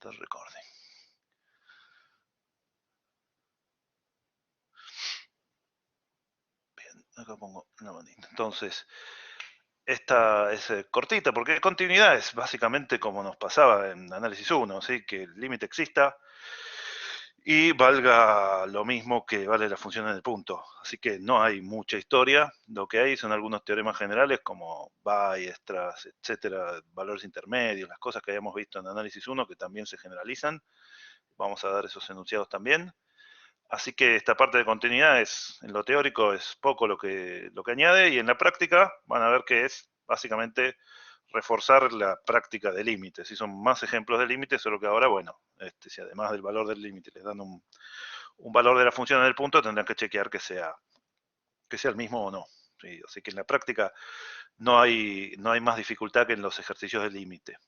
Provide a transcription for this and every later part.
Start recording. Bien, acá pongo una bandita. Entonces, esta es cortita porque continuidad es básicamente como nos pasaba en análisis 1, ¿sí? Que el límite exista y valga lo mismo que vale la función en el punto. Así que no hay mucha historia. Lo que hay son algunos teoremas generales como Weierstrass, etcétera, valores intermedios, las cosas que habíamos visto en análisis 1 que también se generalizan. Vamos a dar esos enunciados también. Así que esta parte de continuidad es, en lo teórico, es poco lo que añade, y en la práctica van a ver que es básicamente reforzar la práctica de límites. Y son más ejemplos de límites, solo que ahora, bueno, si además del valor del límite les dan un valor de la función en el punto, tendrán que chequear que sea el mismo o no. ¿Sí? Así que en la práctica no hay más dificultad que en los ejercicios de límite.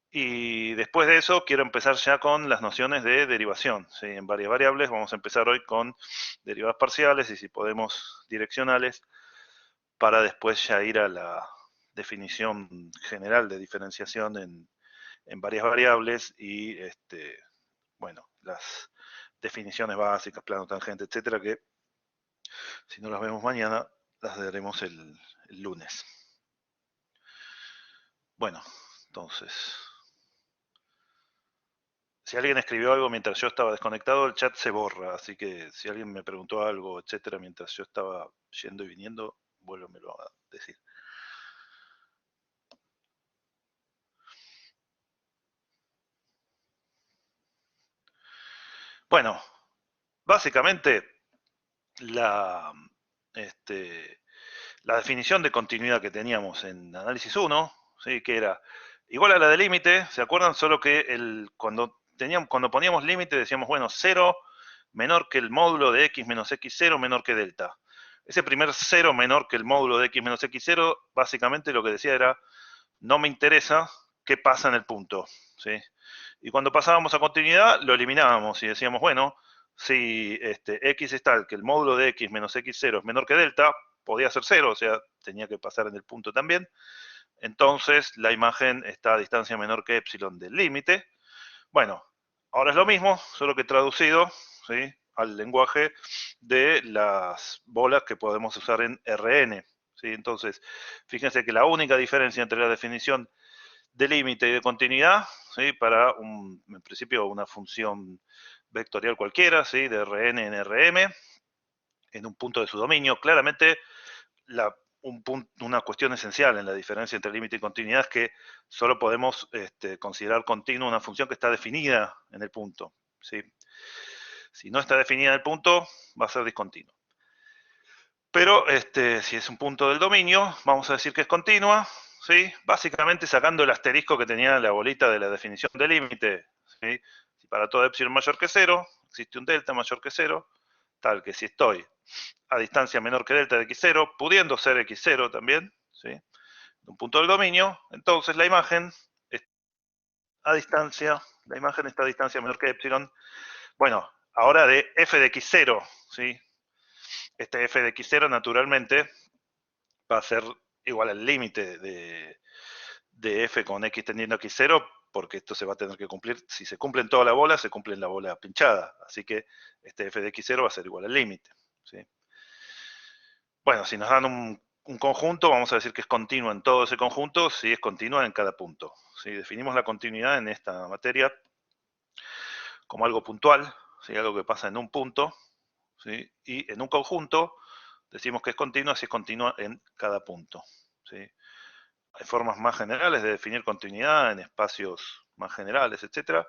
Y después de eso quiero empezar ya con las nociones de derivación, ¿sí? En varias variables. Vamos a empezar hoy con derivadas parciales y, si podemos, direccionales, para después ya ir a la definición general de diferenciación en varias variables y, bueno, las definiciones básicas, plano, tangente, etcétera, que si no las vemos mañana, las daremos el lunes. Bueno, entonces, si alguien escribió algo mientras yo estaba desconectado, el chat se borra, así que si alguien me preguntó algo, etcétera, mientras yo estaba yendo y viniendo, vuélvemelo a decir. Bueno, básicamente la, la definición de continuidad que teníamos en análisis 1, ¿sí? Que era igual a la de límite, ¿se acuerdan? Solo que cuando poníamos límite decíamos, bueno, 0 menor que el módulo de x menos x0 menor que delta. Ese primer 0 menor que el módulo de x menos x0, básicamente lo que decía era, no me interesa qué pasa en el punto, ¿sí? Y cuando pasábamos a continuidad, lo eliminábamos y decíamos, bueno, si x es tal que el módulo de x menos x0 es menor que delta, podía ser 0, o sea, tenía que pasar en el punto también. Entonces, la imagen está a distancia menor que epsilon del límite. Bueno, ahora es lo mismo, solo que traducido, ¿sí?, al lenguaje de las bolas que podemos usar en Rn. ¿Sí? Entonces, fíjense que la única diferencia entre la definición de límite y de continuidad, ¿sí?, para en principio una función vectorial cualquiera, ¿sí?, de Rn en Rm, en un punto de su dominio, claramente una cuestión esencial en la diferencia entre límite y continuidad es que solo podemos considerar continua una función que está definida en el punto, ¿sí? Si no está definida en el punto, va a ser discontinua. Pero si es un punto del dominio, vamos a decir que es continua, ¿sí? Básicamente sacando el asterisco que tenía la bolita de la definición de límite, ¿sí? Si para todo epsilon mayor que 0, existe un delta mayor que 0, tal que si estoy a distancia menor que delta de x0, pudiendo ser x0 también, ¿sí?, de un punto del dominio, entonces la imagen está a distancia menor que epsilon. Bueno, ahora de f de x0, ¿sí? Este f de x0 naturalmente va a ser igual al límite de f con x tendiendo a x0, porque esto se va a tener que cumplir, si se cumple en toda la bola, se cumple en la bola pinchada, así que este f de x0 va a ser igual al límite, ¿sí? Bueno, si nos dan un conjunto, vamos a decir que es continua en todo ese conjunto, si es continua en cada punto. ¿Sí? Definimos la continuidad en esta materia como algo puntual, ¿sí?, algo que pasa en un punto, ¿sí?, y en un conjunto decimos que es continua si es continua en cada punto, ¿sí? Hay formas más generales de definir continuidad en espacios más generales, etcétera,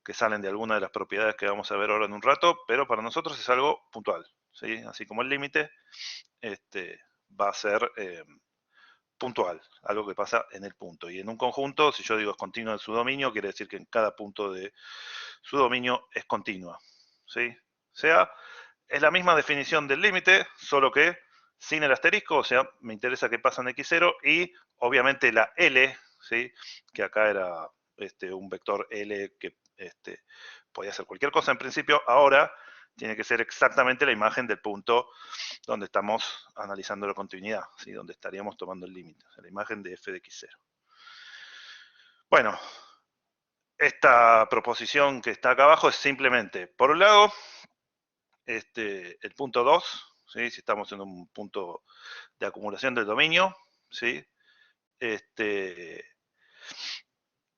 que salen de alguna de las propiedades que vamos a ver ahora en un rato, pero para nosotros es algo puntual, ¿sí? Así como el límite va a ser puntual, algo que pasa en el punto. Y en un conjunto, si yo digo es continuo en su dominio, quiere decir que en cada punto de su dominio es continua, ¿sí? O sea, es la misma definición del límite, solo que sin el asterisco, o sea, me interesa qué pasa en x0, y obviamente la L, ¿sí?, que acá era un vector L que podía ser cualquier cosa en principio, ahora tiene que ser exactamente la imagen del punto donde estamos analizando la continuidad, ¿sí?, donde estaríamos tomando el límite, o sea, la imagen de f de x0. Bueno, esta proposición que está acá abajo es simplemente, por un lado, el punto 2, ¿sí? Si estamos en un punto de acumulación del dominio, ¿sí?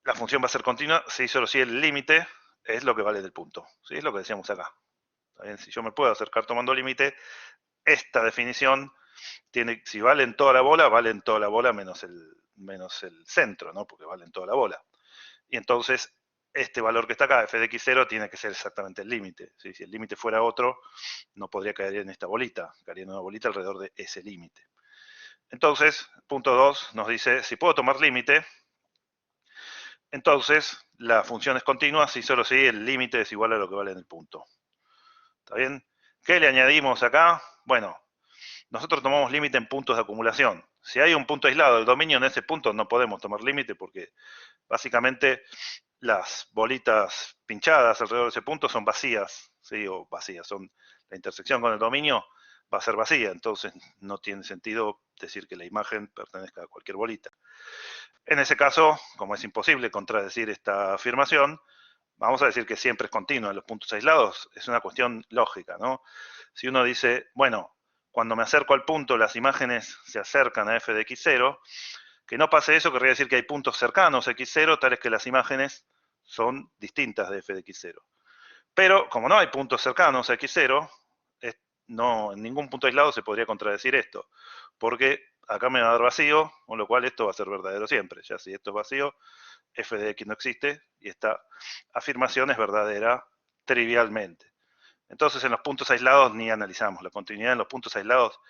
La función va a ser continua si solo si el límite es lo que vale del punto, ¿sí? Es lo que decíamos acá. ¿Está bien? Si yo me puedo acercar tomando límite, esta definición tiene, si vale en toda la bola menos el centro, ¿no? Porque vale en toda la bola. Y entonces, este valor que está acá, f de x0, tiene que ser exactamente el límite. ¿Sí? Si el límite fuera otro, no podría caer en esta bolita, caería en una bolita alrededor de ese límite. Entonces, punto 2 nos dice, si puedo tomar límite, entonces la función es continua si solo si el límite es igual a lo que vale en el punto. ¿Está bien? ¿Qué le añadimos acá? Bueno, nosotros tomamos límite en puntos de acumulación. Si hay un punto aislado del dominio, en ese punto no podemos tomar límite porque básicamente las bolitas pinchadas alrededor de ese punto son vacías, ¿sí? O vacías, son la intersección con el dominio va a ser vacía, entonces no tiene sentido decir que la imagen pertenezca a cualquier bolita. En ese caso, como es imposible contradecir esta afirmación, vamos a decir que siempre es continua en los puntos aislados, es una cuestión lógica, ¿no? Si uno dice, bueno, cuando me acerco al punto las imágenes se acercan a f de x0, que no pase eso querría decir que hay puntos cercanos a x0, tales que las imágenes son distintas de f de x0. Pero como no hay puntos cercanos a x0, no, en ningún punto aislado se podría contradecir esto, porque acá me va a dar vacío, con lo cual esto va a ser verdadero siempre. Ya si esto es vacío, f de x no existe, y esta afirmación es verdadera trivialmente. Entonces en los puntos aislados ni analizamos. La continuidad en los puntos aislados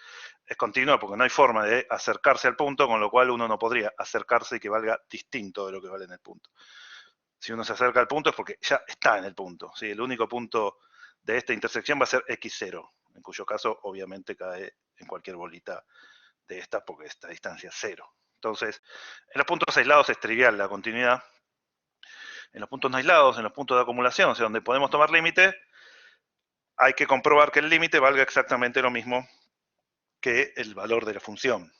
es continua porque no hay forma de acercarse al punto, con lo cual uno no podría acercarse y que valga distinto de lo que vale en el punto. Si uno se acerca al punto es porque ya está en el punto. ¿Sí? El único punto de esta intersección va a ser x0, en cuyo caso obviamente cae en cualquier bolita de esta porque esta distancia es 0. Entonces, en los puntos aislados es trivial la continuidad. En los puntos no aislados, en los puntos de acumulación, o sea, donde podemos tomar límite, hay que comprobar que el límite valga exactamente lo mismo que el valor de la función.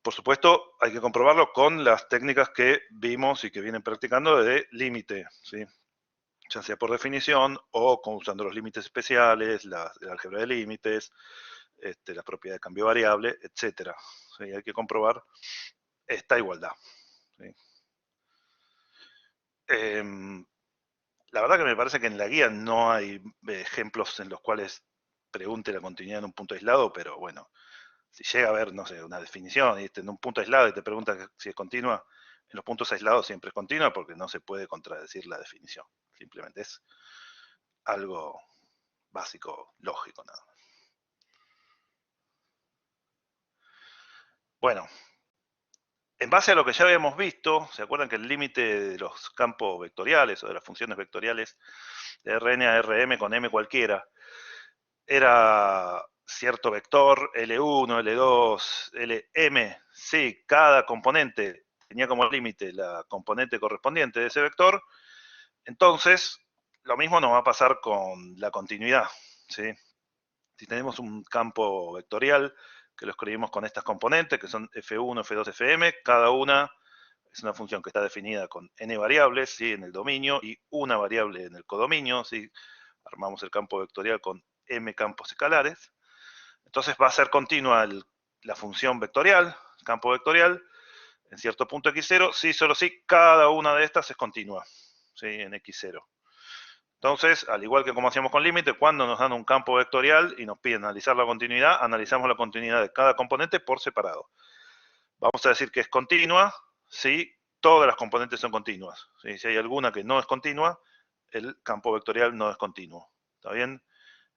Por supuesto, hay que comprobarlo con las técnicas que vimos y que vienen practicando de límite, ¿sí? Ya sea por definición o usando los límites especiales, el álgebra de límites, la propiedad de cambio variable, etc. ¿Sí? Hay que comprobar esta igualdad. ¿Sí? La verdad que me parece que en la guía no hay ejemplos en los cuales pregunte la continuidad en un punto aislado, pero bueno, si llega a haber, no sé, una definición y en un punto aislado y te pregunta si es continua, en los puntos aislados siempre es continua porque no se puede contradecir la definición. Simplemente es algo básico, lógico, nada más. Bueno, en base a lo que ya habíamos visto, ¿se acuerdan que el límite de los campos vectoriales o de las funciones vectoriales de Rn a Rm con m cualquiera era cierto vector, L1, L2, Lm, sí, cada componente tenía como límite la componente correspondiente de ese vector, entonces lo mismo nos va a pasar con la continuidad, ¿sí? Si tenemos un campo vectorial que lo escribimos con estas componentes, que son F1, F2, Fm, cada una es una función que está definida con n variables, ¿sí? En el dominio y una variable en el codominio, ¿sí? Armamos el campo vectorial con m campos escalares. Entonces va a ser continua la función vectorial, el campo vectorial, en cierto punto x0, sí, solo si cada una de estas es continua, ¿sí? En x0. Entonces, al igual que como hacíamos con límite, cuando nos dan un campo vectorial y nos piden analizar la continuidad, analizamos la continuidad de cada componente por separado. Vamos a decir que es continua si todas las componentes son continuas. ¿Sí? Si hay alguna que no es continua, el campo vectorial no es continuo. ¿Está bien?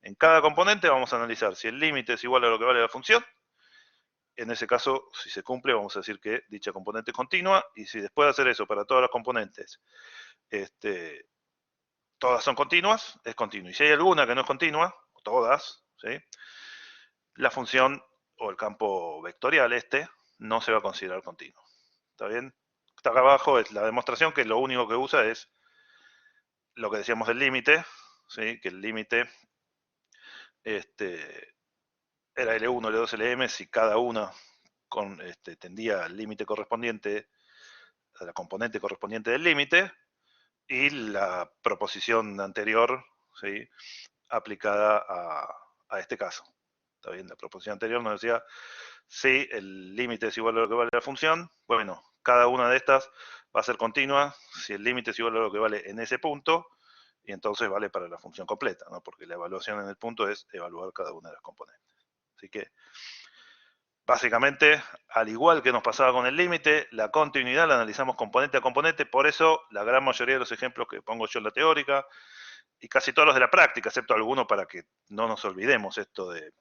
En cada componente vamos a analizar si el límite es igual a lo que vale la función. En ese caso, si se cumple, vamos a decir que dicha componente es continua. Y si después de hacer eso para todas las componentes, todas son continuas, es continuo. Y si hay alguna que no es continua, todas, ¿sí? La función o el campo vectorial no se va a considerar continuo. ¿Está bien? Está acá abajo es la demostración que lo único que usa es lo que decíamos del límite, ¿sí? Que el límite era L1, L2, Lm, si cada una tendía al límite correspondiente la componente correspondiente del límite y la proposición anterior, ¿sí?, aplicada a este caso. ¿Está bien? La proposición anterior nos decía, si el límite es igual a lo que vale la función, bueno, cada una de estas va a ser continua si el límite es igual a lo que vale en ese punto, y entonces vale para la función completa, ¿no? Porque la evaluación en el punto es evaluar cada una de las componentes. Así que, básicamente, al igual que nos pasaba con el límite, la continuidad la analizamos componente a componente, por eso la gran mayoría de los ejemplos que pongo yo en la teórica, y casi todos los de la práctica, excepto algunos para que no nos olvidemos esto de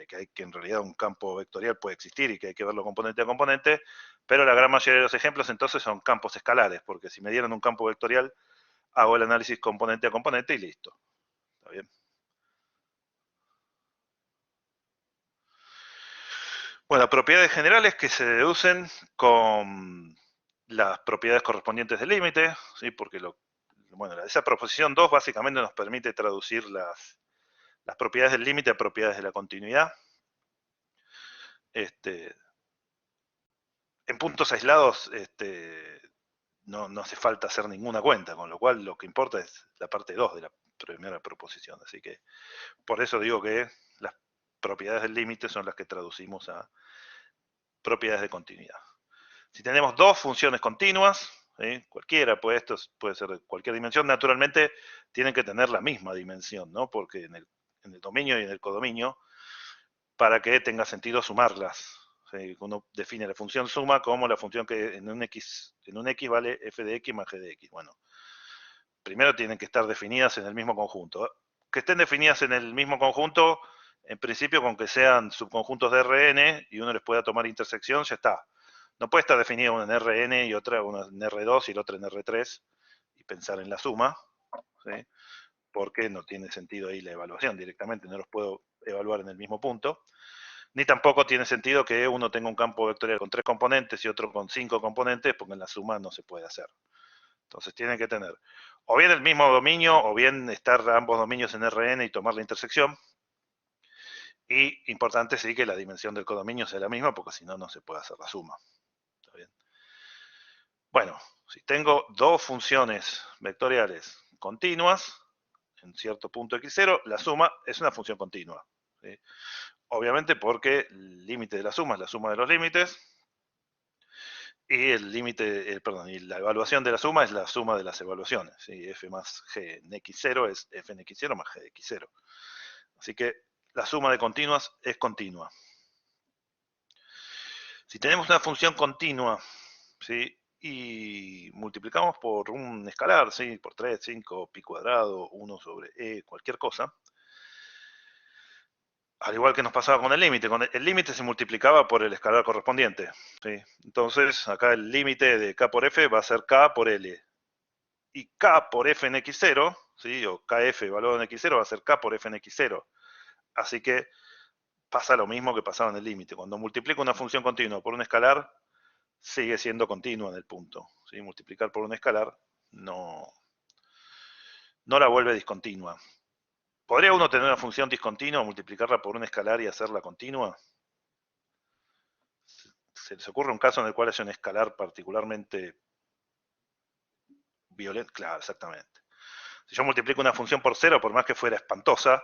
que en realidad un campo vectorial puede existir y que hay que verlo componente a componente, pero la gran mayoría de los ejemplos entonces son campos escalares, porque si me dieron un campo vectorial, hago el análisis componente a componente y listo. ¿Está bien? Bueno, propiedades generales que se deducen con las propiedades correspondientes del límite, ¿sí? Porque bueno, esa proposición 2 básicamente nos permite traducir las propiedades del límite a propiedades de la continuidad. En puntos aislados no hace falta hacer ninguna cuenta, con lo cual lo que importa es la parte 2 de la primera proposición. Así que por eso digo que las propiedades del límite son las que traducimos a propiedades de continuidad. Si tenemos dos funciones continuas, ¿sí?, cualquiera, pues esto puede ser de cualquier dimensión, naturalmente tienen que tener la misma dimensión, ¿no? Porque en el dominio y en el codominio, para que tenga sentido sumarlas. ¿Sí? Uno define la función suma como la función que en un x vale f de x más g de x. Bueno, primero tienen que estar definidas en el mismo conjunto. Que estén definidas en el mismo conjunto, en principio con que sean subconjuntos de Rn y uno les pueda tomar intersección, ya está. No puede estar definido una en Rn y otra una en R2 y la otra en R3 y pensar en la suma, ¿sí?, porque no tiene sentido ahí la evaluación directamente, no los puedo evaluar en el mismo punto. Ni tampoco tiene sentido que uno tenga un campo vectorial con 3 componentes y otro con 5 componentes, porque en la suma no se puede hacer. Entonces tienen que tener o bien el mismo dominio, o bien estar ambos dominios en Rn y tomar la intersección. Y importante sí que la dimensión del codominio sea la misma, porque si no, no se puede hacer la suma. ¿Está bien? Bueno, si tengo dos funciones vectoriales continuas, en cierto punto x0, la suma es una función continua, ¿sí? Obviamente porque el límite de la suma es la suma de los límites, y el límite, perdón, y la evaluación de la suma es la suma de las evaluaciones, ¿sí? F más G en x0 es F en x0 más G de x0. Así que la suma de continuas es continua. Si tenemos una función continua, ¿sí?, y multiplicamos por un escalar, ¿sí?, por 3, 5, pi cuadrado, 1 sobre e, cualquier cosa, al igual que nos pasaba con el límite se multiplicaba por el escalar correspondiente, ¿sí? Entonces, acá el límite de k por f va a ser k por l. Y k por f en x0, ¿sí?, o kf evaluado en x0 va a ser k por f en x0. Así que pasa lo mismo que pasaba en el límite. Cuando multiplico una función continua por un escalar, sigue siendo continua en el punto, ¿sí? Multiplicar por un escalar no la vuelve discontinua. ¿Podría uno tener una función discontinua, multiplicarla por un escalar y hacerla continua? ¿Se les ocurre un caso en el cual haya un escalar particularmente violento? Claro, exactamente. Si yo multiplico una función por 0, por más que fuera espantosa,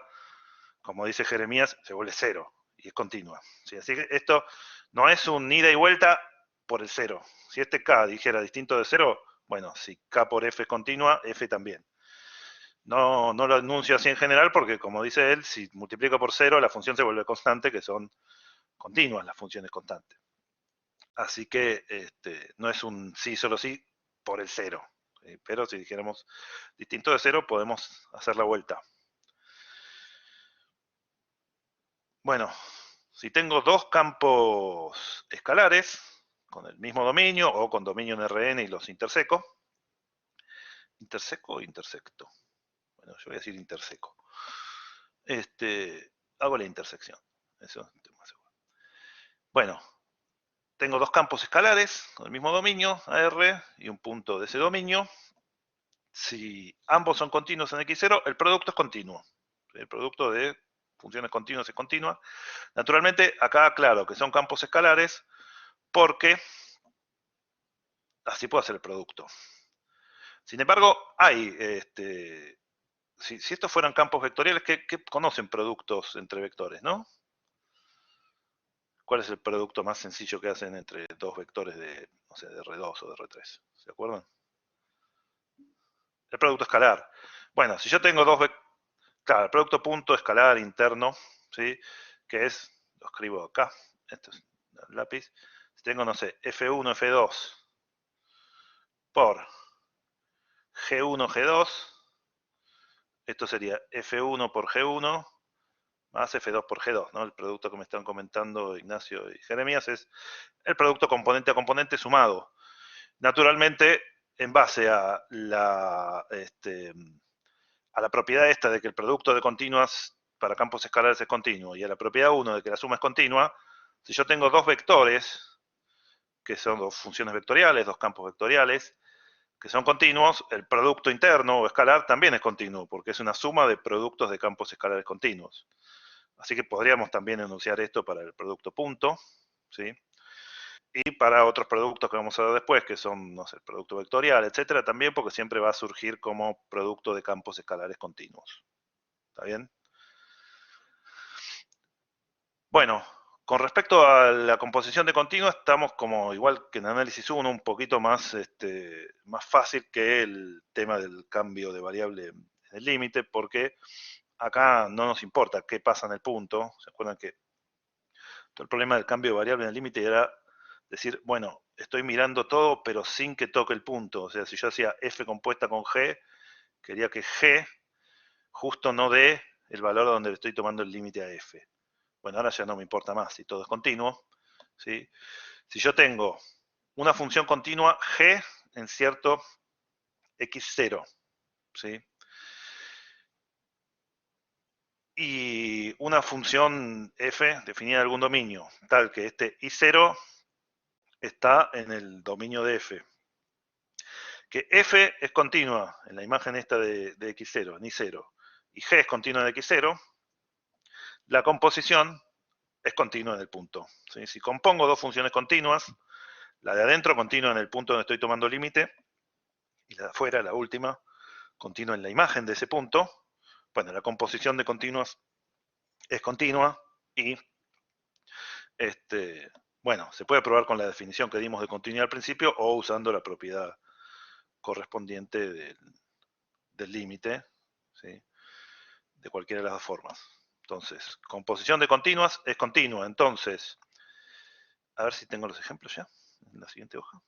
como dice Jeremías, se vuelve 0 y es continua. ¿Sí? Así que esto no es un ida y vuelta por el 0. Si este k dijera distinto de 0, bueno, si k por f es continua, f también. No lo anuncio así en general porque, como dice él, si multiplico por 0, la función se vuelve constante, que son continuas las funciones constantes. Así que no es un sí, solo sí, por el 0. Pero si dijéramos distinto de 0, podemos hacer la vuelta. Bueno, si tengo dos campos escalares con el mismo dominio o con dominio en Rn y los interseco, ¿interseco o intersecto? Bueno, yo voy a decir interseco. Hago la intersección. Eso estoy más seguro. Bueno, tengo dos campos escalares con el mismo dominio, AR, y un punto de ese dominio. Si ambos son continuos en x0, el producto es continuo. El producto de funciones continuas es continua. Naturalmente, acá claro que son campos escalares porque así puedo hacer el producto. Sin embargo, hay, si estos fueran campos vectoriales, ¿qué conocen productos entre vectores, no? ¿Cuál es el producto más sencillo que hacen entre dos vectores de, no sé, de R2 o de R3? ¿Se acuerdan? El producto escalar. Bueno, si yo tengo dos vectores, claro, el producto punto escalar interno, ¿sí? Que es, lo escribo acá, esto es el lápiz. Si tengo, no sé, F1, F2 por G1, G2, esto sería F1 por G1 más F2 por G2, ¿no? El producto que me están comentando Ignacio y Jeremías es el producto componente a componente sumado. Naturalmente, en base a la propiedad esta de que el producto de continuas para campos escalares es continuo y a la propiedad 1 de que la suma es continua, si yo tengo dos vectores, que son dos funciones vectoriales, dos campos vectoriales, que son continuos, el producto interno o escalar también es continuo, porque es una suma de productos de campos escalares continuos. Así que podríamos también enunciar esto para el producto punto, ¿sí? Y para otros productos que vamos a ver después, que son, no sé, el producto vectorial, etcétera, también, porque siempre va a surgir como producto de campos escalares continuos. ¿Está bien? Bueno, con respecto a la composición de continuo, estamos como igual que en análisis 1, un poquito más, más fácil que el tema del cambio de variable en el límite, porque acá no nos importa qué pasa en el punto. ¿Se acuerdan que todo el problema del cambio de variable en el límite era decir, bueno, estoy mirando todo, pero sin que toque el punto? O sea, si yo hacía f compuesta con g, quería que g justo no dé el valor donde le estoy tomando el límite a f. Bueno, ahora ya no me importa más si todo es continuo, ¿sí? Si yo tengo una función continua g en cierto x0, ¿sí? Y una función f definida en algún dominio, tal que este i0 está en el dominio de f. Que f es continua en la imagen esta de x0, en i0, y g es continua de x0, la composición es continua en el punto. ¿Sí? Si compongo dos funciones continuas, la de adentro continua en el punto donde estoy tomando límite, y la de afuera, la última, continua en la imagen de ese punto, bueno, la composición de continuas es continua y, bueno, se puede probar con la definición que dimos de continuidad al principio o usando la propiedad correspondiente del límite, ¿sí? De cualquiera de las dos formas. Entonces, composición de continuas es continua. Entonces, a ver si tengo los ejemplos ya en la siguiente hoja.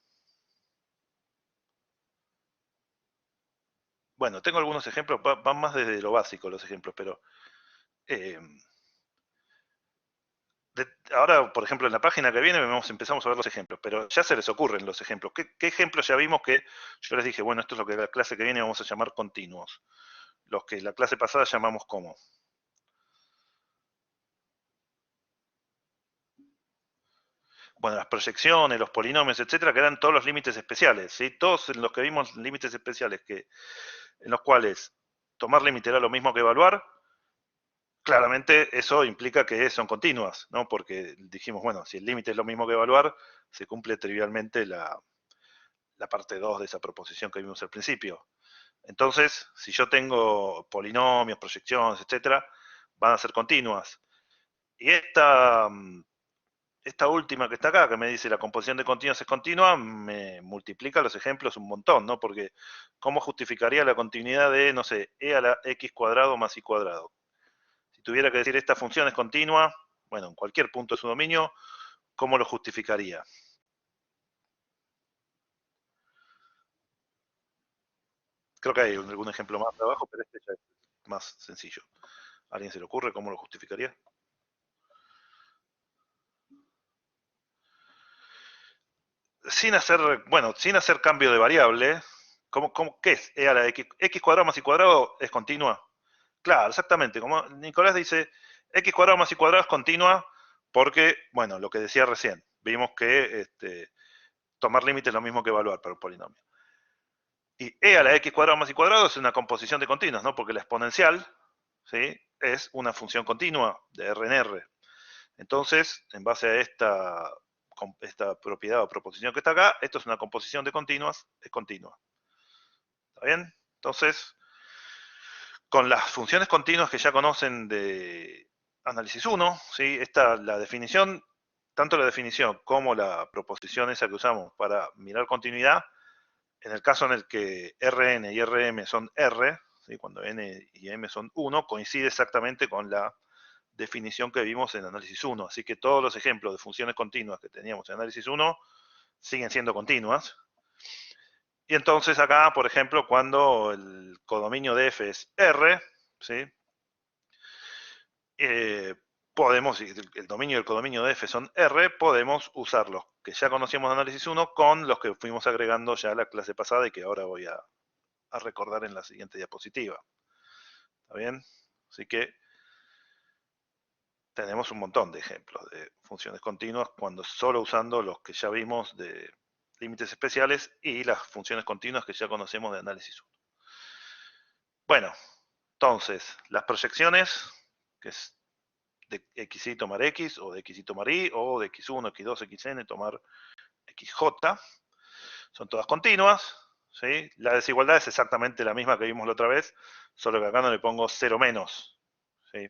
Bueno, tengo algunos ejemplos, van más desde lo básico los ejemplos, pero eh, ahora, por ejemplo, en la página que viene empezamos a ver los ejemplos, pero ya se les ocurren los ejemplos. ¿Qué ejemplos ya vimos que yo les dije, bueno, esto es lo que la clase que viene vamos a llamar continuos? Los que la clase pasada llamamos como. Bueno, las proyecciones, los polinomios, etcétera, que eran todos los límites especiales, ¿sí? Todos los que vimos límites especiales en los cuales tomar límite era lo mismo que evaluar, claramente eso implica que son continuas, ¿no? Porque dijimos, bueno, si el límite es lo mismo que evaluar, se cumple trivialmente la parte 2 de esa proposición que vimos al principio. Entonces, si yo tengo polinomios, proyecciones, etcétera, van a ser continuas. Y esta última que está acá, que me dice la composición de continuos es continua, me multiplica los ejemplos un montón, ¿no? Porque ¿cómo justificaría la continuidad de, no sé, e a la x cuadrado más y cuadrado? Si tuviera que decir esta función es continua, bueno, en cualquier punto de su dominio, ¿cómo lo justificaría? Creo que hay algún ejemplo más abajo, pero este ya es más sencillo. ¿A alguien se le ocurre cómo lo justificaría? Sin hacer cambio de variable, ¿qué es? E a la x cuadrado más y cuadrado es continua. Claro, exactamente. Como Nicolás dice, x cuadrado más y cuadrado es continua porque, bueno, lo que decía recién, vimos que tomar límite es lo mismo que evaluar para un polinomio. Y e a la x cuadrado más y cuadrado es una composición de continuas, ¿no? Porque la exponencial, ¿sí? Es una función continua de R en R. Entonces, en base a esta esta propiedad o proposición que está acá, esto es una composición de continuas, es continua. ¿Está bien? Entonces, con las funciones continuas que ya conocen de análisis 1, ¿sí? La definición, tanto la definición como la proposición esa que usamos para mirar continuidad, en el caso en el que Rn y Rm son R, ¿sí? Cuando n y m son 1, coincide exactamente con la definición que vimos en análisis 1. Así que todos los ejemplos de funciones continuas que teníamos en análisis 1 siguen siendo continuas. Y entonces acá, por ejemplo, cuando el codominio de f es R, ¿sí? Podemos, el dominio y el codominio de f son R, podemos usar los que ya conocíamos de análisis 1 con los que fuimos agregando ya la clase pasada y que ahora voy a recordar en la siguiente diapositiva. ¿Está bien? Así que tenemos un montón de ejemplos de funciones continuas cuando solo usando los que ya vimos de límites especiales y las funciones continuas que ya conocemos de análisis 1. Bueno, entonces, las proyecciones, que es de xy tomar x, o de xy tomar y, o de x1, x2, xn tomar xj, son todas continuas, ¿sí? La desigualdad es exactamente la misma que vimos la otra vez, solo que acá no le pongo 0 menos, ¿sí?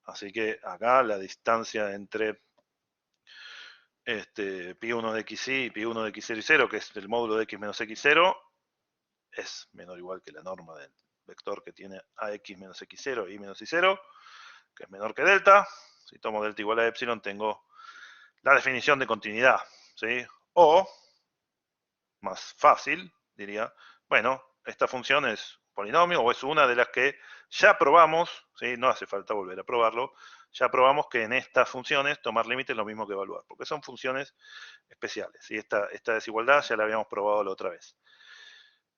Así que acá la distancia entre pi1 de xy y pi1 de x0 y 0, que es el módulo de x menos x0, es menor o igual que la norma del vector que tiene ax menos x0 y menos y0, que es menor que delta. Si tomo delta igual a epsilon, tengo la definición de continuidad, ¿sí? O, más fácil, diría, bueno, esta función es un polinomio o es una de las que ya probamos, ¿sí? No hace falta volver a probarlo, ya probamos que en estas funciones tomar límite es lo mismo que evaluar, porque son funciones especiales, ¿sí? Esta desigualdad ya la habíamos probado la otra vez.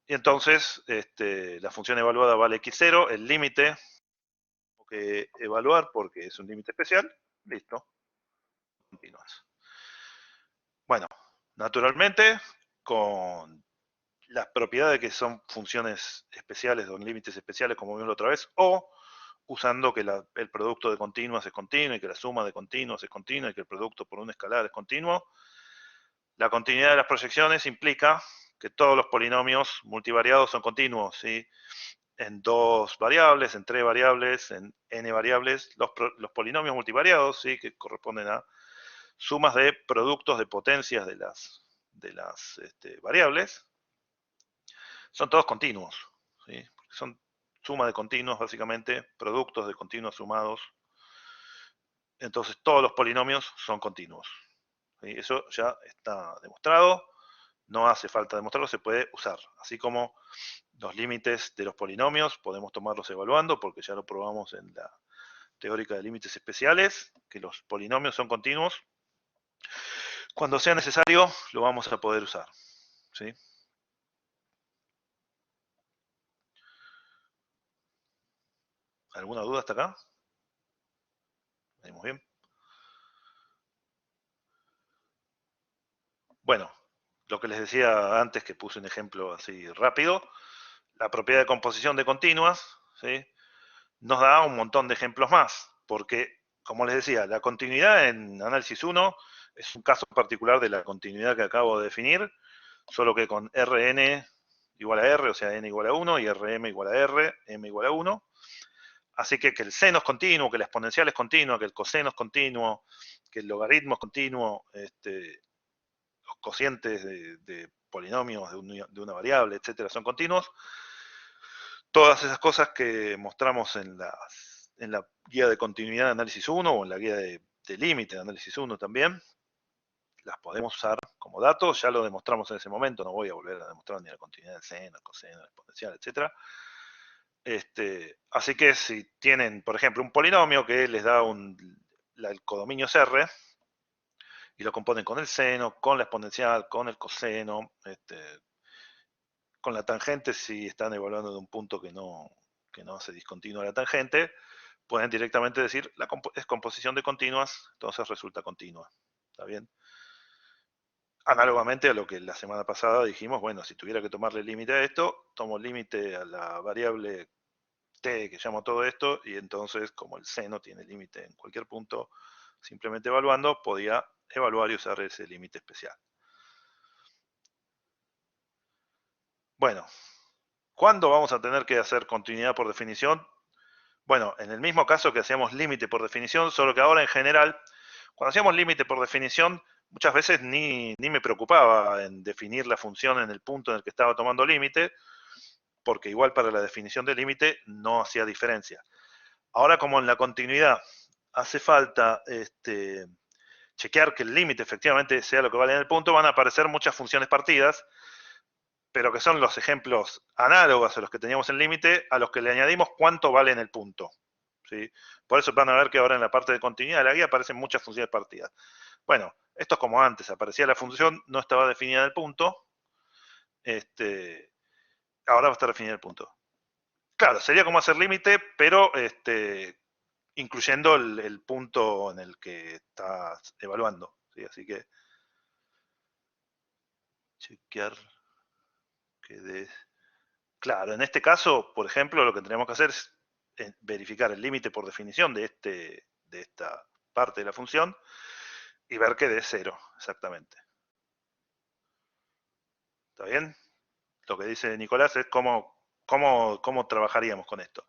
Y entonces, la función evaluada vale x0, el límite que evaluar porque es un límite especial, listo, continúas. Bueno, naturalmente, con las propiedades que son funciones especiales o límites especiales, como vimos la otra vez, o usando que el producto de continuas es continuo y que la suma de continuos es continua y que el producto por un escalar es continuo, la continuidad de las proyecciones implica que todos los polinomios multivariados son continuos, ¿sí? En 2 variables, en 3 variables, en n variables, los polinomios multivariados, ¿sí? Que corresponden a sumas de productos de potencias de las variables, son todos continuos, ¿sí? Porque son suma de continuos, básicamente, productos de continuos sumados. Entonces, todos los polinomios son continuos, ¿sí? Eso ya está demostrado, no hace falta demostrarlo, se puede usar. Así como los límites de los polinomios podemos tomarlos evaluando, porque ya lo probamos en la teórica de límites especiales, que los polinomios son continuos. Cuando sea necesario, lo vamos a poder usar, ¿sí? ¿Alguna duda hasta acá? ¿Venimos bien? Bueno, lo que les decía antes, que puse un ejemplo así rápido, la propiedad de composición de continuas, ¿sí? Nos da un montón de ejemplos más, porque, como les decía, la continuidad en análisis 1 es un caso particular de la continuidad que acabo de definir, solo que con Rn igual a R, o sea, n igual a 1, y Rm igual a R, m igual a 1. Así que el seno es continuo, que la exponencial es continua, que el coseno es continuo, que el logaritmo es continuo, los cocientes de polinomios de una variable, etcétera, son continuos. Todas esas cosas que mostramos en la guía de continuidad de análisis 1 o en la guía de límite de análisis 1 también, las podemos usar como datos, ya lo demostramos en ese momento, no voy a volver a demostrar ni la continuidad del seno, el coseno, el exponencial, etcétera. Así que si tienen, por ejemplo, un polinomio que les da el codominio es R, y lo componen con el seno, con la exponencial, con el coseno, con la tangente, si están evaluando de un punto que no hace discontinua la tangente, pueden directamente decir, es composición de continuas, entonces resulta continua. ¿Está bien? Análogamente a lo que la semana pasada dijimos, bueno, si tuviera que tomarle límite a esto, tomo límite a la variable t que llamo todo esto, y entonces, como el seno tiene límite en cualquier punto, simplemente evaluando, podía evaluar y usar ese límite especial. Bueno, ¿cuándo vamos a tener que hacer continuidad por definición? Bueno, en el mismo caso que hacíamos límite por definición, solo que ahora en general, cuando hacíamos límite por definición, muchas veces ni me preocupaba en definir la función en el punto en el que estaba tomando límite, porque igual para la definición de límite no hacía diferencia. Ahora, como en la continuidad hace falta chequear que el límite efectivamente sea lo que vale en el punto, van a aparecer muchas funciones partidas, pero que son los ejemplos análogos a los que teníamos en límite, a los que le añadimos cuánto vale en el punto. ¿Sí? Por eso van a ver que ahora en la parte de continuidad de la guía aparecen muchas funciones partidas. Bueno, esto es como antes, aparecía la función, no estaba definida en el punto, ahora va a estar definida en el punto. Claro, sería como hacer límite, pero incluyendo el punto en el que estás evaluando. ¿Sí? Así que chequear que des. Claro, en este caso, por ejemplo, lo que tenemos que hacer es verificar el límite por definición de esta parte de la función y ver que dé 0, exactamente. ¿Está bien? Lo que dice Nicolás es cómo trabajaríamos con esto.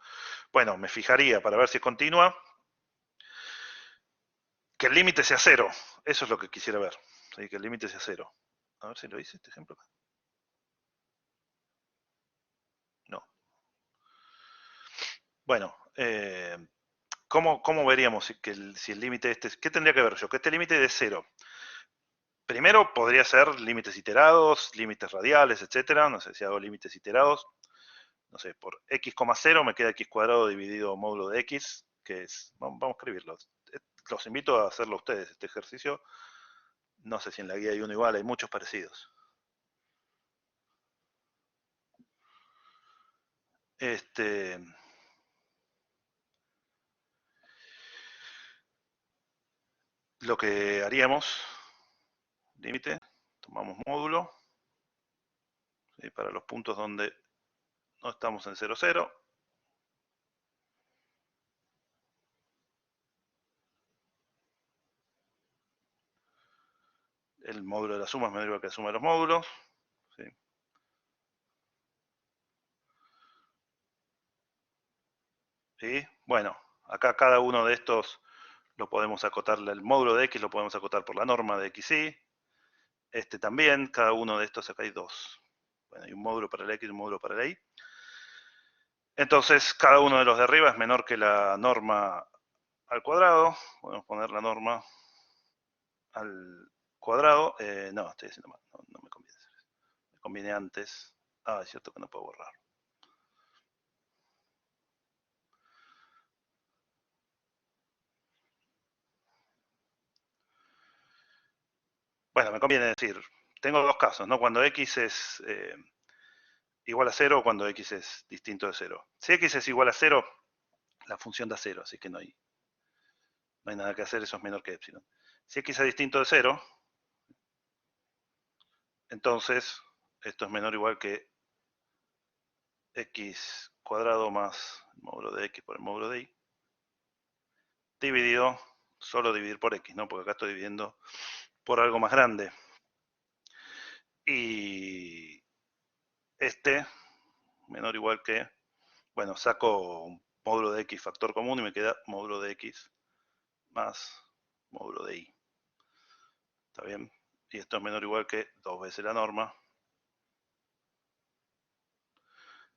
Bueno, me fijaría para ver si es continua, que el límite sea 0. Eso es lo que quisiera ver. ¿Sí? Que el límite sea 0. A ver si lo hice este ejemplo. No. Bueno, ¿cómo veríamos si el límite qué tendría que ver yo? Que este límite de 0. Primero podría ser límites iterados, límites radiales, etcétera. No sé si hago límites iterados. No sé, por x,0 me queda x cuadrado dividido módulo de x, que es, vamos a escribirlo. Los invito a hacerlo ustedes, este ejercicio. No sé si en la guía hay uno igual, hay muchos parecidos. Lo que haríamos, límite, tomamos módulo, ¿sí? Para los puntos donde no estamos en 0, 0. El módulo de la suma es menor que la suma de los módulos. ¿Sí? ¿Sí? Bueno, acá cada uno de estos lo podemos acotar, el módulo de x lo podemos acotar por la norma de xy. Este también, cada uno de estos acá hay dos. Bueno, hay un módulo para el x y un módulo para el y. Entonces, cada uno de los de arriba es menor que la norma al cuadrado. Podemos poner la norma al cuadrado. No, estoy haciendo mal, no me conviene. Me conviene antes. Ah, es cierto que no puedo borrar. Bueno, me conviene decir, tengo dos casos, ¿no? Cuando x es igual a 0 o cuando x es distinto de 0. Si x es igual a 0, la función da 0, así que no hay nada que hacer, eso es menor que epsilon. Si x es distinto de 0, entonces esto es menor o igual que x cuadrado más el módulo de x por el módulo de y, dividido, solo dividir por x, ¿no? Porque acá estoy dividiendo por algo más grande. Y menor o igual que, bueno, saco un módulo de x factor común y me queda módulo de x más módulo de y. ¿Está bien? Y esto es menor o igual que 2 veces la norma,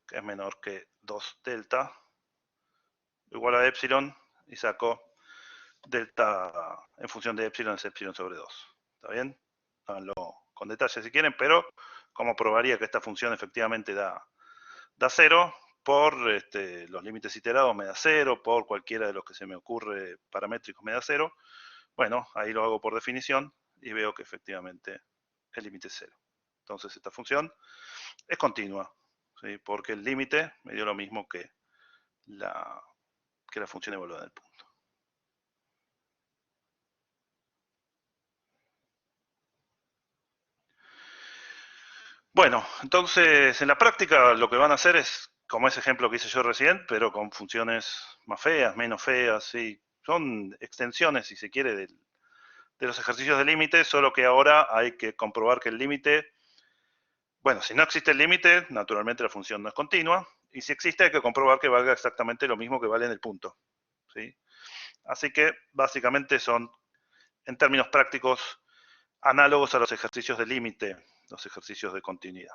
que es menor que 2 delta, igual a epsilon, y saco delta en función de epsilon es epsilon sobre 2. ¿Está bien? Háganlo con detalle si quieren, pero como probaría que esta función efectivamente da 0, por los límites iterados me da 0, por cualquiera de los que se me ocurre paramétricos me da 0, bueno, ahí lo hago por definición y veo que efectivamente el límite es 0. Entonces esta función es continua, ¿sí? Porque el límite me dio lo mismo que la función evaluada del punto. Bueno, entonces en la práctica lo que van a hacer es como ese ejemplo que hice yo recién, pero con funciones más feas, menos feas, ¿sí? son extensiones, si se quiere, de los ejercicios de límite, solo que ahora hay que comprobar que el límite, bueno, si no existe el límite, naturalmente la función no es continua, y si existe hay que comprobar que valga exactamente lo mismo que vale en el punto, ¿sí? Así que básicamente son, en términos prácticos, análogos a los ejercicios de límite, los ejercicios de continuidad.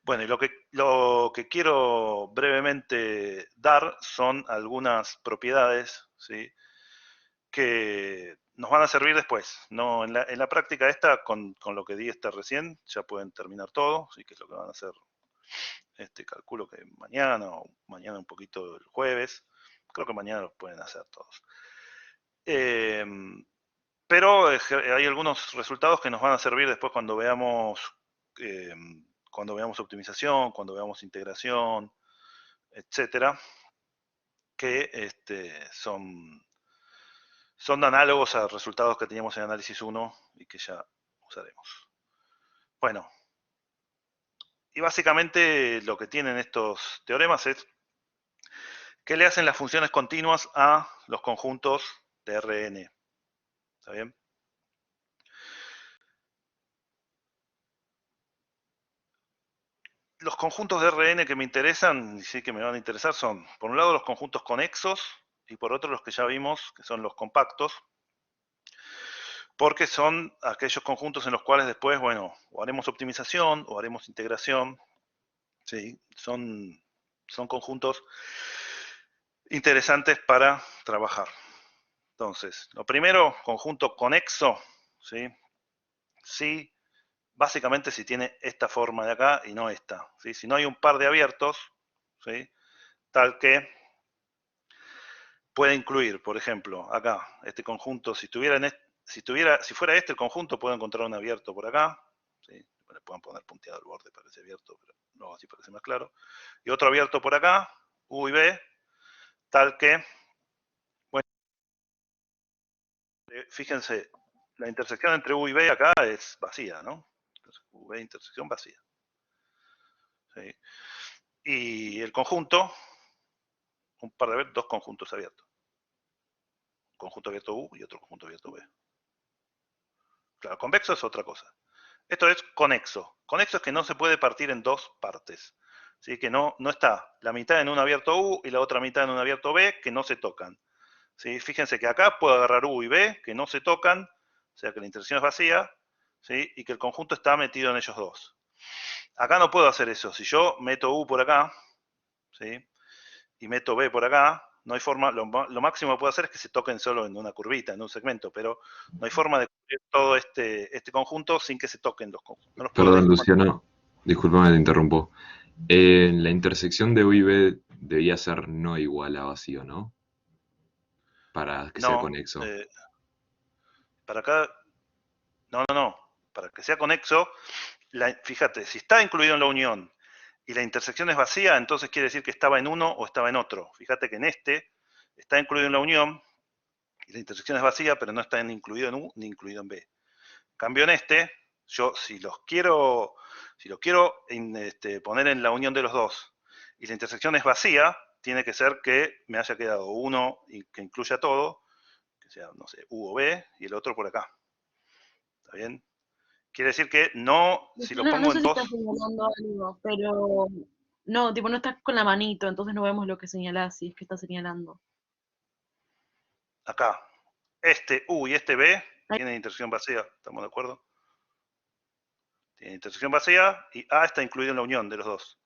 Bueno, y lo que quiero brevemente dar son algunas propiedades, ¿sí?, que nos van a servir después. No, en la práctica esta, con lo que di recién, ya pueden terminar todo, ¿sí?, que es lo que van a hacer, calculo que mañana, o mañana un poquito el jueves. Creo que mañana lo pueden hacer todos. Pero hay algunos resultados que nos van a servir después cuando veamos optimización, cuando veamos integración, etcétera, que son análogos a resultados que teníamos en análisis 1 y que ya usaremos. Bueno, y básicamente lo que tienen estos teoremas es que le hacen las funciones continuas a los conjuntos de Rn. ¿Está bien? Los conjuntos de Rn que me interesan, y sí que me van a interesar, son, por un lado, los conjuntos conexos, y por otro, los que ya vimos, que son los compactos, porque son aquellos conjuntos en los cuales después, bueno, o haremos optimización, o haremos integración, ¿sí? Son conjuntos interesantes para trabajar. Entonces, lo primero, conjunto conexo, ¿sí? Sí, básicamente si tiene esta forma de acá y no esta, ¿sí? Si no hay un par de abiertos, ¿sí?, tal que puede incluir, por ejemplo, acá, este conjunto, si fuera este el conjunto, puedo encontrar un abierto por acá, ¿sí? Le pueden poner punteado al borde para ese abierto, pero no, así parece más claro. Y otro abierto por acá, U y B, tal que, bueno, fíjense, la intersección entre U y B acá es vacía, ¿no? Entonces, UB intersección vacía. ¿Sí? Y el conjunto, un par de dos conjuntos abiertos. Un conjunto abierto U y otro conjunto abierto B. Claro, convexo es otra cosa. Esto es conexo. Conexo es que no se puede partir en dos partes. ¿Sí? Que no está la mitad en un abierto U y la otra mitad en un abierto B, que no se tocan. ¿Sí? Fíjense que acá puedo agarrar U y B, que no se tocan, o sea que la intersección es vacía, ¿sí?, y que el conjunto está metido en ellos dos. Acá no puedo hacer eso. Si yo meto U por acá, ¿sí?, y meto B por acá, no hay forma, lo máximo que puedo hacer es que se toquen solo en una curvita, en un segmento, pero no hay forma de cubrir todo este conjunto sin que se toquen los conjuntos. No los puedo Perdón, Luciano, discúlpame, te interrumpo. La intersección de U y B debía ser no igual a vacío, ¿no? Para que sea No, conexo. para acá, no. Para que sea conexo, fíjate, si está incluido en la unión y la intersección es vacía, entonces quiere decir que estaba en uno o estaba en otro. Fíjate que en este está incluido en la unión y la intersección es vacía, pero no está incluido en U ni incluido en B. En cambio en este, yo si los quiero poner en la unión de los dos y la intersección es vacía, tiene que ser que me haya quedado uno y que incluya todo, que sea, no sé, U o B, y el otro por acá. ¿Está bien? Quiere decir que no, si lo No pongo en sé si dos, estás señalando algo, pero no, tipo, no estás con la manito, entonces no vemos lo que señalás si es que estás señalando. acá, este U y este B Ahí. tienen intersección vacía, ¿estamos de acuerdo? Tienen intersección vacía y A está incluido en la unión de los dos.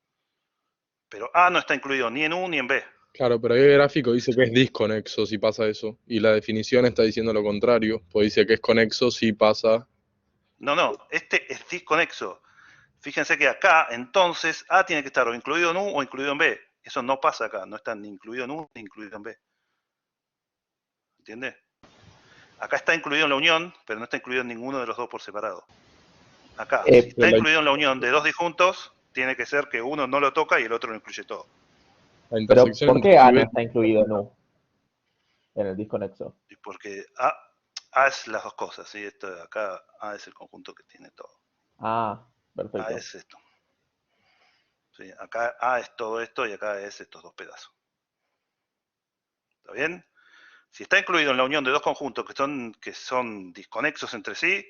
Pero A no está incluido ni en U ni en B. Claro, pero ahí el gráfico dice que es disconexo si pasa eso. Y la definición está diciendo lo contrario. Pues dice que es conexo si pasa. No, este es disconexo. Fíjense que acá, entonces, A tiene que estar o incluido en U o incluido en B. Eso no pasa acá, no está ni incluido en U ni incluido en B. ¿Entiende? Acá está incluido en la unión, pero no está incluido en ninguno de los dos por separado. Acá, si está Pero la, incluido en la unión de dos disjuntos, tiene que ser que uno no lo toca y el otro lo incluye todo. la Pero, intersección ¿por entre qué U y A no B. está incluido en U, en el disconexo? Y porque A es las dos cosas, ¿sí? Esto de acá, A es el conjunto que tiene todo. Ah, A perfecto. es esto. ¿Sí? Acá A es todo esto y acá es estos dos pedazos. ¿Está bien? Si está incluido en la unión de dos conjuntos que son disconexos entre sí,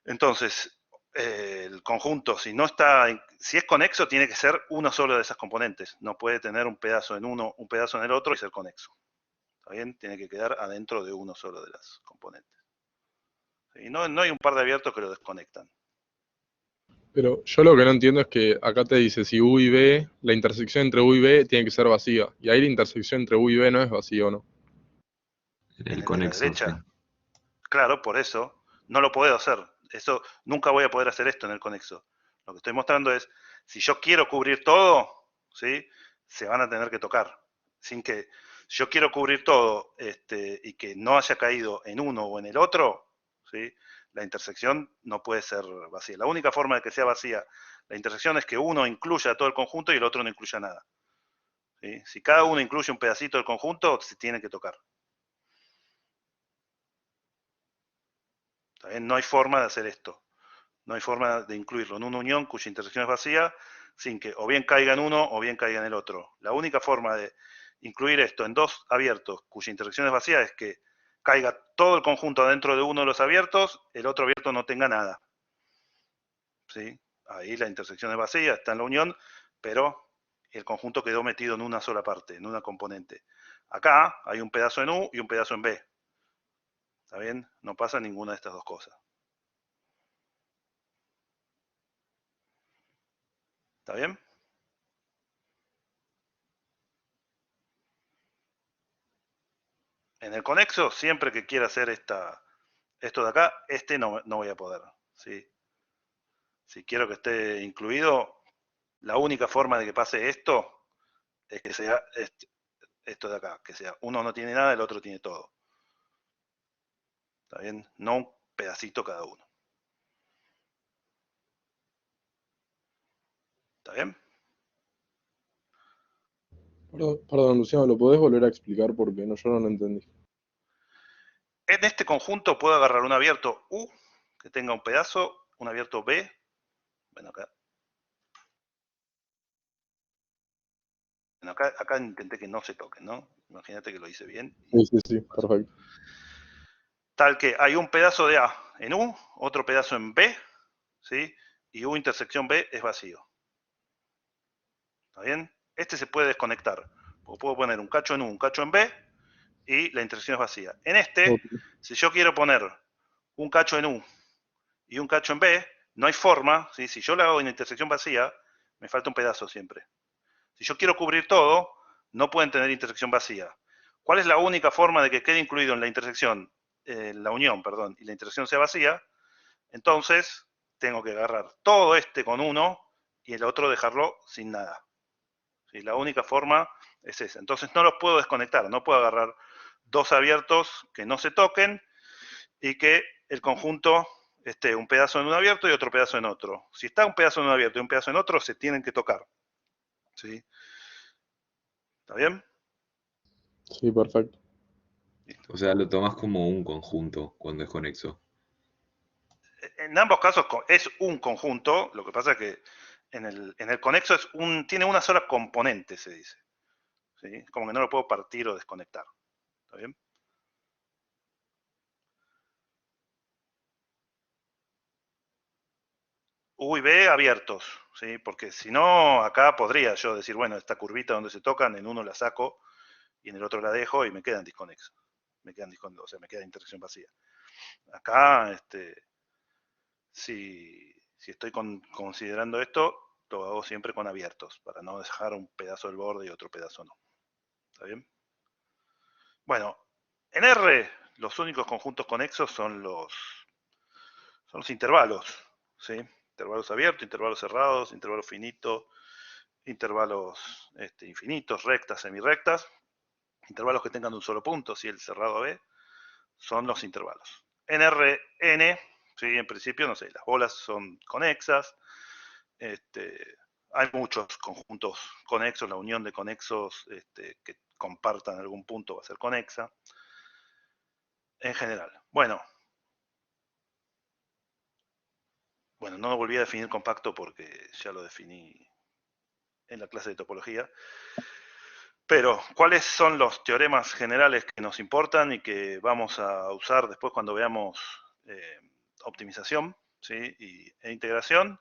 entonces el conjunto, si es conexo, tiene que ser uno solo de esas componentes. No puede tener un pedazo en uno, un pedazo en el otro y ser conexo. ¿Está bien? Tiene que quedar adentro de uno solo de las componentes. Y no hay un par de abiertos que lo desconectan. Pero yo lo que no entiendo es que acá te dice si U y B, la intersección entre U y B tiene que ser vacía. Y ahí la intersección entre U y B no es vacía, ¿o no? En En el el de la conexo, derecha. sí. Claro, por eso no lo puedo hacer. Eso nunca voy a poder hacer esto en el conexo. Lo que estoy mostrando es, si yo quiero cubrir todo, ¿sí? Se van a tener que tocar. Sin que si yo quiero cubrir todo y que no haya caído en uno o en el otro, ¿sí? La intersección no puede ser vacía. La única forma de que sea vacía la intersección es que uno incluya todo el conjunto y el otro no incluya nada. ¿Sí? Si cada uno incluye un pedacito del conjunto, se tiene que tocar. ¿Está bien? No hay forma de hacer esto. No hay forma de incluirlo en una unión cuya intersección es vacía sin que o bien caiga en uno o bien caiga en el otro. La única forma de incluir esto en dos abiertos cuya intersección es vacía es que caiga todo el conjunto dentro de uno de los abiertos, el otro abierto no tenga nada. ¿Sí? Ahí la intersección es vacía, está en la unión, pero el conjunto quedó metido en una sola parte, en una componente. Acá hay un pedazo en U y un pedazo en B. ¿Está bien? No pasa ninguna de estas dos cosas. ¿Está bien? En el conexo, siempre que quiera hacer esto de acá, no voy a poder. ¿Sí? Si quiero que esté incluido, la única forma de que pase esto es que sea esto de acá, que sea uno no tiene nada, el otro tiene todo. ¿Está bien? No un pedacito cada uno. ¿Está bien? Perdón, Luciano, ¿lo podés volver a explicar? Porque no, yo no lo entendí. En este conjunto puedo agarrar un abierto U que tenga un pedazo, un abierto B. Bueno, acá intenté que no se toquen, ¿no? Imagínate que lo hice bien. Sí, sí, sí, perfecto. Tal que hay un pedazo de A en U, otro pedazo en B, ¿sí? Y U intersección B es vacío. ¿Está bien? Este se puede desconectar. Porque puedo poner un cacho en U, un cacho en B, y la intersección es vacía. En este, Ok. si yo quiero poner un cacho en U y un cacho en B, no hay forma, ¿sí? Si yo lo hago en intersección vacía, me falta un pedazo siempre. Si yo quiero cubrir todo, no pueden tener intersección vacía. ¿Cuál es la única forma de que quede incluido en la intersección, la unión, perdón, y la intersección sea vacía? Entonces, tengo que agarrar todo este con uno y el otro dejarlo sin nada. ¿Sí? La única forma es esa. Entonces no los puedo desconectar, no puedo agarrar dos abiertos que no se toquen y que el conjunto esté un pedazo en un abierto y otro pedazo en otro. Si está un pedazo en un abierto y un pedazo en otro, se tienen que tocar. ¿Sí? ¿Está bien? Sí, perfecto. O sea, lo tomás como un conjunto cuando es conexo. En ambos casos es un conjunto, lo que pasa es que en el conexo tiene una sola componente, se dice. ¿Sí? Como que no lo puedo partir o desconectar. ¿Está bien? U y B abiertos, ¿sí? Porque si no, acá podría yo decir, bueno, esta curvita donde se tocan, en uno la saco y en el otro la dejo y me quedan disconexos. O sea, me queda intersección vacía. Acá, si estoy considerando esto, lo hago siempre con abiertos, para no dejar un pedazo del borde y otro pedazo no. ¿Está bien? Bueno, en R, los únicos conjuntos conexos son los intervalos, ¿sí? Intervalos abiertos, intervalos cerrados, intervalos finitos, intervalos infinitos, rectas, semirectas, intervalos que tengan un solo punto, si el cerrado B, son los intervalos. En Rn, ¿sí? En principio, no sé, las bolas son conexas, hay muchos conjuntos conexos, la unión de conexos que compartan algún punto va a ser conexa, en general. Bueno, no volví a definir compacto porque ya lo definí en la clase de topología. Pero, ¿cuáles son los teoremas generales que nos importan y que vamos a usar después cuando veamos optimización, ¿sí? e integración?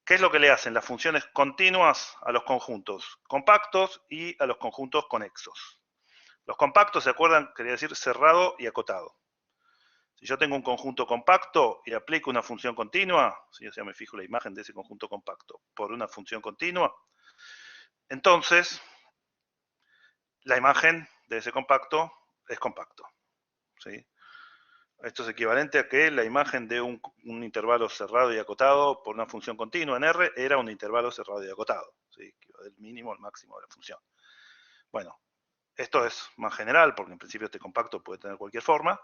¿Qué es lo que le hacen las funciones continuas a los conjuntos compactos y a los conjuntos conexos? Los compactos, ¿se acuerdan? Quería decir cerrado y acotado. Si yo tengo un conjunto compacto y aplico una función continua, ¿sí? O sea, me fijo la imagen de ese conjunto compacto por una función continua, entonces la imagen de ese compacto es compacto, ¿sí? Esto es equivalente a que la imagen de un intervalo cerrado y acotado por una función continua en R era un intervalo cerrado y acotado, ¿sí? Que iba del mínimo al máximo de la función. Bueno, esto es más general, porque en principio este compacto puede tener cualquier forma.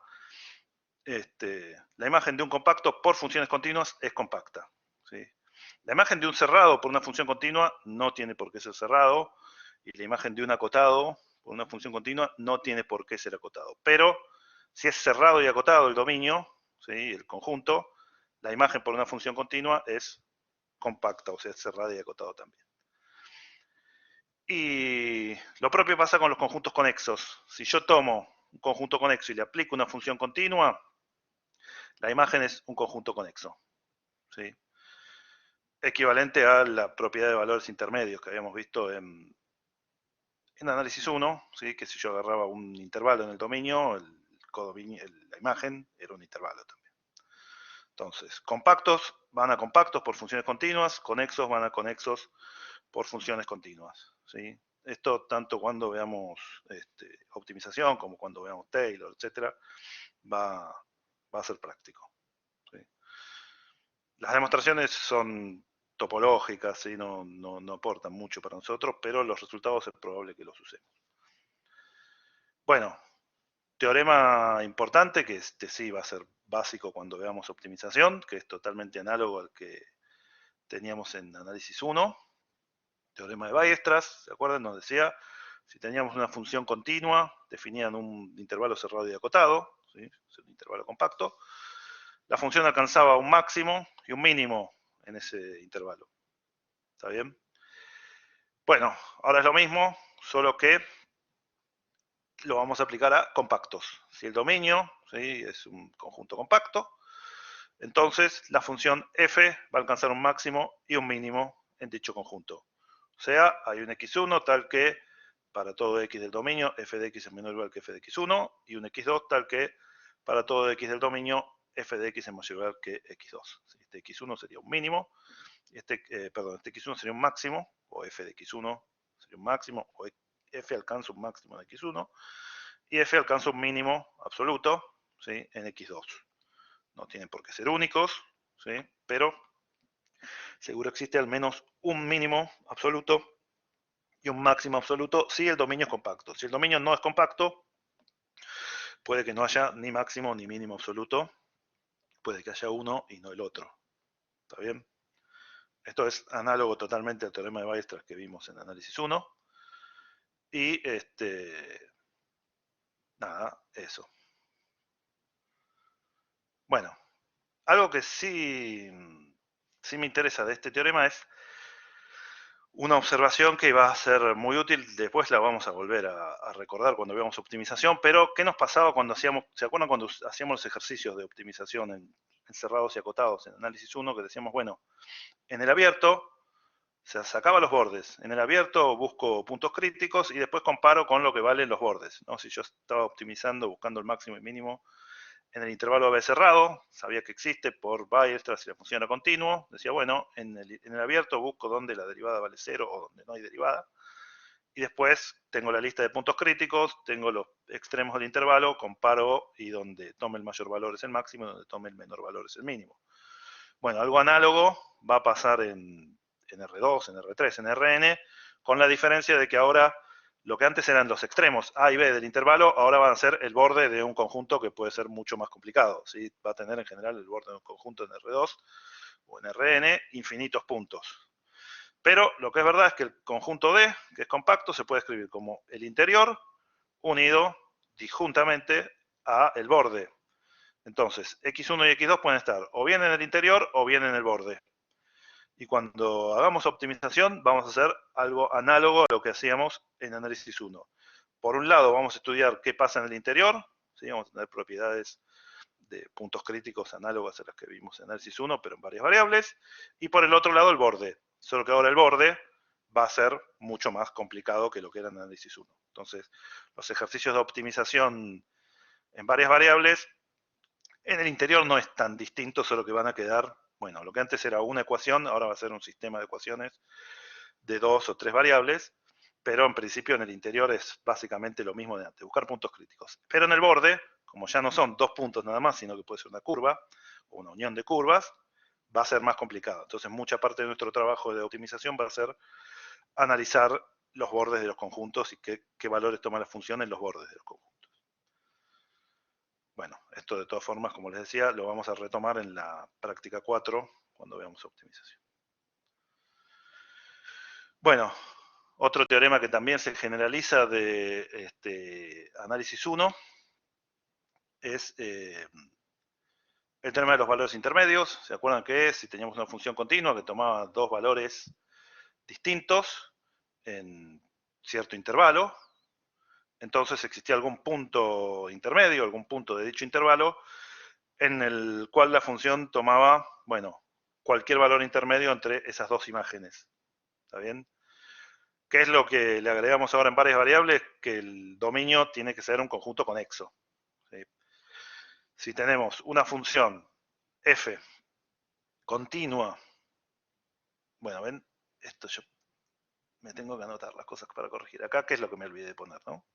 La imagen de un compacto por funciones continuas es compacta, ¿sí? La imagen de un cerrado por una función continua no tiene por qué ser cerrado, y la imagen de un acotado por una función continua no tiene por qué ser acotado. Pero si es cerrado y acotado el dominio, ¿sí? El conjunto, la imagen por una función continua es compacta, o sea, es cerrada y acotado también. Y lo propio pasa con los conjuntos conexos. Si yo tomo un conjunto conexo y le aplico una función continua, la imagen es un conjunto conexo, ¿sí? Equivalente a la propiedad de valores intermedios que habíamos visto en análisis 1, ¿sí? Que si yo agarraba un intervalo en el dominio, la imagen era un intervalo también. Entonces, compactos van a compactos por funciones continuas, conexos van a conexos por funciones continuas, ¿sí? Esto tanto cuando veamos optimización como cuando veamos Taylor, etcétera, va a ser práctico, ¿sí? Las demostraciones son topológicas, ¿sí? No aportan mucho para nosotros, pero los resultados es probable que los usemos. Bueno, teorema importante, que sí va a ser básico cuando veamos optimización, que es totalmente análogo al que teníamos en análisis 1. Teorema de Weierstrass, ¿se acuerdan? Nos decía, si teníamos una función continua, definían un intervalo cerrado y acotado, ¿sí? Es un intervalo compacto, la función alcanzaba un máximo y un mínimo en ese intervalo. ¿Está bien? Bueno, ahora es lo mismo, solo que lo vamos a aplicar a compactos. Si el dominio, ¿sí? Es un conjunto compacto, entonces la función f va a alcanzar un máximo y un mínimo en dicho conjunto. O sea, hay un x1 tal que para todo x del dominio f de x es menor o igual que f de x1, y un x2 tal que para todo x del dominio f de x es mayor o igual que x2. Este x1 sería un mínimo, y este x1 sería un máximo, o f de x1 sería un máximo, o f alcanza un máximo en x1, y f alcanza un mínimo absoluto, ¿sí? En x2. No tienen por qué ser únicos, ¿sí? Pero seguro existe al menos un mínimo absoluto y un máximo absoluto si el dominio es compacto. Si el dominio no es compacto, puede que no haya ni máximo ni mínimo absoluto, puede que haya uno y no el otro. ¿Está bien? Esto es análogo totalmente al teorema de Weierstrass que vimos en análisis 1. Y nada, eso. Bueno, algo que sí me interesa de este teorema es una observación que va a ser muy útil, después la vamos a volver a recordar cuando veamos optimización, pero ¿qué nos pasaba cuando hacíamos, ¿se acuerdan cuando hacíamos los ejercicios de optimización en cerrados y acotados en análisis 1, que decíamos, bueno, en el abierto se sacaba los bordes, en el abierto busco puntos críticos y después comparo con lo que valen los bordes, ¿no? Si yo estaba optimizando, buscando el máximo y mínimo en el intervalo AB cerrado, sabía que existe por Weierstrass si la función era continuo, decía, bueno, en el abierto busco donde la derivada vale 0 o donde no hay derivada, y después tengo la lista de puntos críticos, tengo los extremos del intervalo, comparo y donde tome el mayor valor es el máximo y donde tome el menor valor es el mínimo. Bueno, algo análogo va a pasar en R2, en R3, en Rn, con la diferencia de que ahora lo que antes eran los extremos A y B del intervalo, ahora van a ser el borde de un conjunto que puede ser mucho más complicado, ¿sí? Va a tener en general el borde de un conjunto en R2 o en Rn infinitos puntos. Pero lo que es verdad es que el conjunto D, que es compacto, se puede escribir como el interior unido disjuntamente a el borde. Entonces, x1 y x2 pueden estar o bien en el interior o bien en el borde. Y cuando hagamos optimización, vamos a hacer algo análogo a lo que hacíamos en análisis 1. Por un lado, vamos a estudiar qué pasa en el interior, ¿sí? Vamos a tener propiedades de puntos críticos análogas a las que vimos en análisis 1, pero en varias variables. Y por el otro lado, el borde. Solo que ahora el borde va a ser mucho más complicado que lo que era en análisis 1. Entonces, los ejercicios de optimización en varias variables, en el interior no es tan distinto, solo que van a quedar, bueno, lo que antes era una ecuación, ahora va a ser un sistema de ecuaciones de 2 o 3 variables, pero en principio en el interior es básicamente lo mismo de antes, buscar puntos críticos. Pero en el borde, como ya no son 2 puntos nada más, sino que puede ser una curva o una unión de curvas, va a ser más complicado. Entonces mucha parte de nuestro trabajo de optimización va a ser analizar los bordes de los conjuntos y qué valores toma la función en los bordes de los conjuntos. Bueno, esto de todas formas, como les decía, lo vamos a retomar en la práctica 4 cuando veamos optimización. Bueno, otro teorema que también se generaliza de análisis 1 es el teorema de los valores intermedios. ¿Se acuerdan que si teníamos una función continua que tomaba dos valores distintos en cierto intervalo, entonces existía algún punto intermedio, algún punto de dicho intervalo, en el cual la función tomaba, bueno, cualquier valor intermedio entre esas dos imágenes. ¿Está bien? ¿Qué es lo que le agregamos ahora en varias variables? Que el dominio tiene que ser un conjunto conexo. ¿Sí? Si tenemos una función f continua, bueno, ven, esto yo me tengo que anotar las cosas para corregir. Acá, ¿qué es lo que me olvidé de poner, no?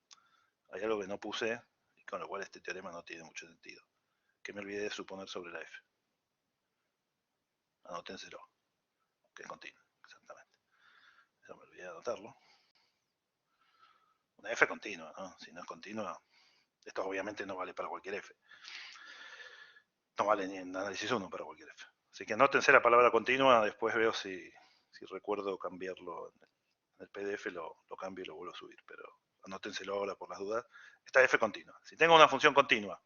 Hay algo que no puse, y con lo cual este teorema no tiene mucho sentido. Que me olvidé de suponer sobre la f. Anótenselo, que es continua, exactamente. Eso me olvidé de anotarlo. Una f continua, ¿no? Si no es continua, esto obviamente no vale para cualquier f. No vale ni en análisis 1 para cualquier f. Así que anótense la palabra continua, después veo si recuerdo cambiarlo en el PDF, lo cambio y lo vuelvo a subir, pero anótenselo ahora por las dudas. Esta f continua. Si tengo una función continua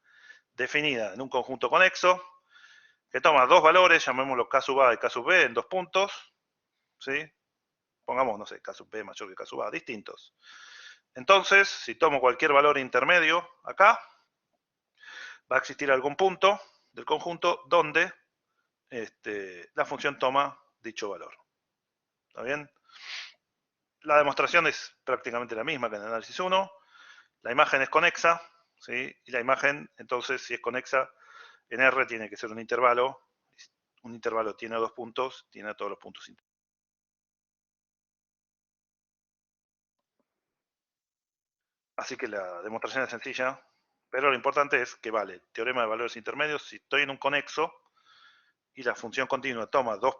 definida en un conjunto conexo, que toma dos valores, llamémoslo k sub a y k sub b en dos puntos, ¿sí? Pongamos, no sé, k sub b mayor que k sub a, distintos. Entonces, si tomo cualquier valor intermedio acá, va a existir algún punto del conjunto donde la función toma dicho valor. ¿Está bien? La demostración es prácticamente la misma que en el análisis 1. La imagen es conexa, ¿sí? Y la imagen, entonces, si es conexa, en R tiene que ser un intervalo. Un intervalo tiene dos puntos, tiene todos los puntos internos. Así que la demostración es sencilla, pero lo importante es que vale teorema de valores intermedios. Si estoy en un conexo y la función continua toma dos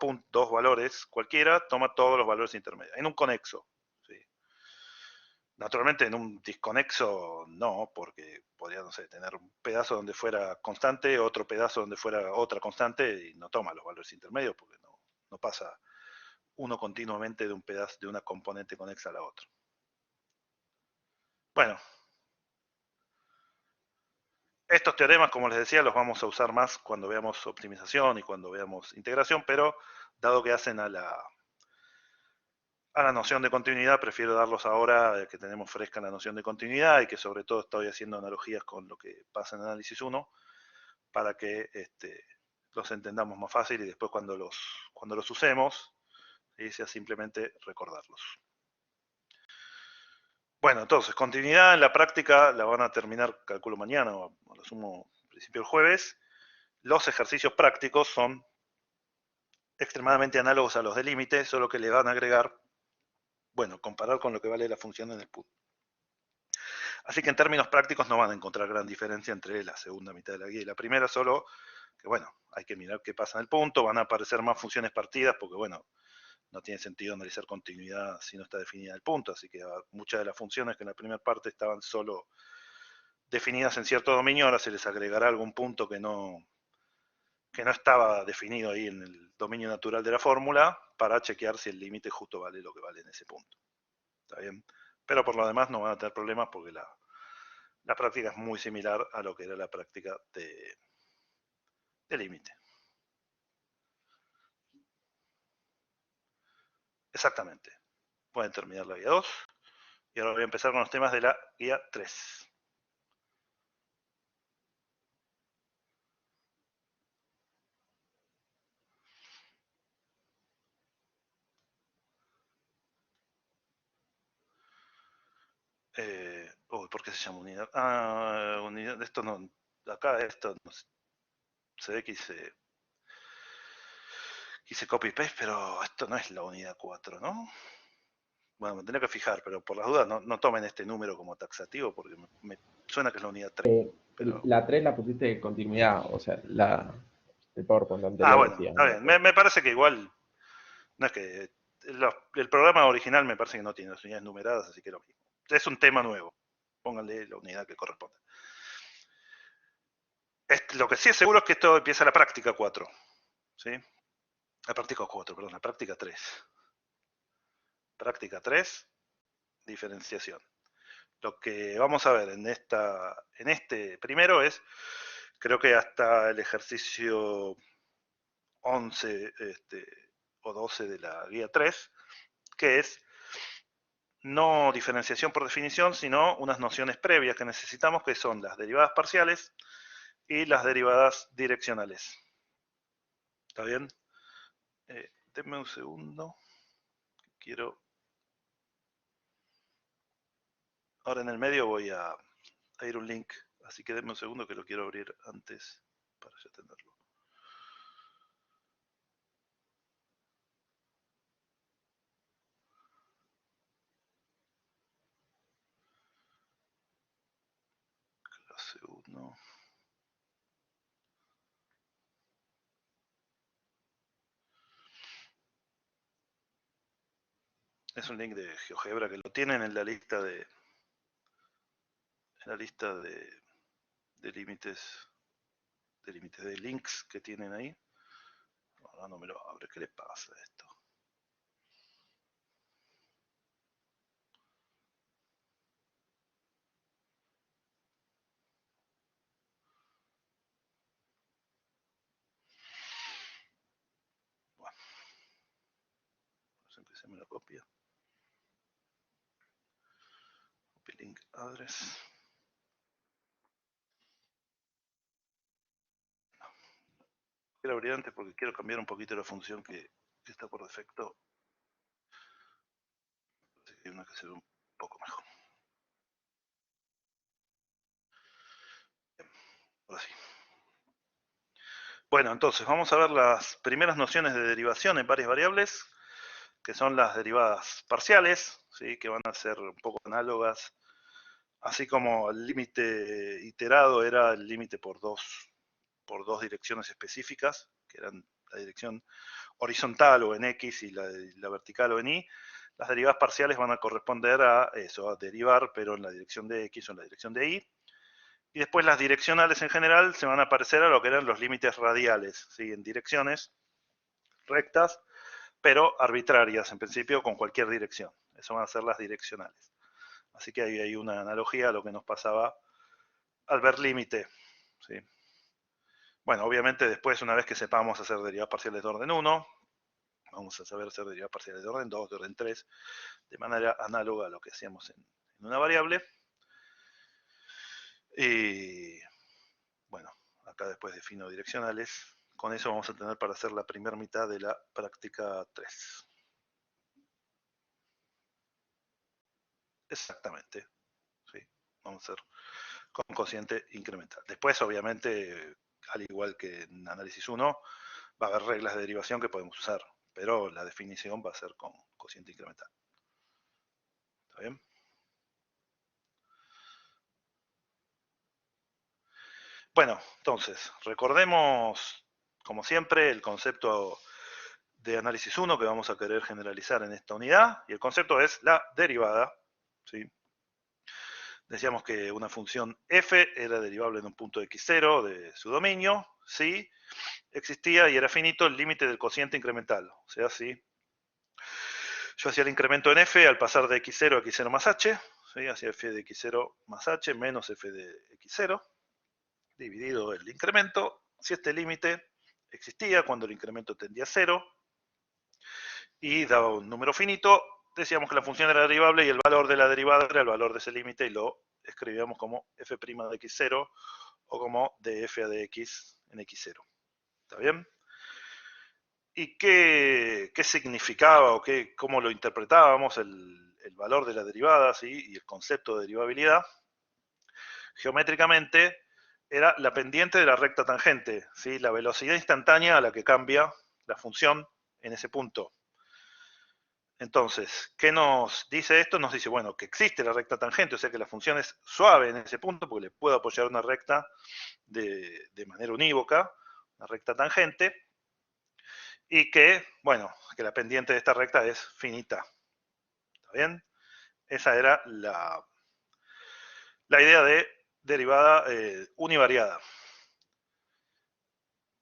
valores cualquiera, toma todos los valores intermedios. En un conexo. ¿Sí? Naturalmente en un disconexo no, porque podría, no sé, tener un pedazo donde fuera constante, otro pedazo donde fuera otra constante y no toma los valores intermedios porque no pasa uno continuamente de un pedazo, de una componente conexa a la otra. Bueno, estos teoremas, como les decía, los vamos a usar más cuando veamos optimización y cuando veamos integración, pero dado que hacen a la noción de continuidad, prefiero darlos ahora que tenemos fresca la noción de continuidad y que sobre todo estoy haciendo analogías con lo que pasa en análisis 1 para que los entendamos más fácil y después cuando los usemos, ¿sí? Sea simplemente recordarlos. Bueno, entonces, continuidad en la práctica la van a terminar, calculo mañana, o lo sumo principio el jueves. Los ejercicios prácticos son extremadamente análogos a los de límite, solo que le van a agregar, bueno, comparar con lo que vale la función en el punto. Así que en términos prácticos no van a encontrar gran diferencia entre la segunda mitad de la guía y la primera, solo que bueno, hay que mirar qué pasa en el punto, van a aparecer más funciones partidas, porque bueno, no tiene sentido analizar continuidad si no está definida el punto, así que muchas de las funciones que en la primera parte estaban solo definidas en cierto dominio, ahora se les agregará algún punto que no estaba definido ahí en el dominio natural de la fórmula para chequear si el límite justo vale lo que vale en ese punto. ¿Está bien? Pero por lo demás no van a tener problemas porque la práctica es muy similar a lo que era la práctica de límite. Exactamente. Pueden terminar la guía 2. Y ahora voy a empezar con los temas de la guía 3. ¿Por qué se llama unidad? Unidad, esto no, acá esto no, se ve que hice copy paste, pero esto no es la unidad 4, ¿no? Bueno, me tendría que fijar, pero por las dudas no tomen este número como taxativo, porque me suena que es la unidad 3. Pero... La 3 la pusiste de continuidad, o sea, el PowerPoint anterior bueno, decía. está bien. Me parece que igual, no es que el programa original me parece que no tiene las unidades numeradas, así que lo mismo. Es un tema nuevo. Pónganle la unidad que corresponde. Lo que sí es seguro es que esto empieza la práctica 4. ¿Sí? La práctica 4, perdón, la práctica 3. Práctica 3, diferenciación. Lo que vamos a ver en este primero es, creo que hasta el ejercicio 11 o 12 de la guía 3, que es no diferenciación por definición, sino unas nociones previas que necesitamos, que son las derivadas parciales y las derivadas direccionales. ¿Está bien? Denme un segundo. Quiero... Ahora en el medio voy a ir un link, así que denme un segundo que lo quiero abrir antes para ya tenerlo. Clase 1. Es un link de GeoGebra que lo tienen en la lista de límites de links que tienen ahí. Ahora no me lo abre, ¿qué le pasa a esto? Bueno, pues empecemos la copia. Copy link address. Quiero abrir antes porque quiero cambiar un poquito la función que está por defecto. Hay una que se ve un poco mejor. Bien, ahora sí. Bueno, entonces vamos a ver las primeras nociones de derivación en varias variables, que son las derivadas parciales, ¿sí? Que van a ser un poco análogas, así como el límite iterado era el límite por dos direcciones específicas, que eran la dirección horizontal o en X y la vertical o en Y. Las derivadas parciales van a corresponder a eso, a derivar, pero en la dirección de X o en la dirección de Y. Y después las direccionales en general se van a parecer a lo que eran los límites radiales, ¿sí? En direcciones rectas, pero arbitrarias en principio con cualquier dirección. Eso van a ser las direccionales. Así que ahí hay una analogía a lo que nos pasaba al ver límite. ¿Sí? Bueno, obviamente después, una vez que sepamos hacer derivadas parciales de orden 1, vamos a saber hacer derivadas parciales de orden 2, de orden 3, de manera análoga a lo que hacíamos en una variable. Y bueno, acá después defino direccionales. Con eso vamos a tener para hacer la primera mitad de la práctica 3. Exactamente. ¿Sí? Vamos a hacer con cociente incremental. Después, obviamente, al igual que en análisis 1, va a haber reglas de derivación que podemos usar, pero la definición va a ser con cociente incremental. ¿Está bien? Bueno, entonces, recordemos, como siempre, el concepto de análisis 1 que vamos a querer generalizar en esta unidad, y el concepto es la derivada. ¿Sí? Decíamos que una función f era derivable en un punto x0 de su dominio, si existía y era finito el límite del cociente incremental. O sea, si yo hacía el incremento en f al pasar de x0 a x0 más h, ¿sí? Hacía f de x0 más h menos f de x0, dividido el incremento, si este límite existía cuando el incremento tendía a 0, y daba un número finito, decíamos que la función era derivable y el valor de la derivada era el valor de ese límite y lo escribíamos como f' de x0 o como df de x en x0. ¿Está bien? ¿Y qué significaba o cómo lo interpretábamos el valor de la derivada, ¿sí? Y el concepto de derivabilidad? Geométricamente era la pendiente de la recta tangente, ¿sí? La velocidad instantánea a la que cambia la función en ese punto. Entonces, ¿qué nos dice esto? Nos dice, bueno, que existe la recta tangente, o sea que la función es suave en ese punto, porque le puedo apoyar una recta de manera unívoca, una recta tangente, y que, bueno, que la pendiente de esta recta es finita. ¿Está bien? Esa era la idea de derivada univariada.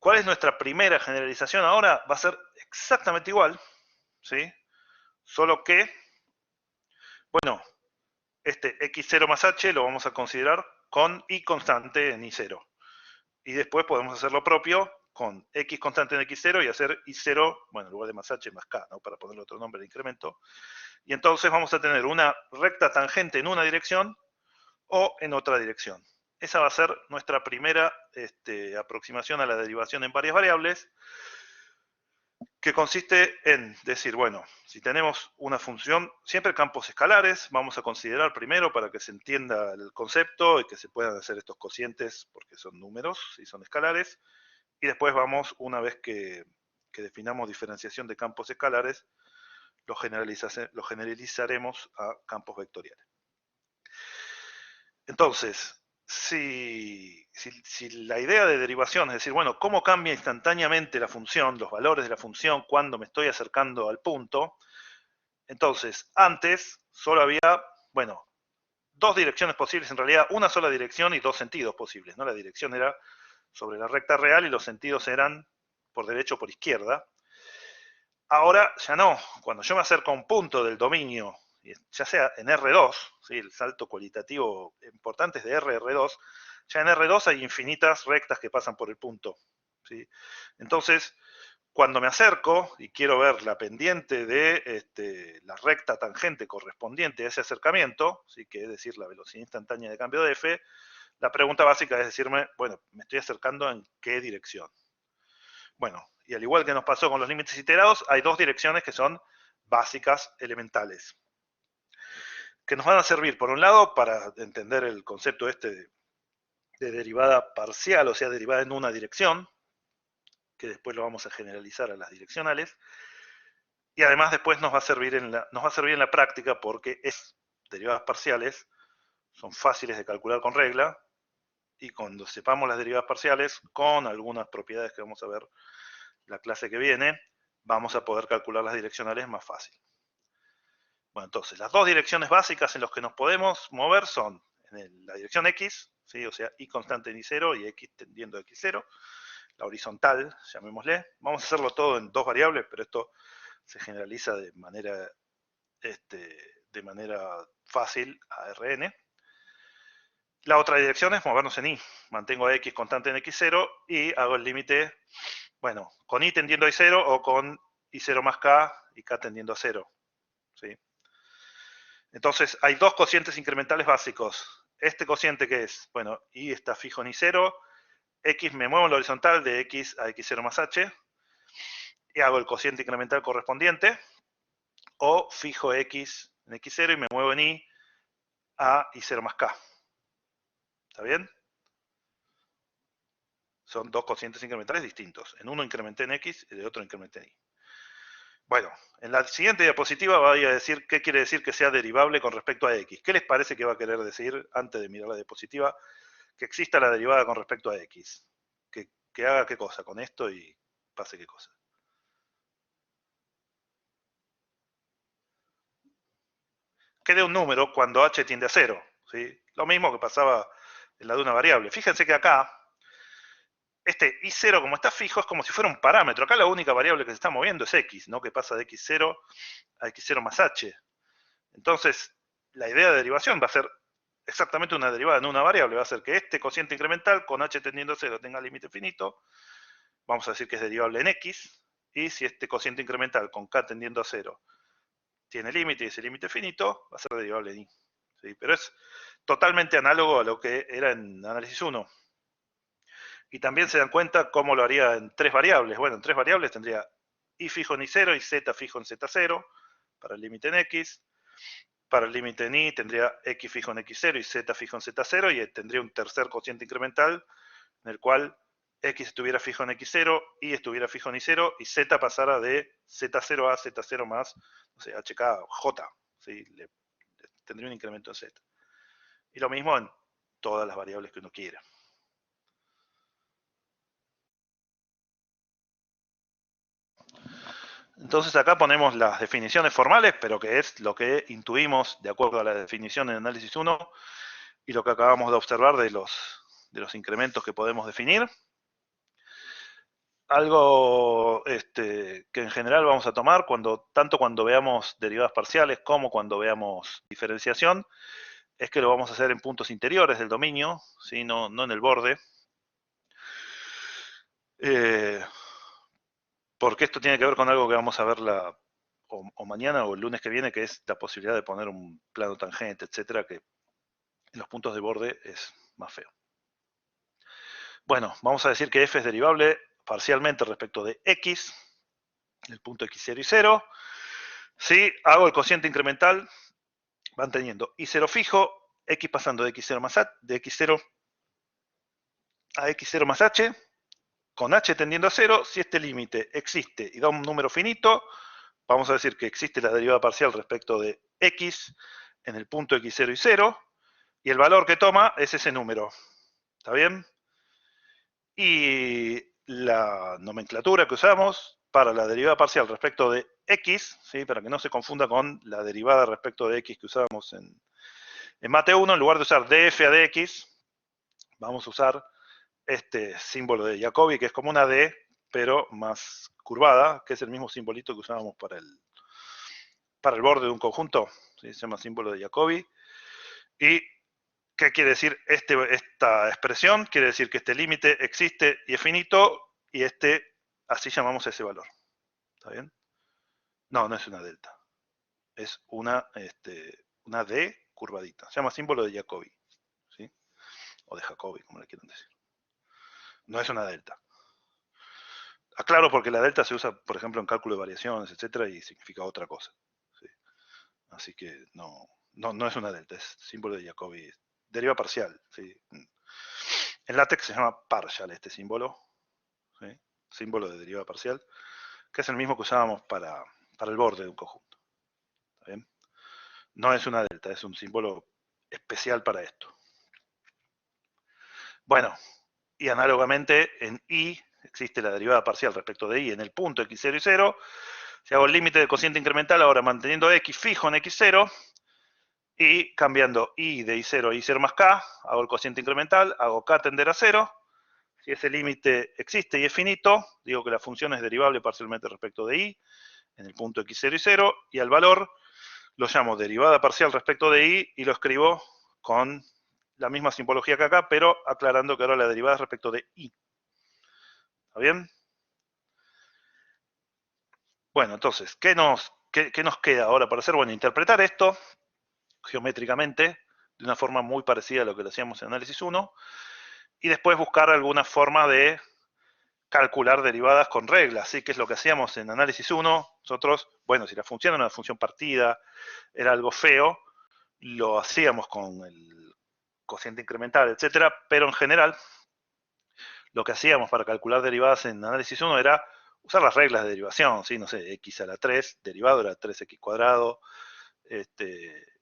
¿Cuál es nuestra primera generalización ahora? Va a ser exactamente igual, ¿sí? Solo que, bueno, este x0 más h lo vamos a considerar con y constante en y0. Y después podemos hacer lo propio con x constante en x0 y hacer y0, bueno, en lugar de más h más k, ¿no? Para ponerle otro nombre de incremento. Y entonces vamos a tener una recta tangente en una dirección o en otra dirección. Esa va a ser nuestra primera aproximación a la derivación en varias variables, que consiste en decir, bueno, si tenemos una función, siempre campos escalares, vamos a considerar primero para que se entienda el concepto y que se puedan hacer estos cocientes porque son números y son escalares, y después vamos, una vez que definamos diferenciación de campos escalares, lo generalizaremos a campos vectoriales. Entonces, si la idea de derivación es decir, bueno, ¿cómo cambia instantáneamente la función, los valores de la función cuando me estoy acercando al punto? Entonces, antes solo había, bueno, dos direcciones posibles, en realidad una sola dirección y dos sentidos posibles, ¿no? La dirección era sobre la recta real y los sentidos eran por derecha o por izquierda. Ahora ya no, cuando yo me acerco a un punto del dominio, ya sea en R2, ¿sí? El salto cualitativo importante es de R a R2, ya en R2 hay infinitas rectas que pasan por el punto, ¿sí? Entonces, cuando me acerco y quiero ver la pendiente de la recta tangente correspondiente a ese acercamiento, ¿sí? Que es decir, la velocidad instantánea de cambio de f, la pregunta básica es decirme, bueno, me estoy acercando en qué dirección. Bueno, y al igual que nos pasó con los límites iterados, hay dos direcciones que son básicas, elementales, que nos van a servir, por un lado, para entender el concepto de derivada parcial, o sea, derivada en una dirección, que después lo vamos a generalizar a las direccionales, y además después nos va a servir en la práctica porque derivadas parciales son fáciles de calcular con regla, y cuando sepamos las derivadas parciales, con algunas propiedades que vamos a ver la clase que viene, vamos a poder calcular las direccionales más fácil. Bueno, entonces, las dos direcciones básicas en las que nos podemos mover son en la dirección x, ¿sí? O sea, y constante en y0 y x tendiendo a x0, la horizontal, llamémosle. Vamos a hacerlo todo en dos variables, pero esto se generaliza de manera fácil a Rn. La otra dirección es movernos en y. Mantengo a x constante en x0 y hago el límite, bueno, con y tendiendo a y0 o con y0 más k y k tendiendo a 0. ¿Sí? Entonces, hay dos cocientes incrementales básicos. Este cociente que es, bueno, y está fijo en y0, x me muevo en la horizontal de x a x0 más h, y hago el cociente incremental correspondiente, o fijo x en x0 y me muevo en y a y0 más k. ¿Está bien? Son dos cocientes incrementales distintos. En uno incrementé en x y en el otro incrementé en y. Bueno, en la siguiente diapositiva voy a decir qué quiere decir que sea derivable con respecto a x. ¿Qué les parece que va a querer decir, antes de mirar la diapositiva, que exista la derivada con respecto a x? Que haga qué cosa con esto y pase qué cosa. Que dé un número cuando h tiende a 0. ¿Sí? Lo mismo que pasaba en la de una variable. Fíjense que acá, este y0 como está fijo es como si fuera un parámetro. Acá la única variable que se está moviendo es x, ¿no? Que pasa de x0 a x0 más h. Entonces, la idea de derivación va a ser exactamente una derivada en una variable. Va a ser que este cociente incremental con h tendiendo a 0 tenga límite finito. Vamos a decir que es derivable en x. y si este cociente incremental con k tendiendo a 0 tiene límite y ese límite finito, va a ser derivable en i. ¿Sí? Pero es totalmente análogo a lo que era en análisis 1. Y también se dan cuenta cómo lo haría en 3 variables. Bueno, en 3 variables tendría i fijo en i0 y z fijo en z0 para el límite en x. Para el límite en i tendría x fijo en x0 y z fijo en z0 y tendría un tercer cociente incremental en el cual x estuviera fijo en x0, y estuviera fijo en y0, y z pasara de z0 a z0 más, no sé, hk, j, ¿sí? Tendría un incremento en z. Y lo mismo en todas las variables que uno quiera. Entonces acá ponemos las definiciones formales, pero que es lo que intuimos de acuerdo a la definición en análisis 1 y lo que acabamos de observar de los incrementos que podemos definir. Algo que en general vamos a tomar tanto cuando veamos derivadas parciales como cuando veamos diferenciación, es que lo vamos a hacer en puntos interiores del dominio, ¿sí? no en el borde. Porque esto tiene que ver con algo que vamos a ver o mañana o el lunes que viene, que es la posibilidad de poner un plano tangente, etcétera, que en los puntos de borde es más feo. Bueno, vamos a decir que f es derivable parcialmente respecto de x, el punto x0 y 0. Si hago el cociente incremental, van teniendo i0 fijo, x pasando de x0 a x0 más h, con h tendiendo a 0. Si este límite existe y da un número finito, vamos a decir que existe la derivada parcial respecto de x en el punto x0 y 0, y el valor que toma es ese número. ¿Está bien? Y la nomenclatura que usamos para la derivada parcial respecto de x, ¿sí? Para que no se confunda con la derivada respecto de x que usábamos en mate 1, en lugar de usar df a dx, vamos a usar este símbolo de Jacobi, que es como una D, pero más curvada, que es el mismo simbolito que usábamos para el borde de un conjunto, ¿sí? Se llama símbolo de Jacobi. ¿Y qué quiere decir esta expresión? Quiere decir que este límite existe y es finito, y así llamamos ese valor. ¿Está bien? No, no es una delta. Es una D curvadita. Se llama símbolo de Jacobi, ¿sí? O de Jacobi, como le quieran decir. No es una delta. Aclaro porque la delta se usa, por ejemplo, en cálculo de variaciones, etcétera, y significa otra cosa. ¿Sí? Así que no es una delta, es símbolo de Jacobi. Deriva parcial. ¿Sí? En LaTeX se llama partial este símbolo. ¿Sí? Símbolo de deriva parcial, que es el mismo que usábamos para el borde de un conjunto. ¿Está bien? No es una delta, es un símbolo especial para esto. Bueno, y análogamente en I existe la derivada parcial respecto de I en el punto x0 y 0. Si hago el límite del cociente incremental, ahora manteniendo x fijo en x0 y cambiando I de I0 a I0 más k, hago el cociente incremental, hago k tender a 0. Si ese límite existe y es finito, digo que la función es derivable parcialmente respecto de I en el punto x0 y 0, y al valor lo llamo derivada parcial respecto de I y lo escribo con la misma simbología que acá, pero aclarando que ahora la derivada es respecto de I. ¿Está bien? Bueno, entonces, ¿qué nos queda ahora para hacer? Bueno, interpretar esto geométricamente de una forma muy parecida a lo que lo hacíamos en análisis 1, y después buscar alguna forma de calcular derivadas con reglas, ¿sí? Que es lo que hacíamos en análisis 1. Nosotros, bueno, si la función era una función partida, era algo feo, lo hacíamos con el cociente incremental, etcétera, pero en general, lo que hacíamos para calcular derivadas en análisis 1 era usar las reglas de derivación, ¿sí? No sé, x a la 3, derivado era 3x cuadrado,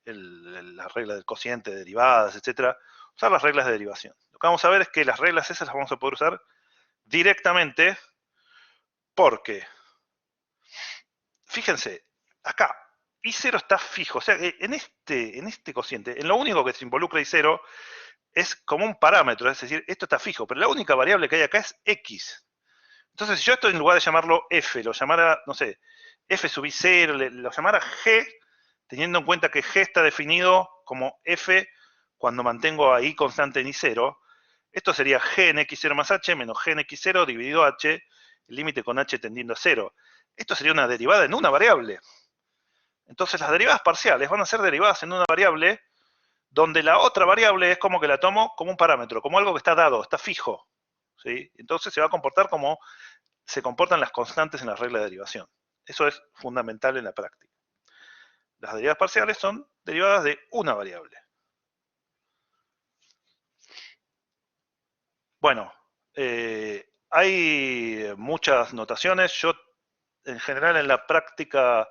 la regla del cociente de derivadas, etcétera. Usar las reglas de derivación. Lo que vamos a ver es que las reglas esas las vamos a poder usar directamente porque, fíjense, acá, I0 está fijo, o sea, en este cociente, en lo único que se involucra I0 es como un parámetro, es decir, esto está fijo, pero la única variable que hay acá es X. Entonces, si yo esto en lugar de llamarlo F, lo llamara, no sé, F sub I0, lo llamara G, teniendo en cuenta que G está definido como F cuando mantengo a I constante en I0, esto sería G en X0 más H menos G en X0 dividido H, el límite con h tendiendo a 0. Esto sería una derivada en una variable. Entonces las derivadas parciales van a ser derivadas en una variable donde la otra variable es como que la tomo como un parámetro, como algo que está dado, está fijo. ¿Sí? Entonces se va a comportar como se comportan las constantes en la regla de derivación. Eso es fundamental en la práctica. Las derivadas parciales son derivadas de una variable. Bueno, hay muchas notaciones. Yo, en general, en la práctica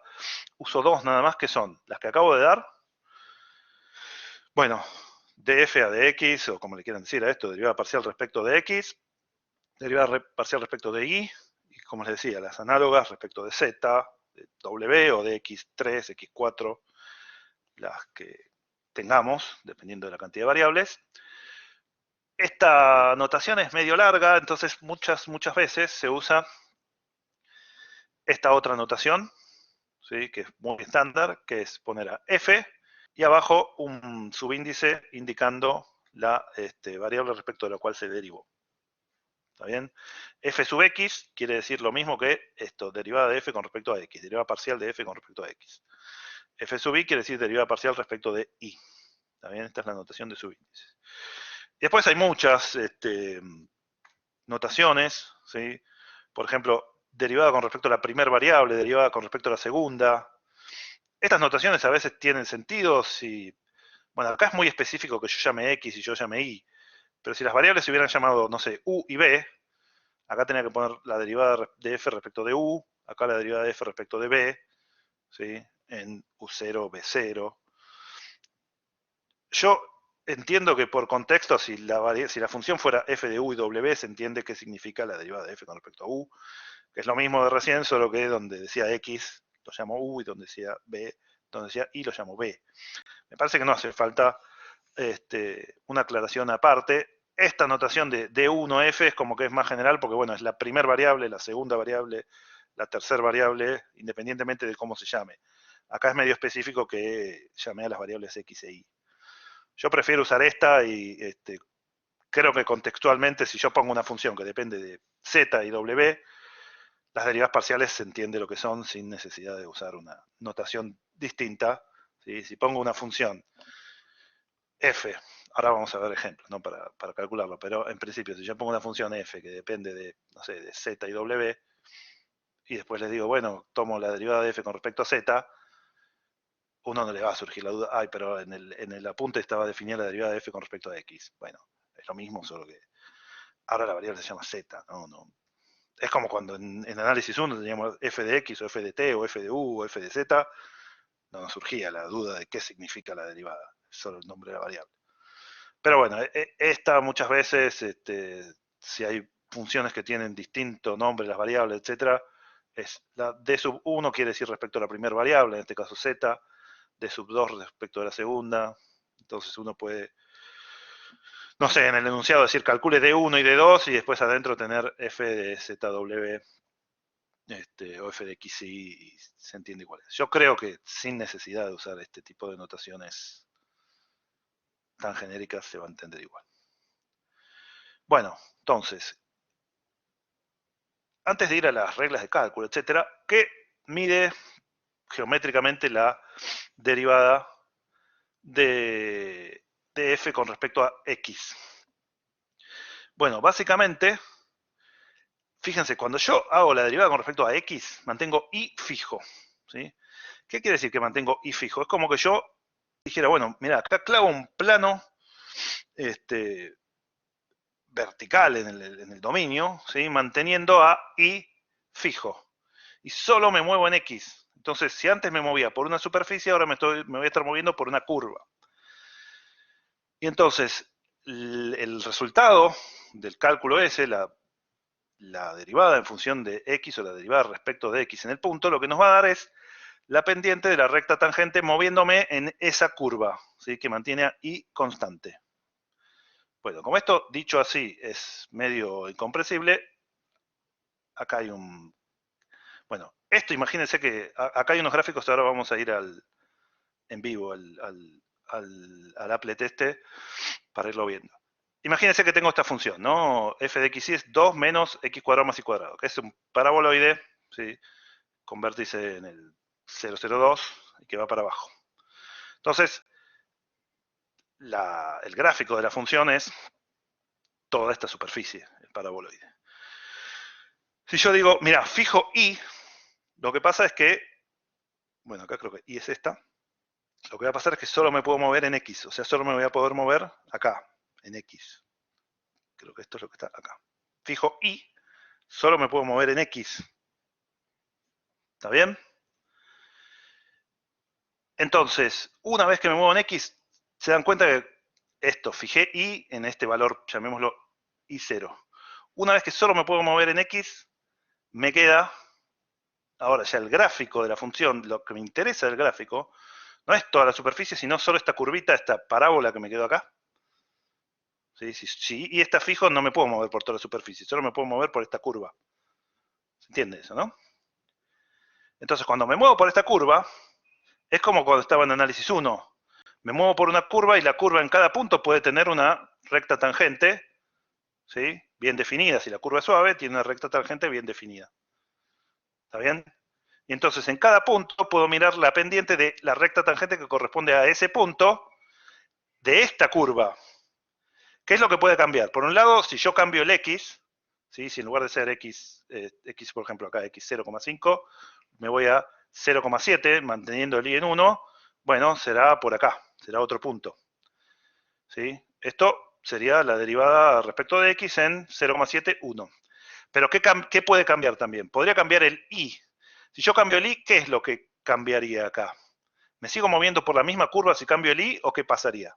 uso dos nada más, que son las que acabo de dar. Bueno, df a dx, o como le quieran decir a esto, derivada parcial respecto de x, derivada parcial respecto de y como les decía, las análogas respecto de z, de w o de x3, x4, las que tengamos, dependiendo de la cantidad de variables. Esta notación es medio larga, entonces muchas veces se usa esta otra notación, ¿sí? Que es muy estándar, que es poner a f y abajo un subíndice indicando la variable respecto de la cual se derivó. ¿Está bien? F sub x quiere decir lo mismo que esto, derivada de f con respecto a x, derivada parcial de f con respecto a x. F sub y quiere decir derivada parcial respecto de y. ¿Está bien? Esta es la notación de subíndices. Y después hay muchas notaciones, ¿sí? Por ejemplo, derivada con respecto a la primera variable, derivada con respecto a la segunda. Estas notaciones a veces tienen sentido si... Bueno, acá es muy específico que yo llame x y yo llame y, pero si las variables se hubieran llamado, no sé, u y b, acá tenía que poner la derivada de f respecto de u, acá la derivada de f respecto de b, ¿sí? En u0, b0. Yo entiendo que por contexto, si la función fuera f de u y w, se entiende qué significa la derivada de f con respecto a u, que es lo mismo de recién, solo que donde decía x lo llamo u y donde decía b, donde decía y lo llamo b. Me parece que no hace falta una aclaración aparte. Esta notación de D1F es como que es más general porque, bueno, es la primera variable, la segunda variable, la tercera variable, independientemente de cómo se llame. Acá es medio específico que llamé a las variables x e y. Yo prefiero usar esta y creo que contextualmente, si yo pongo una función que depende de z y w, las derivadas parciales se entiende lo que son sin necesidad de usar una notación distinta. ¿Sí? Si pongo una función f, ahora vamos a ver ejemplos, ¿no? para calcularlo, pero en principio, si yo pongo una función f que depende de, no sé, de z y w, y después les digo, bueno, tomo la derivada de f con respecto a z, uno no le va a surgir la duda, ay, pero en el apunte estaba definida la derivada de f con respecto a x. Bueno, es lo mismo, solo que ahora la variable se llama z, ¿no? Es como cuando en análisis 1 teníamos f de x o f de t o f de u o f de z, no nos surgía la duda de qué significa la derivada, solo el nombre de la variable. Pero bueno, esta muchas veces, si hay funciones que tienen distinto nombre, las variables, etcétera, es la d sub 1 quiere decir respecto a la primera variable, en este caso z, d sub 2 respecto a la segunda. Entonces uno puede, no sé, en el enunciado decir calcule d1 y d2 y después adentro tener f de zw o f de x y se entiende igual. Yo creo que sin necesidad de usar este tipo de notaciones tan genéricas se va a entender igual. Bueno, entonces, antes de ir a las reglas de cálculo, etcétera, ¿qué mide geométricamente la derivada de f con respecto a x? Bueno, básicamente, fíjense, cuando yo hago la derivada con respecto a x, mantengo y fijo. ¿Sí? ¿Qué quiere decir que mantengo y fijo? Es como que yo dijera, bueno, mira, acá clavo un plano vertical en el dominio, ¿sí? Manteniendo a y fijo. Y solo me muevo en x. Entonces, si antes me movía por una superficie, ahora me voy a estar moviendo por una curva. Y entonces, el resultado del cálculo ese, la derivada en función de x o la derivada respecto de x en el punto, lo que nos va a dar es la pendiente de la recta tangente moviéndome en esa curva, ¿sí? Que mantiene a y constante. Bueno, como esto dicho así es medio incomprensible, acá hay un... Bueno, esto imagínense que acá hay unos gráficos, ahora vamos a ir en vivo al applet para irlo viendo. imagínense que tengo esta función, ¿no? F de x y es 2 menos x cuadrado más y cuadrado, que es un paraboloide, ¿sí? Con vértice en el 0,02 y que va para abajo. Entonces, el gráfico de la función es toda esta superficie, el paraboloide. Si yo digo, mira, fijo y, lo que pasa es que, bueno, acá creo que y es esta, lo que va a pasar es que solo me puedo mover en x, o sea, solo me voy a poder mover acá, en x. Creo que esto es lo que está acá. Fijo y, solo me puedo mover en x. ¿Está bien? Entonces, una vez que me muevo en x, se dan cuenta que esto, fijé y en este valor, llamémoslo y0. Una vez que solo me puedo mover en x, me queda, ahora ya el gráfico de la función, lo que me interesa del gráfico, no es toda la superficie, sino solo esta curvita, esta parábola que me quedó acá. ¿Sí? Si y está fijo, no me puedo mover por toda la superficie, solo me puedo mover por esta curva. ¿Se entiende eso, no? Entonces, cuando me muevo por esta curva, es como cuando estaba en análisis 1. Me muevo por una curva y la curva en cada punto puede tener una recta tangente, ¿sí? Bien definida. Si la curva es suave, tiene una recta tangente bien definida. ¿Está bien? Y entonces en cada punto puedo mirar la pendiente de la recta tangente que corresponde a ese punto de esta curva. ¿Qué es lo que puede cambiar? Por un lado, si yo cambio el x, ¿sí? Si en lugar de ser x, por ejemplo acá, x 0,5, me voy a 0,7, manteniendo el i en 1, bueno, será por acá, será otro punto. ¿Sí? Esto sería la derivada respecto de x en 0,7, 1. Pero ¿qué puede cambiar también? Podría cambiar el i. Si yo cambio el i, ¿qué es lo que cambiaría acá? ¿Me sigo moviendo por la misma curva si cambio el i o qué pasaría?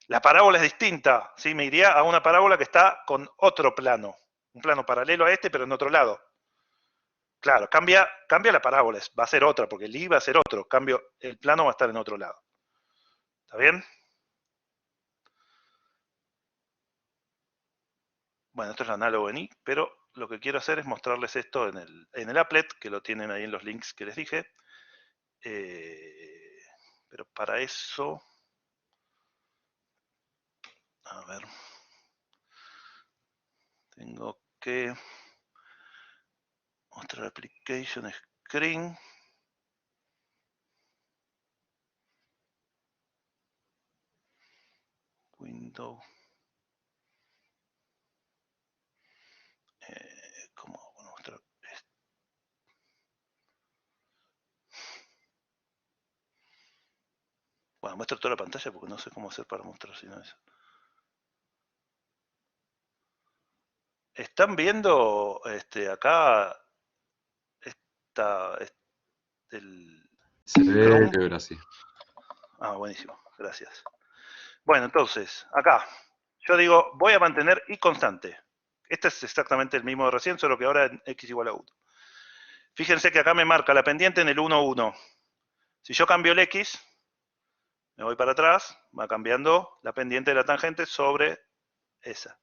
La parábola es distinta, ¿sí? Me iría a una parábola que está con otro plano, un plano paralelo a este, pero en otro lado. Claro, cambia la parábola, va a ser otra, porque el i va a ser otro, cambio, el plano va a estar en otro lado. ¿Está bien? Bueno, esto es lo análogo en i, pero lo que quiero hacer es mostrarles esto en el applet, que lo tienen ahí en los links que les dije. Pero para eso, a ver, tengo que mostrar application screen. Window. ¿Cómo voy a mostrar esto? Bueno, muestro toda la pantalla porque no sé cómo hacer para mostrar si no eso. ¿Están viendo acá Se ve Chrome? que ahora sí. Ah, buenísimo, gracias. Bueno, entonces, acá, yo digo, voy a mantener i constante. Este es exactamente el mismo de recién, solo que ahora en x igual a 1. Fíjense que acá me marca la pendiente en el 1, 1. Si yo cambio el x, me voy para atrás, va cambiando la pendiente de la tangente sobre esa.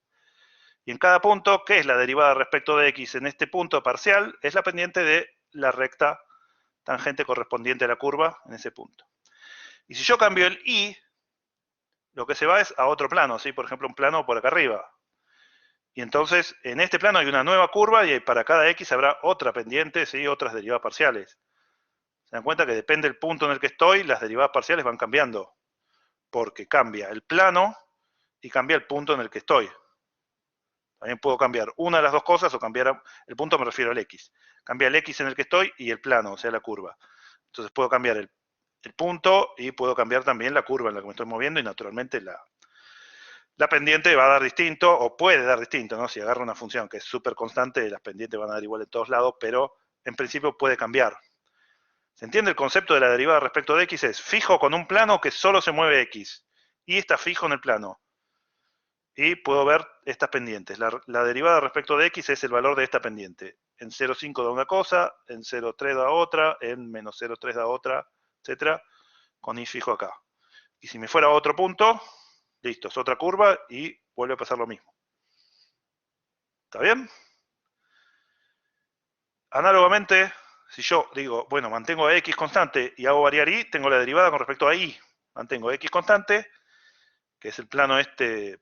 Y en cada punto, ¿qué es la derivada respecto de x? En este punto parcial, es la pendiente de la recta tangente correspondiente a la curva en ese punto. Y si yo cambio el i, lo que se va es a otro plano, ¿sí? Por ejemplo, un plano por acá arriba. Y entonces, en este plano hay una nueva curva y para cada x habrá otra pendiente, ¿sí? Otras derivadas parciales. Se dan cuenta que depende del punto en el que estoy, las derivadas parciales van cambiando. Porque cambia el plano y cambia el punto en el que estoy. También puedo cambiar una de las dos cosas o cambiar el punto, me refiero al x. Cambia el x en el que estoy y el plano, o sea, la curva. Entonces puedo cambiar el punto y puedo cambiar también la curva en la que me estoy moviendo y naturalmente la pendiente va a dar distinto o puede dar distinto, ¿no? Si agarro una función que es súper constante, las pendientes van a dar igual en todos lados, pero en principio puede cambiar. ¿Se entiende el concepto de la derivada respecto de x? Es fijo con un plano que solo se mueve x y está fijo en el plano. Y puedo ver estas pendientes. La derivada respecto de x es el valor de esta pendiente. En 0,5 da una cosa, en 0,3 da otra, en menos 0,3 da otra, etcétera, con i fijo acá. Y si me fuera a otro punto, listo, es otra curva y vuelve a pasar lo mismo. ¿Está bien? Análogamente, si yo digo, bueno, mantengo a x constante y hago variar y, tengo la derivada con respecto a y. Mantengo x constante que es el plano este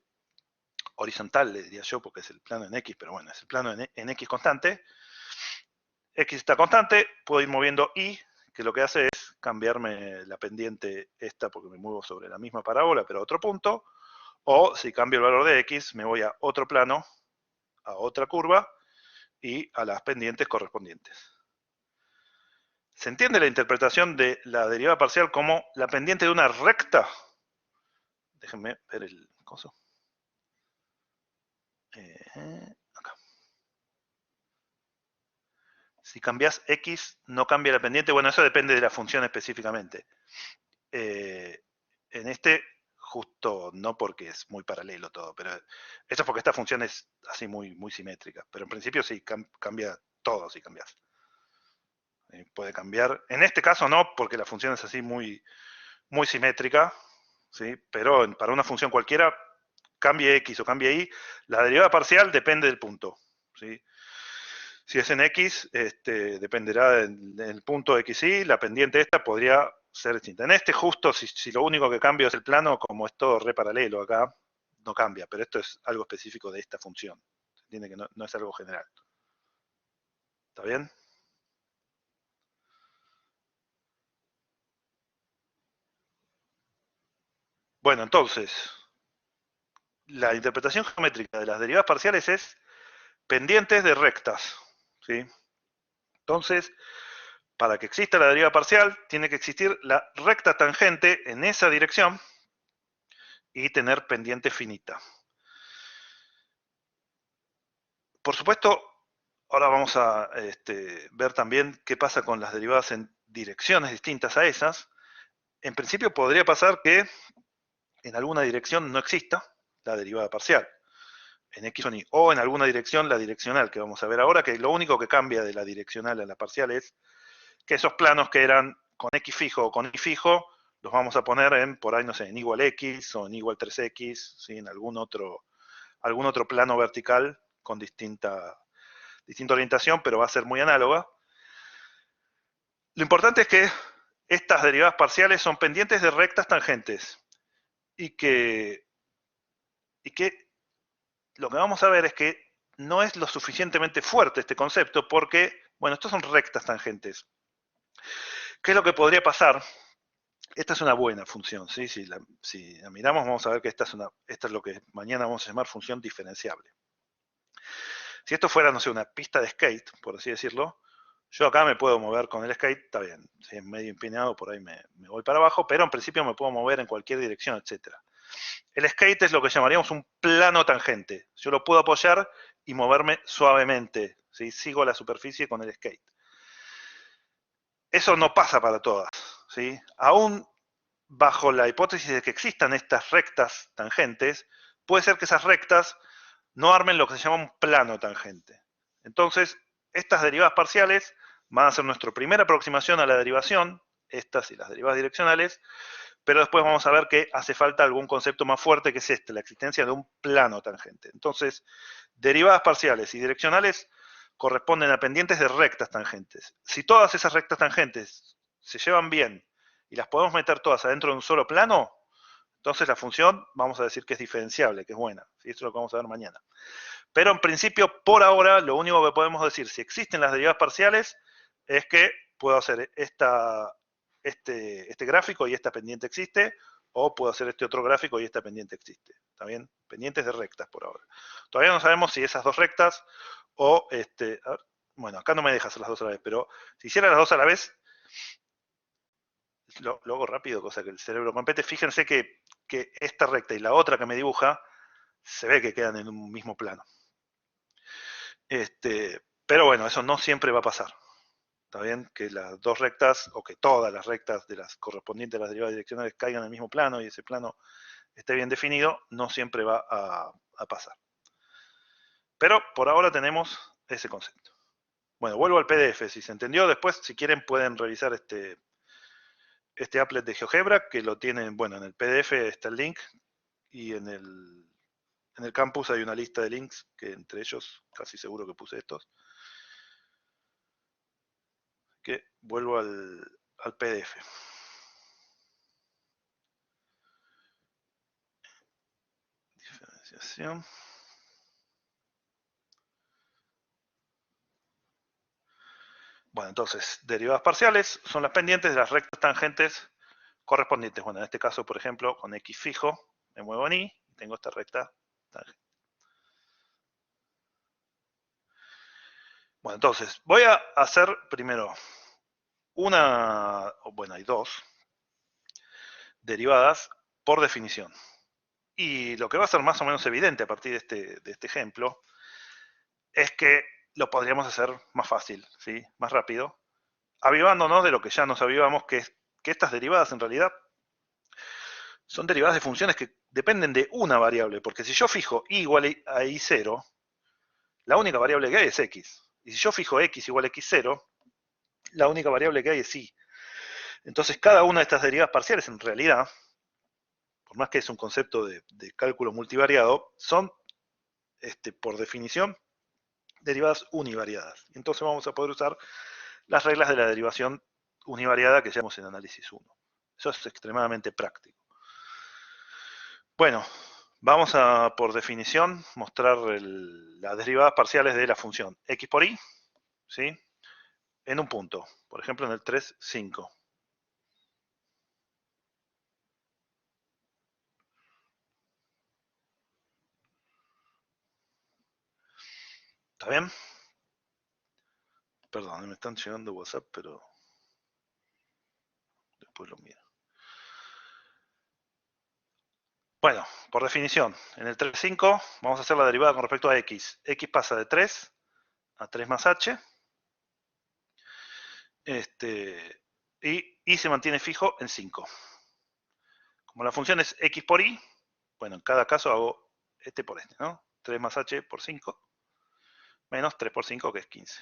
horizontal, le diría yo, porque es el plano en X, pero bueno, es el plano en X constante. X está constante, puedo ir moviendo Y, que lo que hace es cambiarme la pendiente esta, porque me muevo sobre la misma parábola, pero a otro punto. O si cambio el valor de X, me voy a otro plano, a otra curva, y a las pendientes correspondientes. ¿Se entiende la interpretación de la derivada parcial como la pendiente de una recta? Déjenme ver el coso. Acá. Si cambias X, no cambia la pendiente. Bueno, eso depende de la función específicamente. En este, justo no porque es muy paralelo todo, pero esto es porque esta función es así muy simétrica. Pero en principio sí, cambia todo si cambias. Puede cambiar. En este caso no, porque la función es así muy simétrica, ¿sí? Pero para una función cualquiera, cambie X o cambie Y, la derivada parcial depende del punto, ¿sí? Si es en X, dependerá del punto XY, la pendiente esta podría ser distinta. En este justo, si lo único que cambio es el plano, como es todo re paralelo acá, no cambia, pero esto es algo específico de esta función. Se entiende que no es algo general. ¿Está bien? Bueno, entonces, la interpretación geométrica de las derivadas parciales es pendientes de rectas, ¿sí? Entonces, para que exista la deriva parcial, tiene que existir la recta tangente en esa dirección y tener pendiente finita. Por supuesto, ahora vamos a ver también qué pasa con las derivadas en direcciones distintas a esas. En principio podría pasar que en alguna dirección no exista la derivada parcial, en X o en Y, o en alguna dirección la direccional, que vamos a ver ahora, que lo único que cambia de la direccional a la parcial es que esos planos que eran con X fijo o con Y fijo, los vamos a poner en, por ahí, no sé, en igual X o en igual 3X, ¿sí? En algún otro plano vertical con distinta orientación, pero va a ser muy análoga. Lo importante es que estas derivadas parciales son pendientes de rectas tangentes y que lo que vamos a ver es que no es lo suficientemente fuerte este concepto porque, bueno, estos son rectas tangentes. ¿Qué es lo que podría pasar? Esta es una buena función, ¿sí? Si la miramos, vamos a ver que esta es lo que mañana vamos a llamar función diferenciable. Si esto fuera, no sé, una pista de skate, por así decirlo, yo acá me puedo mover con el skate, está bien, si es medio empinado, por ahí me voy para abajo, pero en principio me puedo mover en cualquier dirección, etc. El skate es lo que llamaríamos un plano tangente. Yo lo puedo apoyar y moverme suavemente, ¿sí? Sigo la superficie con el skate. Eso no pasa para todas, ¿sí? Aún bajo la hipótesis de que existan estas rectas tangentes, puede ser que esas rectas no armen lo que se llama un plano tangente. Entonces, estas derivadas parciales van a ser nuestra primera aproximación a la derivación, estas y las derivadas direccionales, pero después vamos a ver que hace falta algún concepto más fuerte, que es la existencia de un plano tangente. Entonces, derivadas parciales y direccionales corresponden a pendientes de rectas tangentes. Si todas esas rectas tangentes se llevan bien y las podemos meter todas adentro de un solo plano, entonces la función vamos a decir que es diferenciable, que es buena. ¿Sí? Esto es lo que vamos a ver mañana. Pero en principio, por ahora, lo único que podemos decir, si existen las derivadas parciales, es que puedo hacer este gráfico y esta pendiente existe, o puedo hacer este otro gráfico y esta pendiente existe. ¿Está bien? Pendientes de rectas por ahora. Todavía no sabemos si esas dos rectas o a ver, bueno, acá no me deja hacer las dos a la vez, pero si hiciera las dos a la vez, lo hago rápido, cosa que el cerebro compete. Fíjense que esta recta y la otra que me dibuja, se ve que quedan en un mismo plano. Pero bueno, eso no siempre va a pasar. ¿Está bien? Que las dos rectas, o que todas las rectas de las correspondientes a las derivadas direccionales caigan en el mismo plano y ese plano esté bien definido, no siempre va a pasar. Pero por ahora tenemos ese concepto. Bueno, vuelvo al PDF, si se entendió. Después, si quieren, pueden revisar este applet de GeoGebra, que lo tienen, bueno, en el PDF está el link, y en el campus hay una lista de links, que entre ellos, casi seguro que puse estos. Que vuelvo al PDF. Iniciación. Bueno, entonces, derivadas parciales son las pendientes de las rectas tangentes correspondientes. Bueno, en este caso, por ejemplo, con x fijo, me muevo en y, tengo esta recta tangente. Bueno, entonces, voy a hacer primero hay dos derivadas por definición. Y lo que va a ser más o menos evidente a partir de este ejemplo es que lo podríamos hacer más fácil, ¿sí? Más rápido, avivándonos de lo que ya nos avivamos, que es que estas derivadas en realidad son derivadas de funciones que dependen de una variable, porque si yo fijo y igual a y0, la única variable que hay es x. Y si yo fijo x igual a x0, la única variable que hay es y. Entonces cada una de estas derivadas parciales en realidad, por más que es un concepto de cálculo multivariado, son por definición derivadas univariadas. Entonces vamos a poder usar las reglas de la derivación univariada que llamamos en análisis 1. Eso es extremadamente práctico. Bueno, vamos a, por definición, mostrar las derivadas parciales de la función x por y, ¿sí? En un punto, por ejemplo en el 3, 5. ¿Está bien? Perdón, me están llegando WhatsApp, pero después lo miro. Bueno, por definición, en el 3, 5 vamos a hacer la derivada con respecto a x. X pasa de 3 a 3 más h. Y se mantiene fijo en 5. Como la función es x por y, bueno, en cada caso hago este por este, ¿no? 3 más h por 5, menos 3 por 5, que es 15.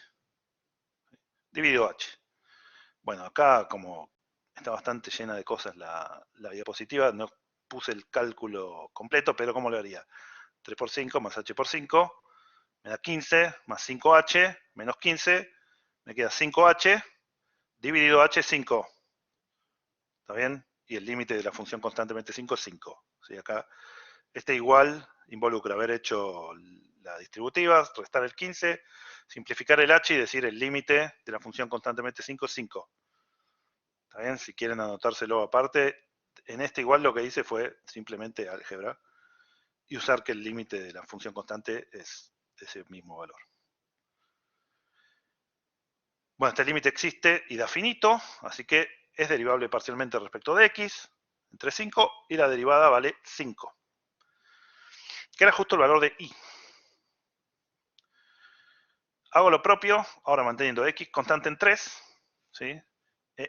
Dividido h. Bueno, acá como está bastante llena de cosas la diapositiva, no puse el cálculo completo, pero ¿cómo lo haría? 3 por 5 más h por 5, me da 15, más 5h, menos 15, me queda 5h, dividido h, 5. ¿Está bien? Y el límite de la función constantemente 5 es 5. ¿Sí? Acá este igual involucra haber hecho la distributiva, restar el 15, simplificar el h y decir el límite de la función constantemente 5 es 5. ¿Está bien? Si quieren anotárselo aparte, en este igual lo que hice fue simplemente álgebra y usar que el límite de la función constante es ese mismo valor. Bueno, este límite existe y da finito, así que es derivable parcialmente respecto de x, entre 5, y la derivada vale 5, que era justo el valor de y. Hago lo propio, ahora manteniendo x constante en 3, ¿sí?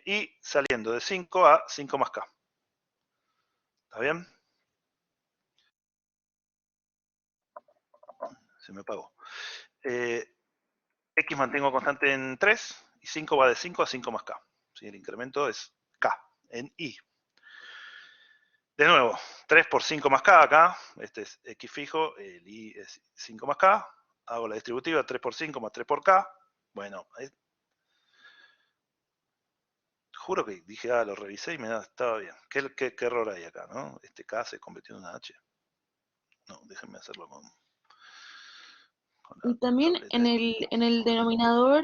Y saliendo de 5 a 5 más k. ¿Está bien? Se me apagó. X mantengo constante en 3, y 5 va de 5 a 5 más k. ¿Sí? El incremento es k, en y. De nuevo, 3 por 5 más k acá, este es x fijo, el y es 5 más k, hago la distributiva 3 por 5 más 3 por k, bueno, juro que dije, lo revisé y estaba bien. ¿Qué error hay acá, no? Este k se convirtió en una h. No, déjenme hacerlo con Y también tableta. en el denominador,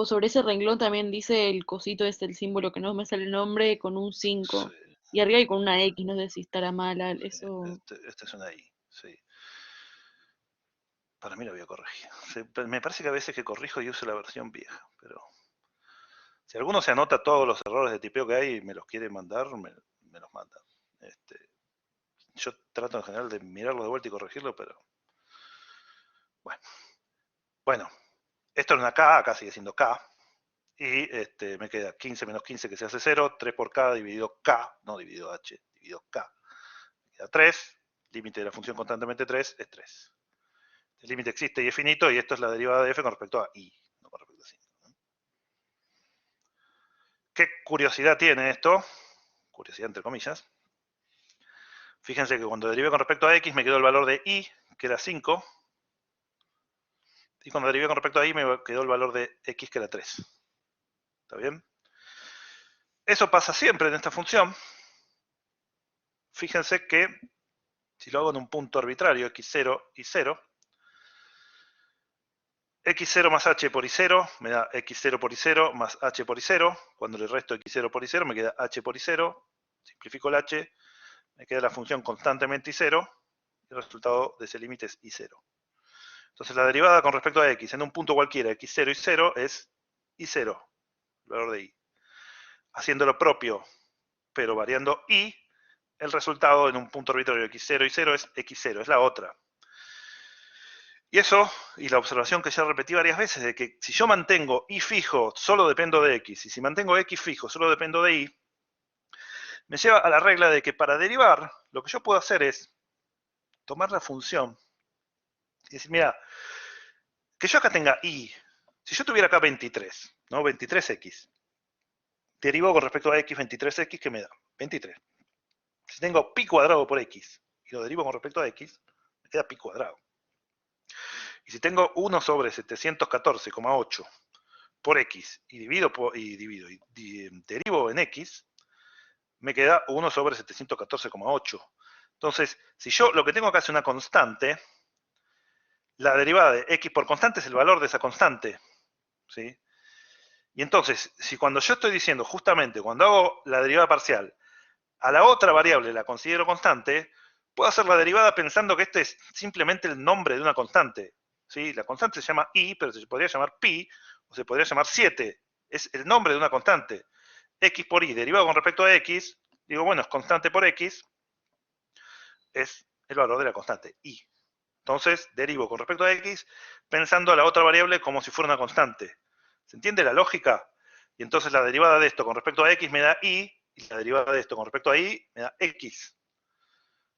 sobre ese renglón también dice el cosito el símbolo que no me sale el nombre, con un 5. Sí, Y arriba hay con una X, no sé si estará mala, sí, eso. este es una i, sí. Para mí lo voy a corregir. Me parece que a veces que corrijo y uso la versión vieja, pero si alguno se anota todos los errores de tipeo que hay y me los quiere mandar, me los manda. Yo trato en general de mirarlo de vuelta y corregirlo, pero bueno, esto es una k, acá sigue siendo k, y me queda 15 menos 15 que se hace 0, 3 por k dividido k, no dividido h, dividido k, me queda 3, límite de la función constantemente 3 es 3. El límite existe y es finito, y esto es la derivada de f con respecto a y, no con respecto a 5. ¿Qué curiosidad tiene esto? Curiosidad entre comillas. Fíjense que cuando derivé con respecto a x me quedó el valor de y, que era 5, y cuando derivé con respecto a y me quedó el valor de x, que era 3. ¿Está bien? Eso pasa siempre en esta función. Fíjense que Si lo hago en un punto arbitrario, x0 y 0, x0 más h por y0 me da x0 por y0 más h por y0. Cuando le resto x0 por y0 me queda h por y0. Simplifico el h, me queda la función constantemente y0. Y el resultado de ese límite es y0. Entonces la derivada con respecto a x en un punto cualquiera, x0 y 0, es y0, el valor de y. Haciendo lo propio, pero variando y, el resultado en un punto arbitrario x0 y 0 es x0, es la otra. Y eso, y la observación que ya repetí varias veces, de que si yo mantengo y fijo, solo dependo de x, y si mantengo x fijo, solo dependo de y, me lleva a la regla de que para derivar, lo que yo puedo hacer es tomar la función y decir, mira, que yo acá tenga y, si yo tuviera acá 23, ¿no? 23x, derivo con respecto a x 23x, ¿qué me da? 23. Si tengo pi cuadrado por x, y lo derivo con respecto a x, me queda pi cuadrado. Y si tengo 1 sobre 714,8 por x y derivo en x, me queda 1 sobre 714,8. Entonces, si yo lo que tengo acá es una constante, la derivada de x por constante es el valor de esa constante, ¿sí? Y entonces, si cuando yo estoy diciendo justamente, cuando hago la derivada parcial, a la otra variable la considero constante, puedo hacer la derivada pensando que este es simplemente el nombre de una constante, ¿sí? La constante se llama i, pero se podría llamar pi, o se podría llamar 7. Es el nombre de una constante. X por y derivado con respecto a x, digo, bueno, es constante por x, es el valor de la constante y. Entonces, derivo con respecto a x, pensando a la otra variable como si fuera una constante. ¿Se entiende la lógica? Y entonces la derivada de esto con respecto a x me da y la derivada de esto con respecto a y me da x.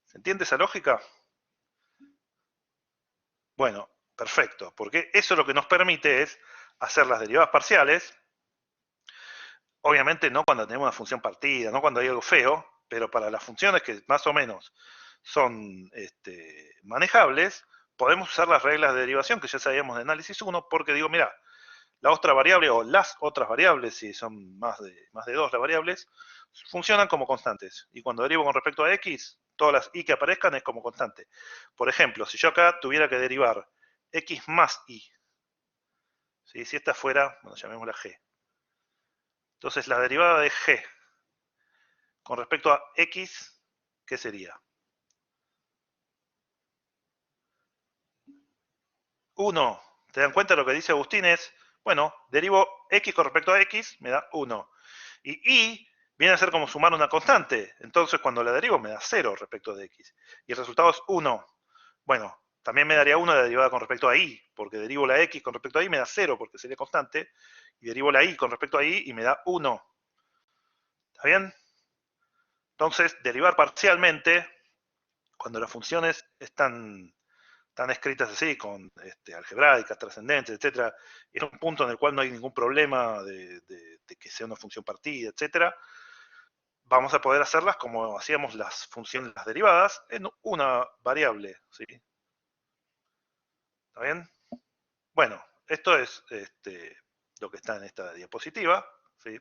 ¿Se entiende esa lógica? Bueno, perfecto, porque eso lo que nos permite es hacer las derivadas parciales, obviamente no cuando tenemos una función partida, no cuando hay algo feo, pero para las funciones que más o menos son manejables, podemos usar las reglas de derivación que ya sabíamos de análisis 1, porque digo, mira, la otra variable o las otras variables, si son más de 2 las variables, funcionan como constantes. Y cuando derivo con respecto a x, todas las y que aparezcan es como constante. Por ejemplo, si yo acá tuviera que derivar x más y, ¿sí? Si esta fuera, bueno, llamémosla g. Entonces la derivada de g con respecto a x, ¿qué sería? 1. ¿Te dan cuenta lo que dice Agustín? Es, bueno, derivo x con respecto a x, me da 1. Y viene a ser como sumar una constante. Entonces, cuando la derivo, me da 0 respecto de x. Y el resultado es 1. Bueno, también me daría 1 la derivada con respecto a y, porque derivo la x con respecto a y, me da 0, porque sería constante. Y derivo la y con respecto a y, y me da 1. ¿Está bien? Entonces, derivar parcialmente, cuando las funciones están escritas así, con algebraicas, trascendentes, etcétera, en un punto en el cual no hay ningún problema de que sea una función partida, etcétera, vamos a poder hacerlas como hacíamos las funciones, las derivadas, en una variable, ¿sí? ¿Está bien? Bueno, esto es lo que está en esta diapositiva, ¿sí?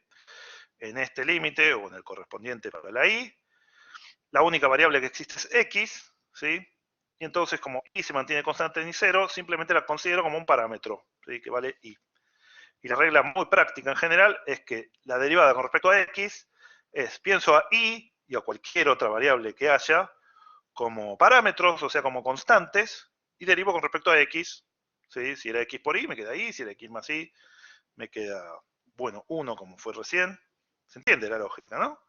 En este límite, o en el correspondiente para la y, la única variable que existe es x, ¿sí? Y entonces, como y se mantiene constante en y0, simplemente la considero como un parámetro, ¿sí? Que vale y. Y la regla muy práctica en general es que la derivada con respecto a x es, pienso a y a cualquier otra variable que haya como parámetros, o sea, como constantes, y derivo con respecto a x, ¿sí? Si era x por y, me queda y, si era x más y, me queda, bueno, 1 como fue recién. ¿Se entiende la lógica, no?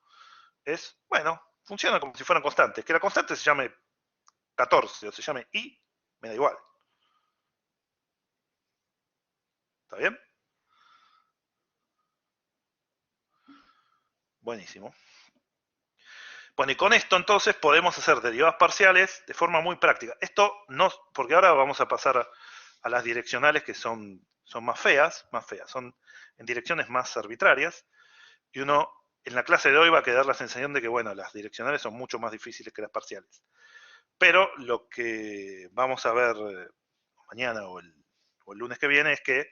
Es, bueno, funciona como si fueran constantes. Que la constante se llame 14 o se llame y, me da igual. ¿Está bien? Buenísimo. Bueno, y con esto entonces podemos hacer derivadas parciales de forma muy práctica. Esto no, porque ahora vamos a pasar a las direccionales que son más feas, son en direcciones más arbitrarias, y uno en la clase de hoy va a quedar la sensación de que, bueno, las direccionales son mucho más difíciles que las parciales. Pero lo que vamos a ver mañana o el lunes que viene es que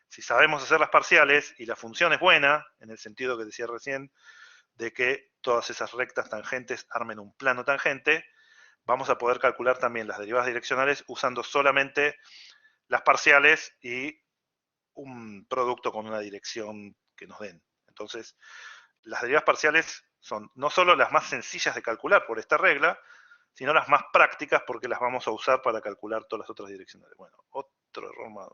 si sabemos hacer las parciales y la función es buena, en el sentido que decía recién, de que todas esas rectas tangentes armen un plano tangente, vamos a poder calcular también las derivadas direccionales usando solamente las parciales y un producto con una dirección que nos den. Entonces, las derivadas parciales son no solo las más sencillas de calcular por esta regla, sino las más prácticas porque las vamos a usar para calcular todas las otras direccionales. Bueno, otro error más.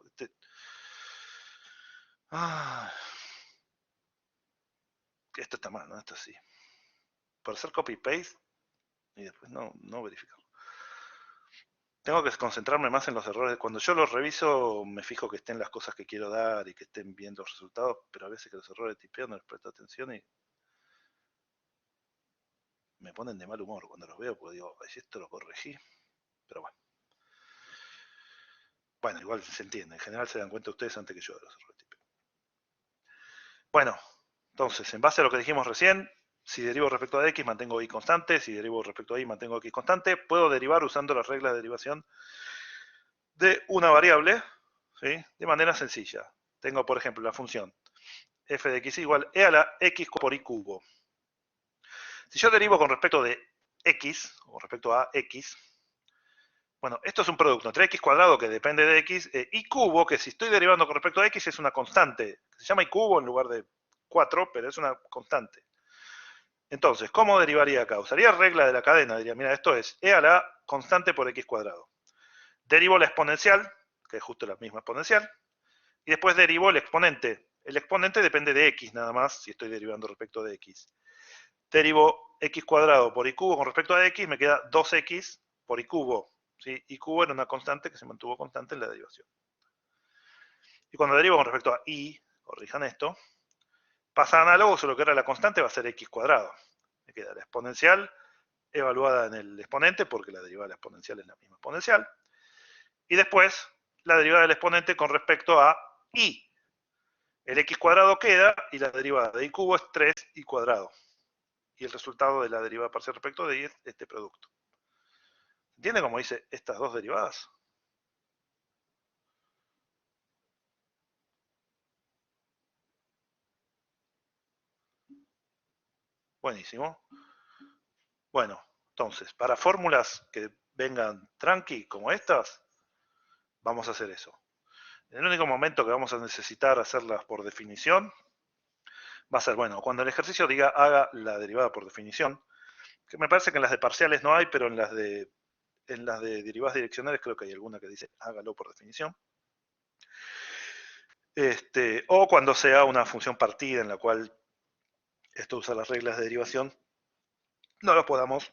Esto está mal, ¿no? Esto sí. Por hacer copy-paste y después no verificar. Tengo que concentrarme más en los errores. Cuando yo los reviso, me fijo que estén las cosas que quiero dar y que estén bien los resultados, pero a veces que los errores de tipeo no les presto atención y me ponen de mal humor cuando los veo, porque digo, ay, esto lo corregí, pero bueno. Bueno, igual se entiende, en general se dan cuenta ustedes antes que yo de los errores de tipeo. Bueno, entonces, en base a lo que dijimos recién, si derivo respecto a x mantengo y constante, si derivo respecto a y mantengo x constante, puedo derivar usando las reglas de derivación de una variable, ¿sí? De manera sencilla. Tengo, por ejemplo, la función f de x igual e a la x por y cubo. Si yo derivo con respecto de x, o respecto a x, bueno, esto es un producto entre x cuadrado que depende de x, y cubo, que si estoy derivando con respecto a x es una constante. Se llama y cubo en lugar de 4, pero es una constante. Entonces, ¿cómo derivaría acá? Usaría regla de la cadena. Diría, mira, esto es e a la constante por x cuadrado. Derivo la exponencial, que es justo la misma exponencial, y después derivo el exponente. El exponente depende de x nada más, si estoy derivando respecto de x. Derivo x cuadrado por y cubo con respecto a x, me queda 2x por y cubo. ¿Sí? Y cubo era una constante que se mantuvo constante en la derivación. Y cuando derivo con respecto a y, corrijan esto, pasa análogo, solo que ahora la constante va a ser x cuadrado. Me queda la exponencial evaluada en el exponente, porque la derivada de la exponencial es la misma exponencial. Y después, la derivada del exponente con respecto a y. El x cuadrado queda, y la derivada de y cubo es 3y cuadrado. Y el resultado de la derivada parcial respecto de y es este producto. ¿Entiende cómo dice estas dos derivadas? Buenísimo. Bueno, entonces, para fórmulas que vengan tranqui como estas, vamos a hacer eso. El único momento que vamos a necesitar hacerlas por definición va a ser, bueno, cuando el ejercicio diga haga la derivada por definición, que me parece que en las de parciales no hay, pero en las de derivadas direccionales creo que hay alguna que dice hágalo por definición. O cuando sea una función partida en la cual esto usa las reglas de derivación, no lo podamos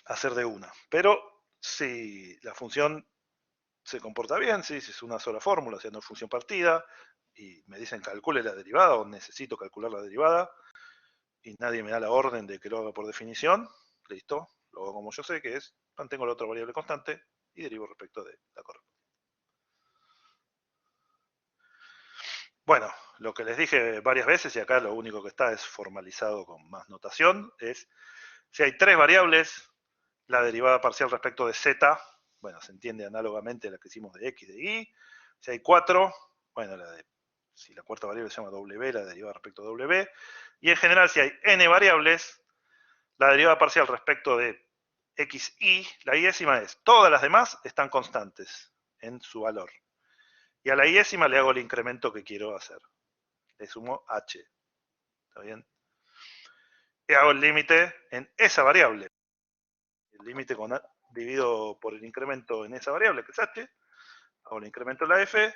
hacer de una. Pero si la función se comporta bien, si es una sola fórmula, o sea, no es función partida, y me dicen calcule la derivada o necesito calcular la derivada, y nadie me da la orden de que lo haga por definición, listo, lo hago como yo sé, que es, mantengo la otra variable constante y derivo respecto de la correspondiente. Bueno, lo que les dije varias veces, y acá lo único que está es formalizado con más notación, es si hay tres variables, la derivada parcial respecto de z, bueno, se entiende análogamente a la que hicimos de x, de y. Si hay 4, bueno, si la cuarta variable se llama w, la derivada respecto de w. Y en general, si hay n variables, la derivada parcial respecto de x, y, la iésima es, todas las demás están constantes en su valor. Y a la iésima le hago el incremento que quiero hacer. Le sumo h. ¿Está bien? Y hago el límite en esa variable. El límite dividido por el incremento en esa variable, que es h. Hago el incremento en la f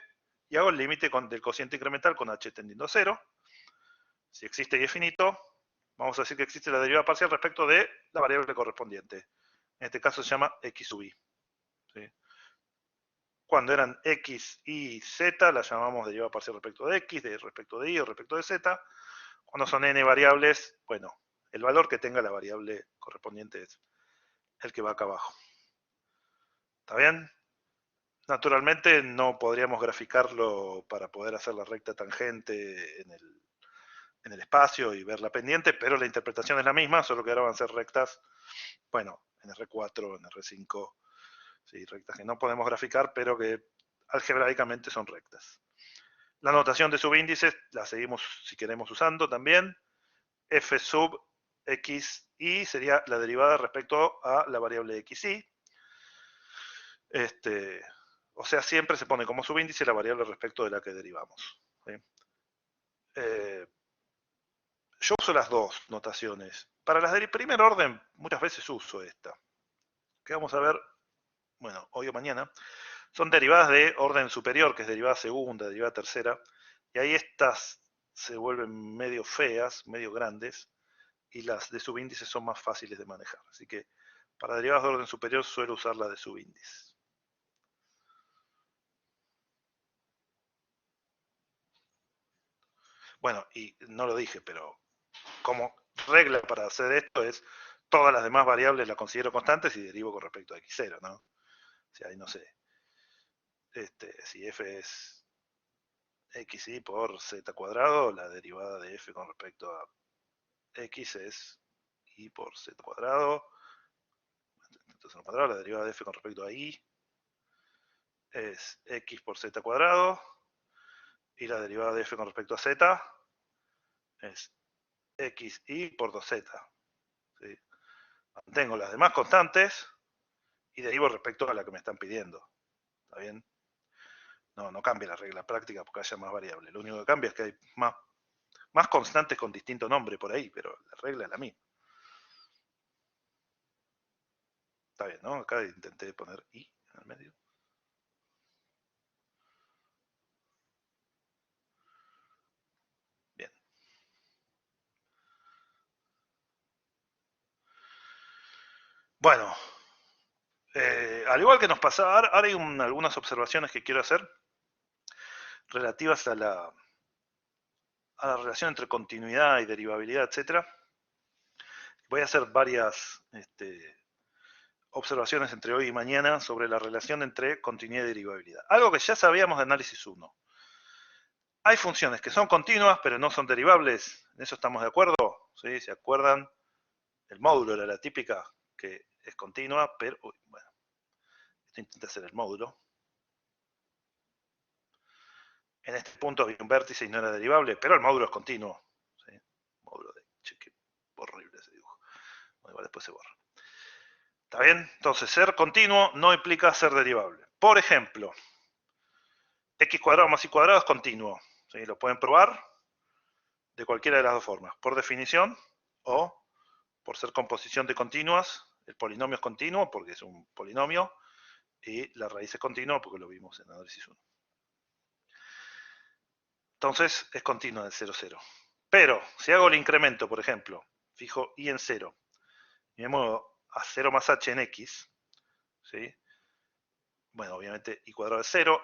y hago el límite del cociente incremental con h tendiendo a 0. Si existe y es finito, vamos a decir que existe la derivada parcial respecto de la variable correspondiente. En este caso se llama x sub i. ¿Sí? Cuando eran x, y, z, la llamamos derivada parcial respecto de x, respecto de y o respecto de z. Cuando son n variables, bueno, el valor que tenga la variable correspondiente es el que va acá abajo. ¿Está bien? Naturalmente no podríamos graficarlo para poder hacer la recta tangente en el espacio y ver la pendiente, pero la interpretación es la misma, solo que ahora van a ser rectas, bueno, en R4, en R5, sí, rectas que no podemos graficar, pero que algebraicamente son rectas. La notación de subíndices la seguimos, si queremos, usando también. F sub x y sería la derivada respecto a la variable xy. O sea, siempre se pone como subíndice la variable respecto de la que derivamos. ¿Sí? Yo uso las dos notaciones. Para las de primer orden, muchas veces uso esta. Que vamos a ver, bueno, hoy o mañana. Son derivadas de orden superior, que es derivada segunda, derivada tercera. Y ahí estas se vuelven medio feas, medio grandes. Y las de subíndice son más fáciles de manejar. Así que para derivadas de orden superior suelo usar la de subíndice. Bueno, y no lo dije, pero como regla para hacer esto es todas las demás variables las considero constantes y derivo con respecto a x0, ¿no? O sea, ahí no sé. Si f es xy por z cuadrado, la derivada de f con respecto a x es y por z cuadrado. Entonces, al cuadrado, la derivada de f con respecto a y es x por z cuadrado. Y la derivada de f con respecto a z es xy por 2z. ¿Sí? Mantengo las demás constantes y derivo respecto a la que me están pidiendo. ¿Está bien? No cambia la regla práctica porque haya más variables. Lo único que cambia es que hay más constantes con distinto nombre por ahí, pero la regla es la misma. Está bien, ¿no? Acá intenté poner y en el medio. Bien. Bueno, al igual que nos pasaba, ahora hay algunas observaciones que quiero hacer relativas a la relación entre continuidad y derivabilidad, etc. Voy a hacer varias observaciones entre hoy y mañana sobre la relación entre continuidad y derivabilidad. Algo que ya sabíamos de análisis 1. Hay funciones que son continuas, pero no son derivables. ¿En eso estamos de acuerdo? ¿Sí? ¿Se acuerdan? El módulo era la típica, que es continua, pero... Uy, bueno, esto intenta hacer el módulo. En este punto había un vértice y no era derivable, pero el módulo es continuo. ¿Sí? Módulo de... Che, qué horrible ese dibujo. Bueno, igual después se borra. ¿Está bien? Entonces, ser continuo no implica ser derivable. Por ejemplo, x cuadrado más y cuadrado es continuo. ¿Sí? Lo pueden probar de cualquiera de las dos formas. Por definición o por ser composición de continuas. El polinomio es continuo porque es un polinomio. Y la raíz es continua porque lo vimos en análisis 1. Entonces, es continua del 0, 0. Pero, si hago el incremento, por ejemplo, fijo y en 0, y me muevo a 0 más h en x, ¿sí? Bueno, obviamente y cuadrado es 0,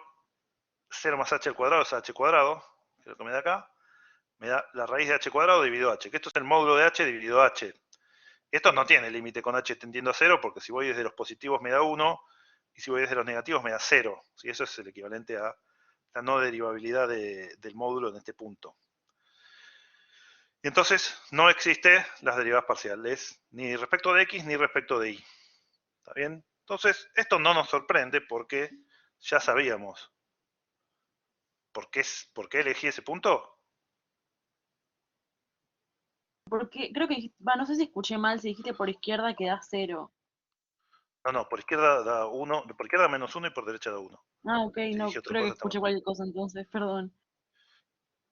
0 más h al cuadrado es h cuadrado, que es lo que me da acá, me da la raíz de h cuadrado dividido h, que esto es el módulo de h dividido h. Esto no tiene límite con h tendiendo a 0, porque si voy desde los positivos me da 1, y si voy desde los negativos me da 0. ¿Sí? Eso es el equivalente a la no derivabilidad del módulo en este punto. Y entonces no existe las derivadas parciales ni respecto de x ni respecto de y. ¿Está bien? Entonces, esto no nos sorprende porque ya sabíamos. ¿Por qué elegí ese punto? Porque creo que, no sé si escuché mal, si dijiste por izquierda que da 0. No, por izquierda da 1, por izquierda da menos 1 y por derecha da 1. Ah, ok, Si no, dije otra creo que cosa, escuché cualquier cosa entonces, perdón.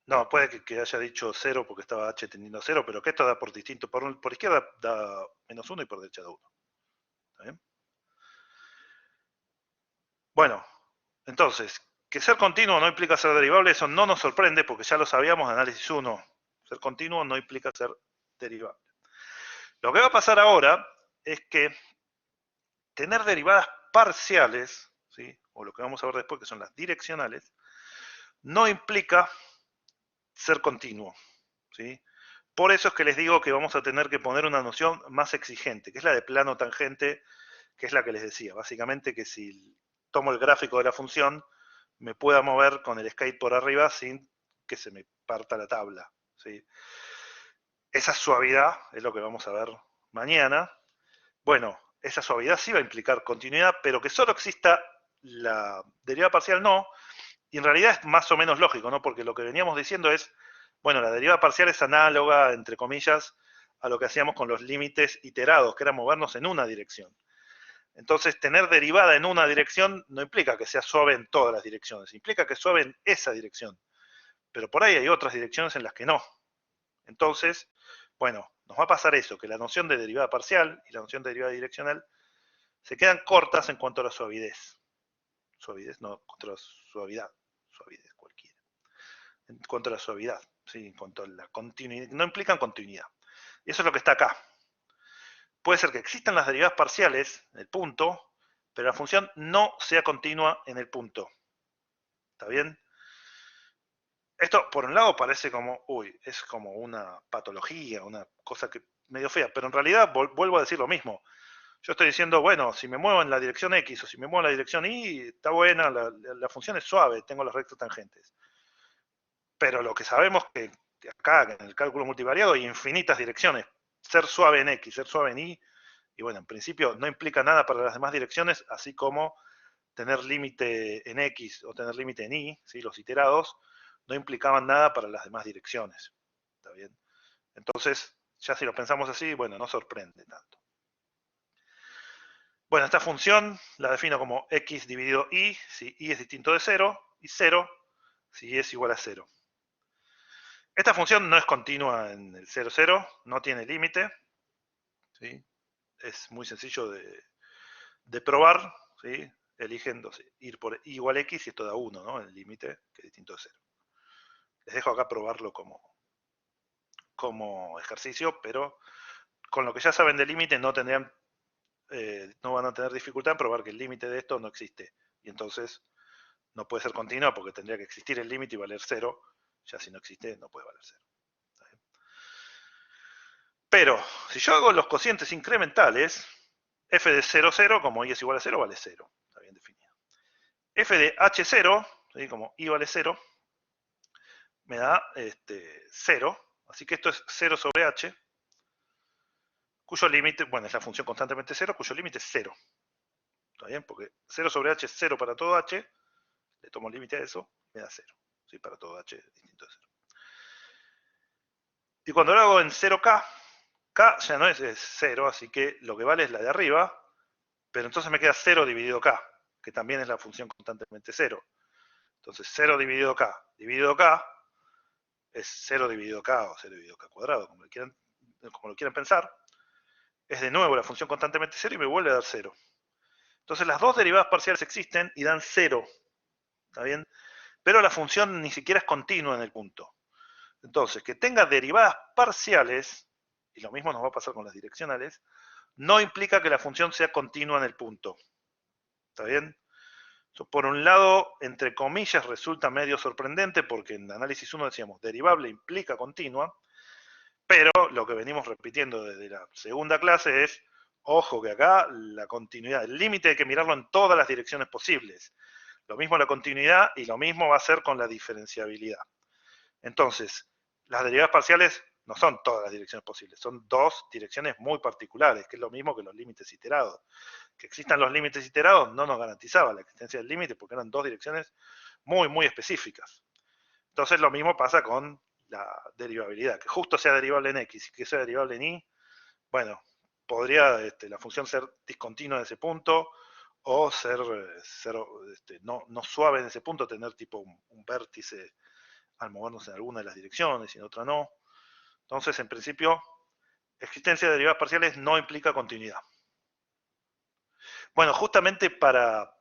No, puede que haya dicho 0 porque estaba h tendiendo a 0, pero que esto da por distinto. Por izquierda da menos 1 y por derecha da 1. ¿Está bien? Bueno, entonces, que ser continuo no implica ser derivable, eso no nos sorprende porque ya lo sabíamos en análisis 1. Ser continuo no implica ser derivable. Lo que va a pasar ahora es que tener derivadas parciales, ¿sí? O lo que vamos a ver después, que son las direccionales, no implica ser continuo. ¿Sí? Por eso es que les digo que vamos a tener que poner una noción más exigente, que es la de plano tangente, que es la que les decía. Básicamente que si tomo el gráfico de la función, me pueda mover con el skate por arriba sin que se me parta la tabla. ¿Sí? Esa suavidad es lo que vamos a ver mañana. Bueno, esa suavidad sí va a implicar continuidad, pero que solo exista la derivada parcial no, y en realidad es más o menos lógico, ¿no? Porque lo que veníamos diciendo es, bueno, la derivada parcial es análoga, entre comillas, a lo que hacíamos con los límites iterados, que era movernos en una dirección. Entonces, tener derivada en una dirección no implica que sea suave en todas las direcciones, implica que es suave en esa dirección. Pero por ahí hay otras direcciones en las que no. Entonces, bueno, nos va a pasar eso, que la noción de derivada parcial y la noción de derivada direccional se quedan cortas en cuanto a la suavidez. Suavidez, no, contra la suavidad. Suavidez cualquiera. En cuanto a la suavidad, ¿sí? En cuanto a la continuidad, no implican continuidad. Y eso es lo que está acá. Puede ser que existan las derivadas parciales en el punto, pero la función no sea continua en el punto. ¿Está bien? Esto, por un lado, parece como, uy, es como una patología, una cosa que medio fea, pero en realidad vuelvo a decir lo mismo. Yo estoy diciendo, bueno, si me muevo en la dirección X o si me muevo en la dirección Y, está buena, la función es suave, tengo las rectas tangentes. Pero lo que sabemos que acá, en el cálculo multivariado, hay infinitas direcciones. Ser suave en X, ser suave en Y, y bueno, en principio no implica nada para las demás direcciones, así como tener límite en X o tener límite en Y, ¿sí? Los iterados, no implicaban nada para las demás direcciones. ¿Está bien? Entonces, ya si lo pensamos así, bueno, no sorprende tanto. Bueno, esta función la defino como x dividido y, si y es distinto de 0, y 0 si y es igual a 0. Esta función no es continua en el 0, 0, no tiene límite, ¿sí? Es muy sencillo de probar, ¿sí? Eligen ir por y igual a x y esto da 1, ¿no? El límite, que es distinto de 0. Les dejo acá probarlo como ejercicio, pero con lo que ya saben del límite no van a tener dificultad en probar que el límite de esto no existe. Y entonces no puede ser continua porque tendría que existir el límite y valer 0. Ya si no existe, no puede valer 0. Pero, si yo hago los cocientes incrementales, f de 0, 0, como y es igual a 0, vale 0. Está bien definido. F de h0, ¿sí? Como y vale 0, me da 0. Así que esto es 0 sobre h, cuyo límite, bueno, es la función constantemente 0, cuyo límite es 0. ¿Está bien? Porque 0 sobre h es 0 para todo h, le tomo el límite a eso, me da 0. ¿Sí? Para todo h distinto de 0. Y cuando lo hago en 0k, k ya no es 0, así que lo que vale es la de arriba, pero entonces me queda 0 dividido k, que también es la función constantemente 0. Entonces 0 dividido k es 0 dividido k o 0 dividido k cuadrado, como lo quieran pensar. Es de nuevo la función constantemente 0 y me vuelve a dar 0. Entonces las dos derivadas parciales existen y dan 0. ¿Está bien? Pero la función ni siquiera es continua en el punto. Entonces, que tenga derivadas parciales, y lo mismo nos va a pasar con las direccionales, no implica que la función sea continua en el punto. ¿Está bien? Eso, por un lado, entre comillas, resulta medio sorprendente porque en análisis 1 decíamos derivable implica continua, pero lo que venimos repitiendo desde la segunda clase es, ojo que acá la continuidad, el límite hay que mirarlo en todas las direcciones posibles. Lo mismo la continuidad y lo mismo va a ser con la diferenciabilidad. Entonces, las derivadas parciales no son todas las direcciones posibles, son dos direcciones muy particulares, que es lo mismo que los límites iterados. Que existan los límites iterados no nos garantizaba la existencia del límite porque eran dos direcciones muy, muy específicas. Entonces, lo mismo pasa con la derivabilidad, que justo sea derivable en x y que sea derivable en y, bueno, podría la función ser discontinua en ese punto o ser no suave en ese punto, tener tipo un vértice al movernos en alguna de las direcciones y en otra no. Entonces, en principio, existencia de derivadas parciales no implica continuidad. Bueno, justamente para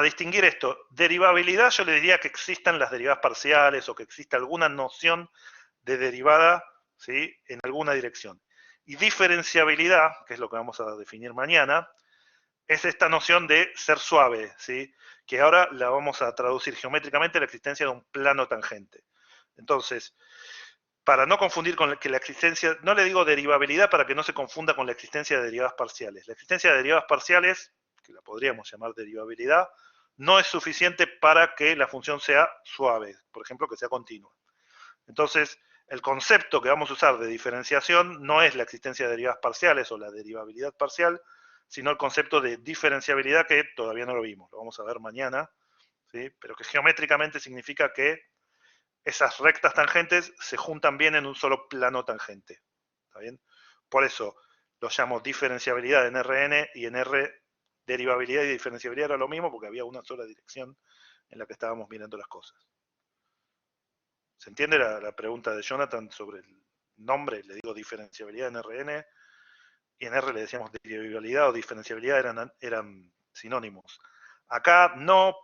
distinguir esto, derivabilidad yo le diría que existan las derivadas parciales o que exista alguna noción de derivada, ¿sí? En alguna dirección. Y diferenciabilidad, que es lo que vamos a definir mañana, es esta noción de ser suave, ¿sí? Que ahora la vamos a traducir geométricamente a la existencia de un plano tangente. Entonces, para no confundir con que la existencia, no le digo derivabilidad para que no se confunda con la existencia de derivadas parciales. La existencia de derivadas parciales, que la podríamos llamar derivabilidad, no es suficiente para que la función sea suave, por ejemplo, que sea continua. Entonces, el concepto que vamos a usar de diferenciación no es la existencia de derivadas parciales o la derivabilidad parcial, sino el concepto de diferenciabilidad que todavía no lo vimos, lo vamos a ver mañana, ¿sí? Pero que geométricamente significa que esas rectas tangentes se juntan bien en un solo plano tangente. ¿Está bien? por eso lo llamo diferenciabilidad en Rn, y en R derivabilidad y diferenciabilidad era lo mismo porque había una sola dirección en la que estábamos mirando las cosas. ¿Se entiende la pregunta de Jonathan sobre el nombre? Le digo diferenciabilidad en Rn, y en R le decíamos derivabilidad o diferenciabilidad, eran sinónimos. Acá no,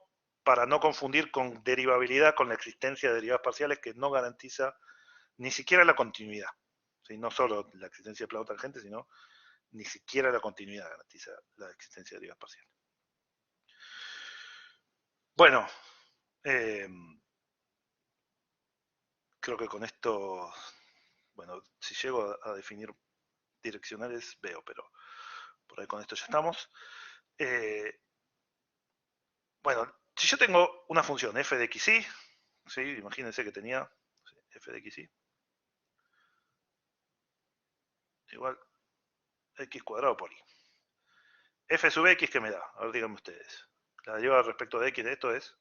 para no confundir con derivabilidad con la existencia de derivadas parciales, que no garantiza ni siquiera la continuidad. ¿Sí? No solo la existencia de plano tangente, sino ni siquiera la continuidad garantiza la existencia de derivadas parciales. Bueno, creo que con esto, bueno, si llego a definir direccionales, veo, pero por ahí con esto ya estamos. Bueno, si yo tengo una función f de xy, ¿sí? Imagínense que tenía f de xy igual x cuadrado por y. F sub x, ¿qué me da? A ver, díganme ustedes. La derivada respecto de x de esto es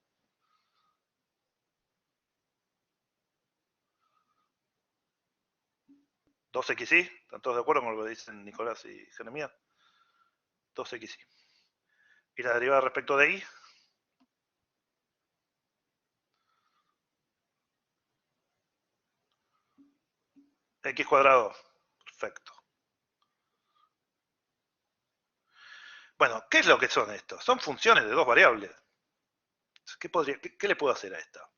2xy. ¿Están todos de acuerdo con lo que dicen Nicolás y Jeremías? 2xy. ¿Y la derivada respecto de y? X cuadrado. Perfecto. Bueno, ¿qué es lo que son estos? Son funciones de dos variables. ¿Qué le puedo hacer a esta?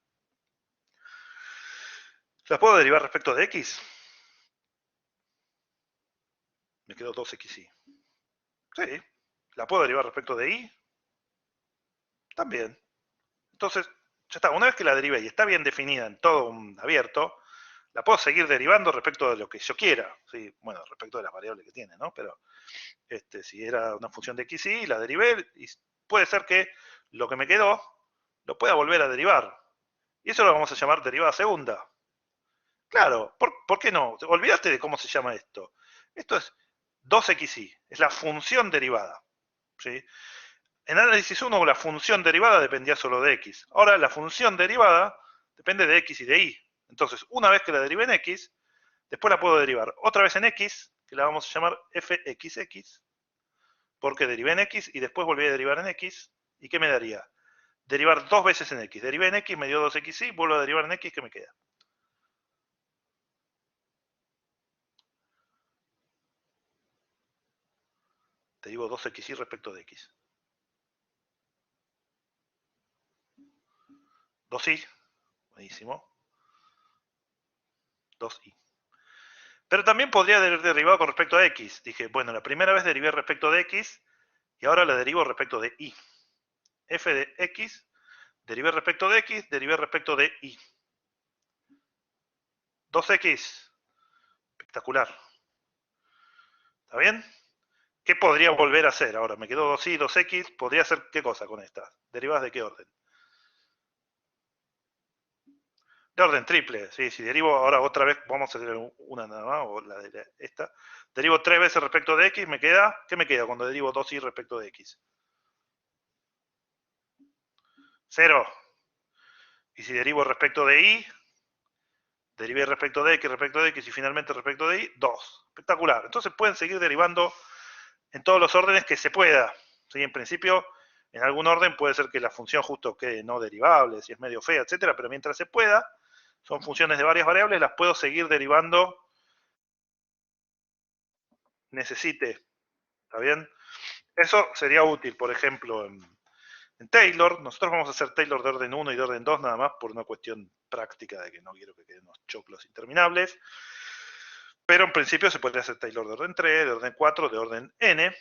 ¿Las puedo derivar respecto de x? Me quedó 2xy. Sí. ¿La puedo derivar respecto de y? También. Entonces, ya está. Una vez que la derivé y está bien definida en todo un abierto, la puedo seguir derivando respecto de lo que yo quiera. ¿Sí? Bueno, respecto de las variables que tiene, ¿no? Pero si era una función de xy, la derivé, y puede ser que lo que me quedó lo pueda volver a derivar. Y eso lo vamos a llamar derivada segunda. Claro, ¿por qué no? Olvidaste de cómo se llama esto. Esto es 2xy, es la función derivada. ¿Sí? En análisis 1 la función derivada dependía solo de x. Ahora la función derivada depende de x y de y. Entonces, una vez que la derivé en x, después la puedo derivar otra vez en x, que la vamos a llamar fxx, porque derivé en x y después volví a derivar en x. ¿Y qué me daría? Derivar dos veces en x. Derivé en x, me dio 2xy, vuelvo a derivar en x, ¿qué me queda? Derivo 2xy respecto de x. 2y, buenísimo. 2y. Pero también podría haber derivado con respecto a x. Dije, bueno, la primera vez derivé respecto de x y ahora la derivo respecto de y. F de x, derivé respecto de x, derivé respecto de y. 2x, espectacular. ¿Está bien? ¿Qué podría volver a hacer ahora? Me quedó 2y, 2x. ¿Podría hacer qué cosa con estas? ¿Derivadas de qué orden? De orden triple. ¿Sí? Si derivo ahora otra vez, vamos a hacer una nada más, o la de esta. Derivo 3 veces respecto de x, ¿me queda? ¿Qué me queda cuando derivo 2y respecto de x? 0. Y si derivo respecto de y, derivé respecto de x y finalmente respecto de y, 2. Espectacular. Entonces pueden seguir derivando en todos los órdenes que se pueda. ¿Sí? En principio, en algún orden puede ser que la función justo quede no derivable, si es medio fea, etcétera, pero mientras se pueda, son funciones de varias variables, las puedo seguir derivando necesite. ¿Está bien? Eso sería útil, por ejemplo, en Taylor. Nosotros vamos a hacer Taylor de orden 1 y de orden 2 nada más por una cuestión práctica de que no quiero que queden unos choclos interminables. Pero en principio se podría hacer Taylor de orden 3, de orden 4, de orden n.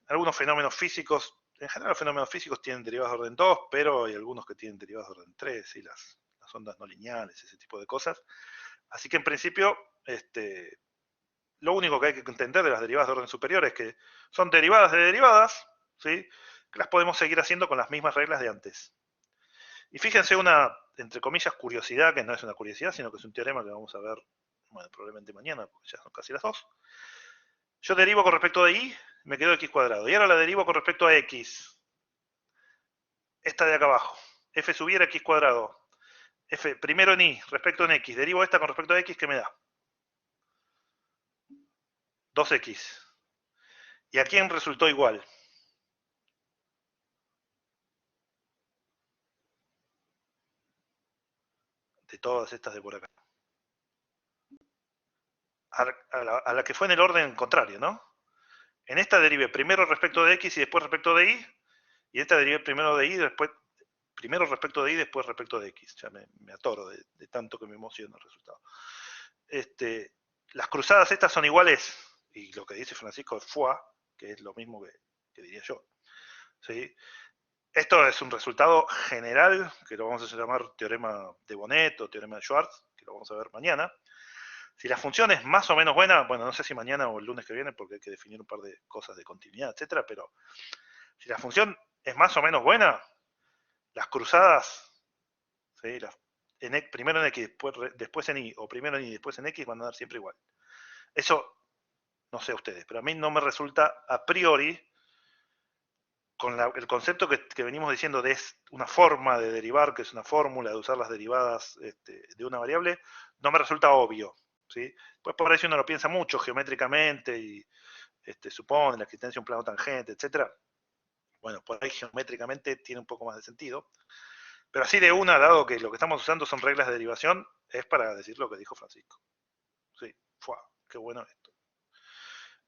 Algunos fenómenos físicos, en general los fenómenos físicos tienen derivadas de orden 2, pero hay algunos que tienen derivadas de orden 3, ¿sí? las ondas no lineales, ese tipo de cosas. Así que en principio, lo único que hay que entender de las derivadas de orden superior es que son derivadas de derivadas, ¿sí? Que las podemos seguir haciendo con las mismas reglas de antes. Y fíjense una, entre comillas, curiosidad, que no es una curiosidad, sino que es un teorema que vamos a ver, bueno, probablemente mañana, porque ya son casi las 2. Yo derivo con respecto de y, me quedo x cuadrado. Y ahora la derivo con respecto a x. Esta de acá abajo. F subiera x cuadrado. F primero en y, respecto en x. Derivo esta con respecto a x, ¿qué me da? 2x. ¿Y a quién resultó igual? De todas estas de por acá. A la que fue en el orden contrario, ¿no? En esta derivé primero respecto de x y después respecto de y. Y esta derivé primero de y, después primero respecto de y, después respecto de x. Ya me atoro de tanto que me emociona el resultado. Las cruzadas estas son iguales, y lo que dice Francisco es FUA, que es lo mismo que diría yo. ¿Sí? Esto es un resultado general, que lo vamos a llamar teorema de Bonnet o teorema de Schwartz, que lo vamos a ver mañana. Si la función es más o menos buena, bueno, no sé si mañana o el lunes que viene, porque hay que definir un par de cosas de continuidad, etcétera, pero si la función es más o menos buena, las cruzadas, ¿sí? Primero en x, después en y, o primero en y, después en x, van a dar siempre igual. Eso, no sé ustedes, pero a mí no me resulta a priori, con el concepto que venimos diciendo de una forma de derivar, que es una fórmula de usar las derivadas de una variable, no me resulta obvio. ¿Sí? Pues por eso uno lo piensa mucho geométricamente y supone la existencia de un plano tangente, etc. Bueno, por ahí geométricamente tiene un poco más de sentido. Pero así de una, dado que lo que estamos usando son reglas de derivación, es para decir lo que dijo Francisco. Sí, qué bueno esto.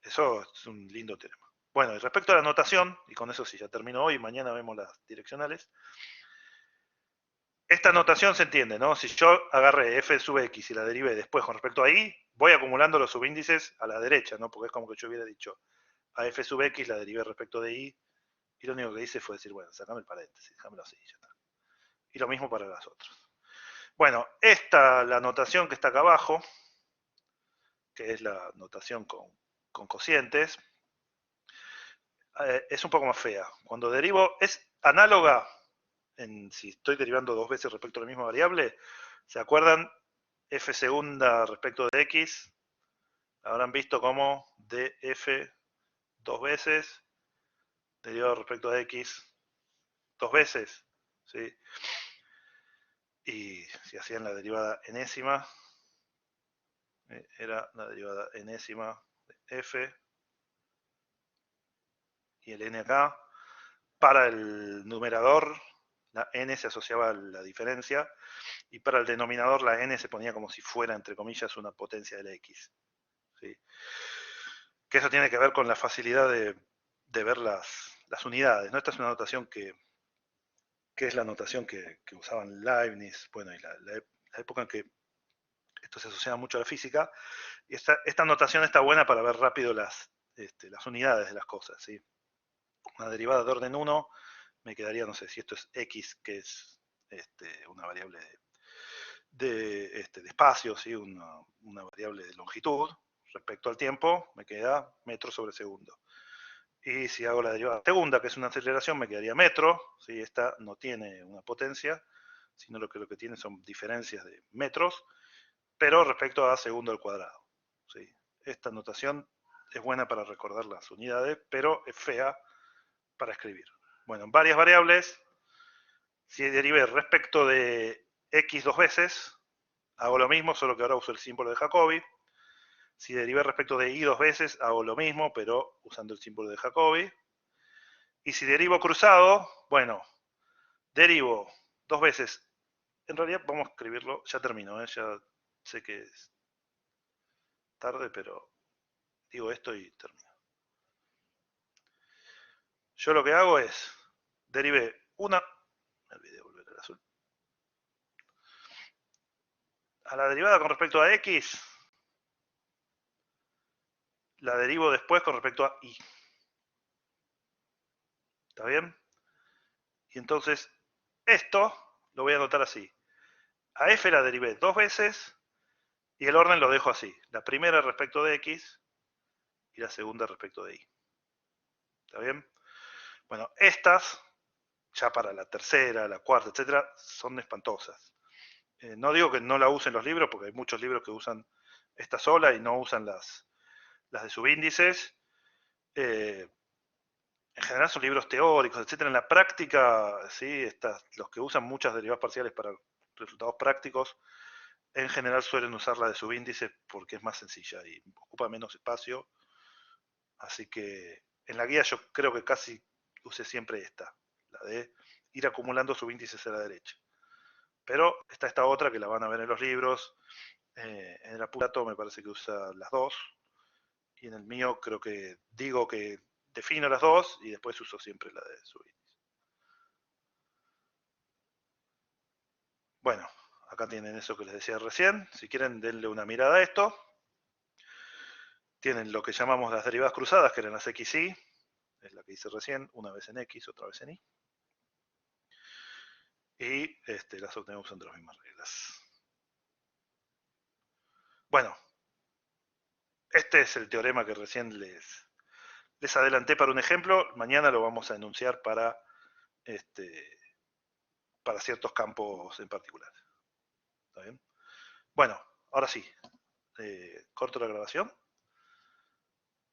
Eso es un lindo teorema. Bueno, y respecto a la notación, y con eso sí ya termino hoy, mañana vemos las direccionales. Esta notación se entiende, ¿no? Si yo agarré f sub x y la derivé después con respecto a y, voy acumulando los subíndices a la derecha, ¿no? Porque es como que yo hubiera dicho a f sub x la derivé respecto de y lo único que hice fue decir, bueno, sacame el paréntesis, déjamelo así, ya está. Y lo mismo para las otras. Bueno, la notación que está acá abajo, que es la notación con cocientes, es un poco más fea. Cuando derivo, es análoga, si estoy derivando dos veces respecto a la misma variable, ¿se acuerdan? F segunda respecto de x, habrán visto como df dos veces, derivado respecto de x dos veces, ¿sí? Y si hacían la derivada enésima, era la derivada enésima de f, y el n acá. Para el numerador, la n se asociaba a la diferencia, y para el denominador la n se ponía como si fuera, entre comillas, una potencia de la x. ¿Sí? Que eso tiene que ver con la facilidad de ver las unidades, ¿no? Esta es una notación que es la notación que usaban Leibniz, bueno, y la época en que esto se asociaba mucho a la física, y esta notación está buena para ver rápido las unidades de las cosas, ¿sí? Una derivada de orden 1 me quedaría, no sé, si esto es x, que es una variable de espacio, ¿sí? una variable de longitud, respecto al tiempo, me queda metro sobre segundo. Y si hago la derivada segunda, que es una aceleración, me quedaría metro, ¿sí? Esta no tiene una potencia, sino lo que tiene son diferencias de metros, pero respecto a segundo al cuadrado. ¿Sí? Esta notación es buena para recordar las unidades, pero es fea para escribir. Bueno, en varias variables, si derivé respecto de x dos veces, hago lo mismo, solo que ahora uso el símbolo de Jacobi. Si derivé respecto de y dos veces, hago lo mismo, pero usando el símbolo de Jacobi. Y si derivo cruzado, bueno, derivo dos veces. En realidad vamos a escribirlo, ya termino, ya sé que es tarde, pero digo esto y termino. Yo lo que hago es, derivé una, me olvidé de volver al azul, a la derivada con respecto a x, la derivo después con respecto a y. ¿Está bien? Y entonces, esto lo voy a anotar así. A f la derivé dos veces y el orden lo dejo así. La primera respecto de x y la segunda respecto de y. ¿Está bien? Bueno, estas, ya para la tercera, la cuarta, etcétera, son espantosas. No digo que no la usen los libros, porque hay muchos libros que usan esta sola y no usan las de subíndices. En general son libros teóricos, etcétera. En la práctica, ¿sí? Los que usan muchas derivadas parciales para resultados prácticos, en general suelen usar la de subíndice porque es más sencilla y ocupa menos espacio Así que en la guía yo creo que casi usé siempre esta, la de ir acumulando subíndices a la derecha. Pero está esta otra que la van a ver en los libros. En el apurato me parece que usa las dos. Y en el mío creo que digo que defino las dos y después uso siempre la de subíndice. Bueno, acá tienen eso que les decía recién. Si quieren, denle una mirada a esto. Tienen lo que llamamos las derivadas cruzadas, que eran las x y, es la que hice recién, una vez en x, otra vez en y. Y las obtenemos entre las mismas reglas. Bueno, este es el teorema que recién les adelanté para un ejemplo. Mañana lo vamos a enunciar para ciertos campos en particular. ¿Está bien? Bueno, ahora sí. Corto la grabación.